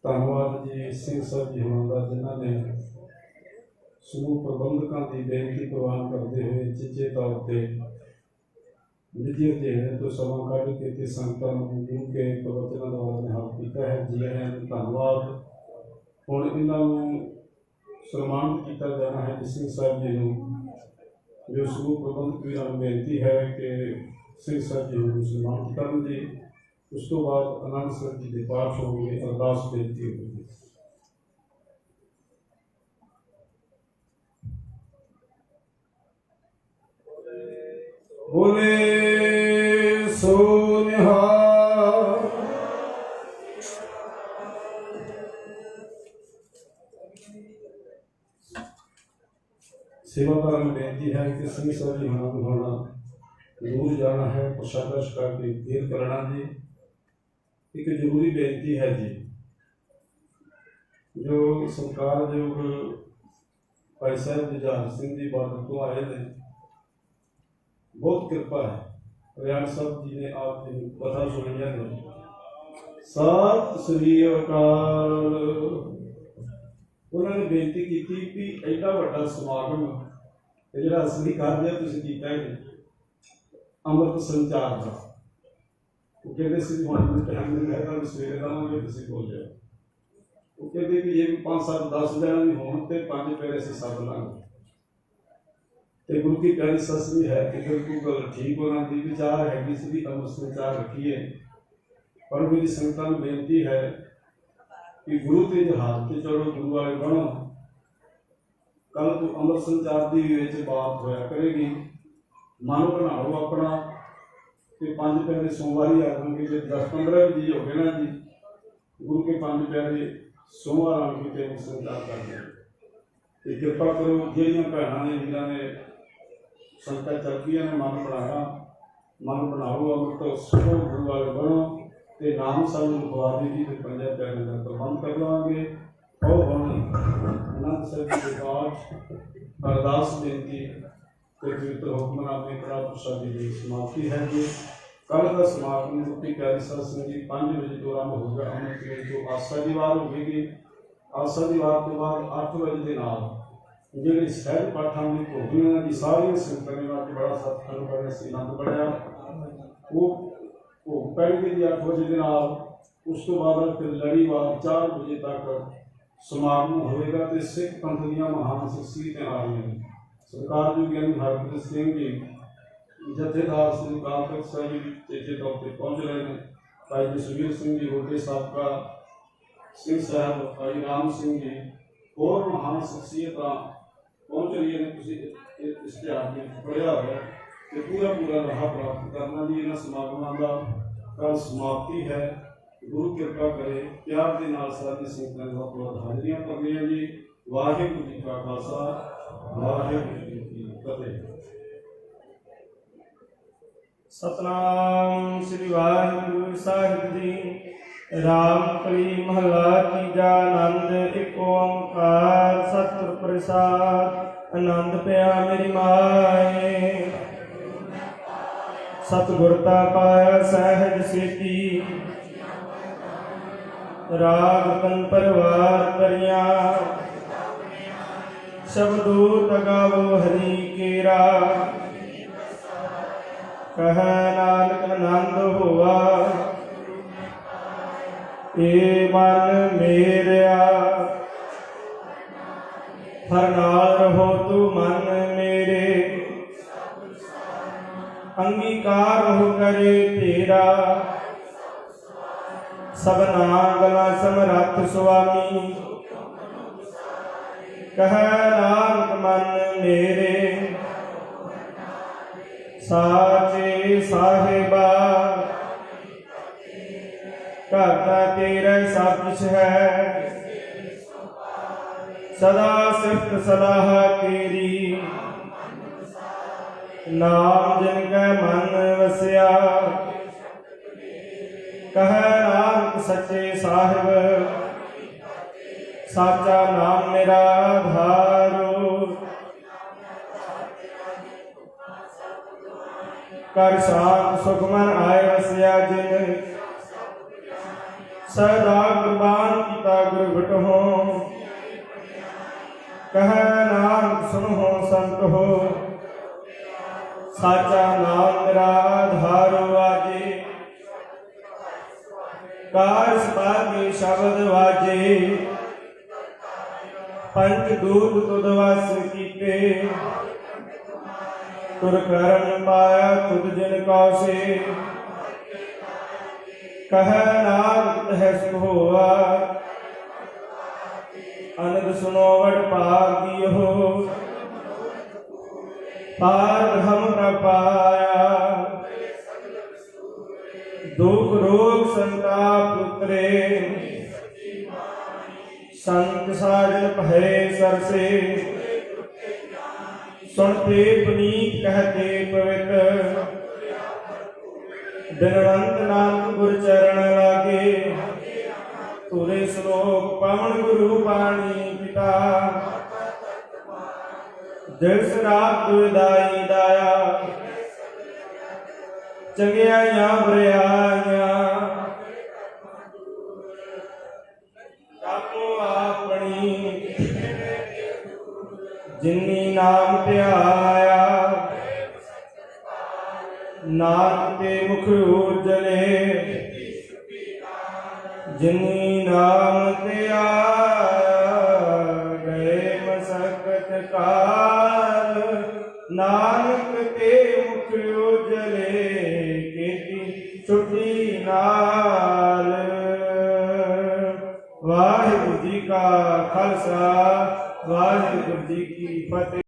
धन्यवाद जी सिंह साहब जी होना का, जिन्होंने समूह प्रबंधकों की बेनती प्रवान करते हुए चिचे तौर पर निजी अध्ययन तो समा कढ़ के संगतां गुरु के प्रवचनों द्वारा निहाल किया है। जी आया धन्यवाद। हुण इन्हों सम्मानित किया जाना है सिंह साहब जी को, जो समूह प्रबंधक वीरां नूं बेनती है कि सिंह साहब जी को सम्मानित करन जी। उस तो बाद आनंद साहब जी के पाठ होंगे, अरदास बेनती होगी। बोले सो निहाल। सेवादार में बेनती है कि सिंह साहब जी होना दूर जाना है, प्रसाद छका के देर करना जी। एक जरूरी बेनती है जी, जो सरकार जो भाई साहब जुझार सिंह जी बादल तो आए थे, बहुत कृपा है। रियान साहब जी ने आप कथा सुनी है। सत श्री अकाल। उन्होंने बेनती की कि एडा वड्डा समागम जो असली कार्य तुसीं कीता है, ਅੰਮ੍ਰਿਤ ਸੰਚਾਰ ਦਾ। ਉਹ ਕਹਿੰਦੇ ਸੀ ਹੁਣ ਮੈਨੂੰ ਟਾਈਮ ਨਹੀਂ ਹੈਗਾ ਵੀ ਸਵੇਰੇ ਦੇਵਾਂਗੇ, ਤੁਸੀਂ ਬੋਲ ਜਾਓ। ਉਹ ਕਹਿੰਦੇ ਕਿ ਇਹ 5 7 10 ਦਿਨਾਂ ਦੀ ਹੋਣ ਤੇ 5 ਫੇਰੇ ਅਸੀਂ ਸੱਦ ਲਾਂਗੇ। ਤੇ ਗੁਰੂ ਕੀ ਪਿਆਰੀ ਸੱਸ ਵੀ ਹੈ ਕਿ ਬਿਲਕੁਲ ਗੱਲ ਠੀਕ ਉਹਨਾਂ ਦੀ ਵਿਚਾਰ ਹੈਗੀ ਸੀ ਵੀ ਅੰਮ੍ਰਿਤ ਸੰਚਾਰ ਰੱਖੀਏ। ਪਰ ਮੇਰੀ ਸੰਗਤਾਂ ਨੂੰ ਬੇਨਤੀ ਹੈ ਕਿ ਗੁਰੂ ਤੇ ਜਹਾਜ਼ ਤੇ ਚੜੋ, ਗੁਰੂ ਵਾਲੇ ਬਣੋ। ਕੱਲ ਤੋਂ ਅੰਮ੍ਰਿਤ ਸੰਚਾਰ ਦੀ ਵਿੱਚ ਬਾਤ ਹੋਇਆ ਕਰੇਗੀ। ਮਨ ਬਣਾਓ ਆਪਣਾ ਕਿ 5 ਪਿਆਰੇ ਸੋਮਵਾਰੀ ਆ ਜਾਣਗੇ। ਜੇ 10 15 ਜੀ ਹੋ ਗਏ ਨਾ ਜੀ, ਗੁਰੂ ਕੇ 5 ਪਿਆਰੇ ਸੋਮਵਾਰ ਆਣ ਕੇ ਤੇ ਸੰਚਾਰ ਕਰਦੇ। ਤੇ ਕਿਰਪਾ ਕਰੋ ਜਿਹੜੀਆਂ ਭੈਣਾਂ ਨੇ ਵੀਰਾਂ ਨੇ ਸੰਗਤਾਂ ਚੱਲਦੀਆਂ ਨੇ, ਮਨ ਬਣਾਓ ਅੰਮ੍ਰਿਤ ਸੁਣੋ, ਗੁਰੂ ਵਾਲੇ ਬਣੋ ਤੇ ਨਾਮ ਸਾਨੂੰ ਲਿਖਵਾ ਦੀ ਤੇ 5 ਪਿਆਰੇ ਦਾ ਪ੍ਰਬੰਧ ਕਰ ਲਵਾਂਗੇ। ਉਹ ਹੁਣ ਅਨੰਦ ਸਾਹਿਬ ਦੇ ਬਾਅਦ ਅਰਦਾਸ ਬੇਨਤੀ ਤੇ ਪਵਿੱਤਰ ਹੁਕਮਨਾਮੇ ਕੜਾ ਪ੍ਰਸ਼ਾਦੀ ਦੀ ਸਮਾਪਤੀ ਹੈ ਜੀ। ਕੱਲ੍ਹ ਦਾ ਸਮਾਗਮ ਗੁਰੂ ਪਿਆਰੀ ਸਾਧ ਸੰਗਤ ਜੀ 5 ਵਜੇ ਤੋਂ ਆਰੰਭ ਹੋਵੇਗਾ। ਅੰਮ੍ਰਿਤ ਵੇਲੇ ਤੋਂ ਆਸਾ ਦੀ ਵਾਰ ਹੋਵੇਗੀ। ਆਸਾ ਦੀ ਵਾਰ ਤੋਂ ਬਾਅਦ 8 ਵਜੇ ਦੇ ਨਾਲ ਜਿਹੜੇ ਸਹਿਜ ਪਾਠਾਂ ਦੀ ਭੋਗੀਆਂ ਦੀ ਸਾਰੀਆਂ ਸੰਗਤਾਂ ਨੇ ਵਾਰ ਬੜਾ ਸਤਿਕਾਰ ਕਰਿਆ ਸੀ, ਆਨੰਦ ਬੜਿਆ। ਉਹ ਭੋਗ ਪੈਣਗੇ ਜੀ 8 ਵਜੇ ਦੇ ਨਾਲ। ਉਸ ਤੋਂ ਬਾਅਦ ਫਿਰ ਲੜੀਵਾਰ 4 ਵਜੇ ਤੱਕ ਸਮਾਗਮ ਹੋਵੇਗਾ ਤੇ ਸਿੱਖ ਪੰਥ ਦੀਆਂ ਮਹਾਨ ਸ਼ਖਸੀਅਤਾਂ ਆ ਰਹੀਆਂ ਨੇ। ਸਰਕਾਰ ਜੋ ਗਿਆਨੀ ਹਰਪ੍ਰੀਤ ਸਿੰਘ ਜੀ, ਜਥੇਦਾਰ ਸ੍ਰੀ ਅਕਾਲ ਤਖਤ ਸਾਹਿਬ ਜੀ ਚੇਚੇ ਤੌਰ ਤੇ ਪਹੁੰਚ ਰਹੇ ਨੇ। ਭਾਈ ਜਸਵੀਰ ਸਿੰਘ ਜੀ ਹੋਡੇ ਸਾਬਕਾ ਸਿੰਘ ਸਾਹਿਬ, ਭਾਈ ਰਾਮ ਸਿੰਘ ਜੀ, ਹੋਰ ਮਹਾਨ ਸ਼ਖਸੀਅਤਾਂ ਪਹੁੰਚ ਰਹੀਆਂ ਨੇ। ਤੁਸੀਂ ਇਸ਼ਤਿਹਾਰ ਵਿੱਚ ਪੜ੍ਹਿਆ ਹੋਇਆ ਤੇ ਪੂਰਾ ਰਾਹ ਪ੍ਰਾਪਤ ਕਰਨਾ ਜੀ। ਇਹਨਾਂ ਸਮਾਗਮਾਂ ਦਾ ਕੱਲ੍ਹ ਸਮਾਪਤੀ ਹੈ। ਗੁਰੂ ਕਿਰਪਾ ਕਰੇ ਪਿਆਰ ਦੇ ਨਾਲ ਸਾਰੀ ਸੰਗਤਾਂ ਨੂੰ ਬਹੁਤ ਹਾਜ਼ਰੀਆਂ ਕਰਨੀਆਂ ਜੀ। ਵਾਹਿਗੁਰੂ ਜੀ ਕਾ ਖਾਲਸਾ, ਵਾਹਿਗੁਰੂ ਜੀ ਕੀ ਫਤਿਹ। ਸਤਨਾਮ ਸ੍ਰੀ ਵਾਹਿਗੁਰੂ ਸਾਹਿਬ ਜੀ। ਰਾਮ ਕਲੀ ਮਹਲਾ ਤੀਜਾ। ਆਨੰਦ ਇੱਕ ਓੰਕਾਰ ਸਤਿਗੁਰ ਪ੍ਰਸਾਦ। ਆਨੰਦ ਪਿਆ ਮੇਰੀ ਮਾਏ, ਸਤਿਗੁਰ ਤਾ ਪਾਇਆ ਸਹਿਜ ਸੇਤੀ। ਰਾਗ ਤਨ ਪਰਵਾਰ ਕਰਿਆ, ਸ਼ਬਦੋ ਤਗਾਵੋ ਹਰੀ ਕੇਰਾ। ਕਹਿ ਨਾਨਕ ਆਨੰਦ ਹੋਆ, ਏ ਮਨ ਮੇਰਿਆ। ਹਰ ਨਾਲ ਰਹੋ ਤੂੰ ਮਨ ਮੇਰੇ, ਅੰਗੀਕਾਰ ਹੋ ਕਰੇ ਤੇਰਾ। ਸਭਨਾ ਗਲਾ ਸਮਰੱਥ ਸੁਆਮੀ, ਕਹਿ ਨਾਨਕ ਮਨ ਮੇਰੇ। ਸਾਚੇ ਸਾਹਿਬਾ ਘਰ ਦਾ ਤੇਰਾ ਸਭ ਕੁਛ ਹੈ। ਸਦਾ ਸਿਫਤ ਸਲਾਹ ਤੇਰੀ, ਨਾਮ ਜਿਨ ਕੈ ਮਨ ਵਸਿਆ। ਕਹਿ ਨਾਨਕ ਸੱਚੇ ਸਾਹਿਬ, ਸਾਚਾ ਨਾਮ ਮੇਰਾ ਆਧਾਰੋ। ਕਰ ਸ਼ਾਂਤ ਸੁਖ ਮਨ ਆਏ ਵਸਿਆ ਜਿਨ, ਸਦਾ ਕੁਰਬਾਨ ਕੀਤਾ ਗੁਰ ਭਟਹੁ। ਕਹਿ ਨਾਨਕ ਸੁਣਹੁ ਸੰਤ ਹੋ, ਸਾਚਾ ਨਾਮ ਮੇਰਾ ਆਧਾਰੋ। ਆਜੇ ਕਾਰ ਸਪਾਗੇ ਸ਼ਬਦ ਵਾਜੇ, ਪੰਚ ਦੂਤ ਤੁਧ ਵਸ ਕੀਤੇ। ਤੁਰ ਕਰਮ ਪਾਇਆ ਤੁਧ ਜਿਨ ਕਉ ਸੇ। ਕਹਿ ਨਾਨਕ ਤਹਿ ਸੁਖ ਹੋਆ, ਅਨੰਦ ਸੁਨੋ ਵਡ ਭਾਗਿਓ। ਪਾਰ ਬ੍ਰਹਮ ਪ੍ਰਪਾਇਆ, ਦੁਖ ਰੋਗ ਸੰਤਾਪ ਉਤਰੇ। ਸੰਤ ਸਾਜਨ ਭਏ ਸਰਸੇ, ਸੁਣਤੇ ਪੁਨੀਤ ਕਹਤੇ ਪਵਿੱਤ। ਬਿਨਵੰਤ ਨਾਨਕ ਗੁਰ ਚਰਨ ਲਾਗੇ, ਤੁਰੇ ਸ਼ਲੋਕ ਪਵਨ ਗੁਰੂ ਬਾਣੀ ਪਿਤਾ। ਦਿਲ ਸਰਾਪ ਦੁਇਦਾਈ ਦਾਇਆ, ਚੰਗਿਆਈਆਂ ਬੁਰਿਆਈਆਂ। ਆਪੋ ਆਪਣੀ ਜਿਨੀ ਨਾਮ ਧਿਆਇਆ, ਨਾਨਕ ਤੇ ਮੁਖ ਉਜਲੇ ਜਿਨੀ ਨਾਮ ਤੇ ਆਇਆ ਗਏ ਮਸਕਤ ਕਾਰ ਨਾਨਕ ਤੇ ਮੁਖ ਉਜਲੇ ਕੀਤੀ ਛੁੱਟੀ ਨਾਲ। ਵਾਹਿਗੁਰੂ ਜੀ ਕਾ ਖਾਲਸਾ ਵਾਹਿਗੁਰੂ ਜੀ ਕੀ ਫਤਿਹ।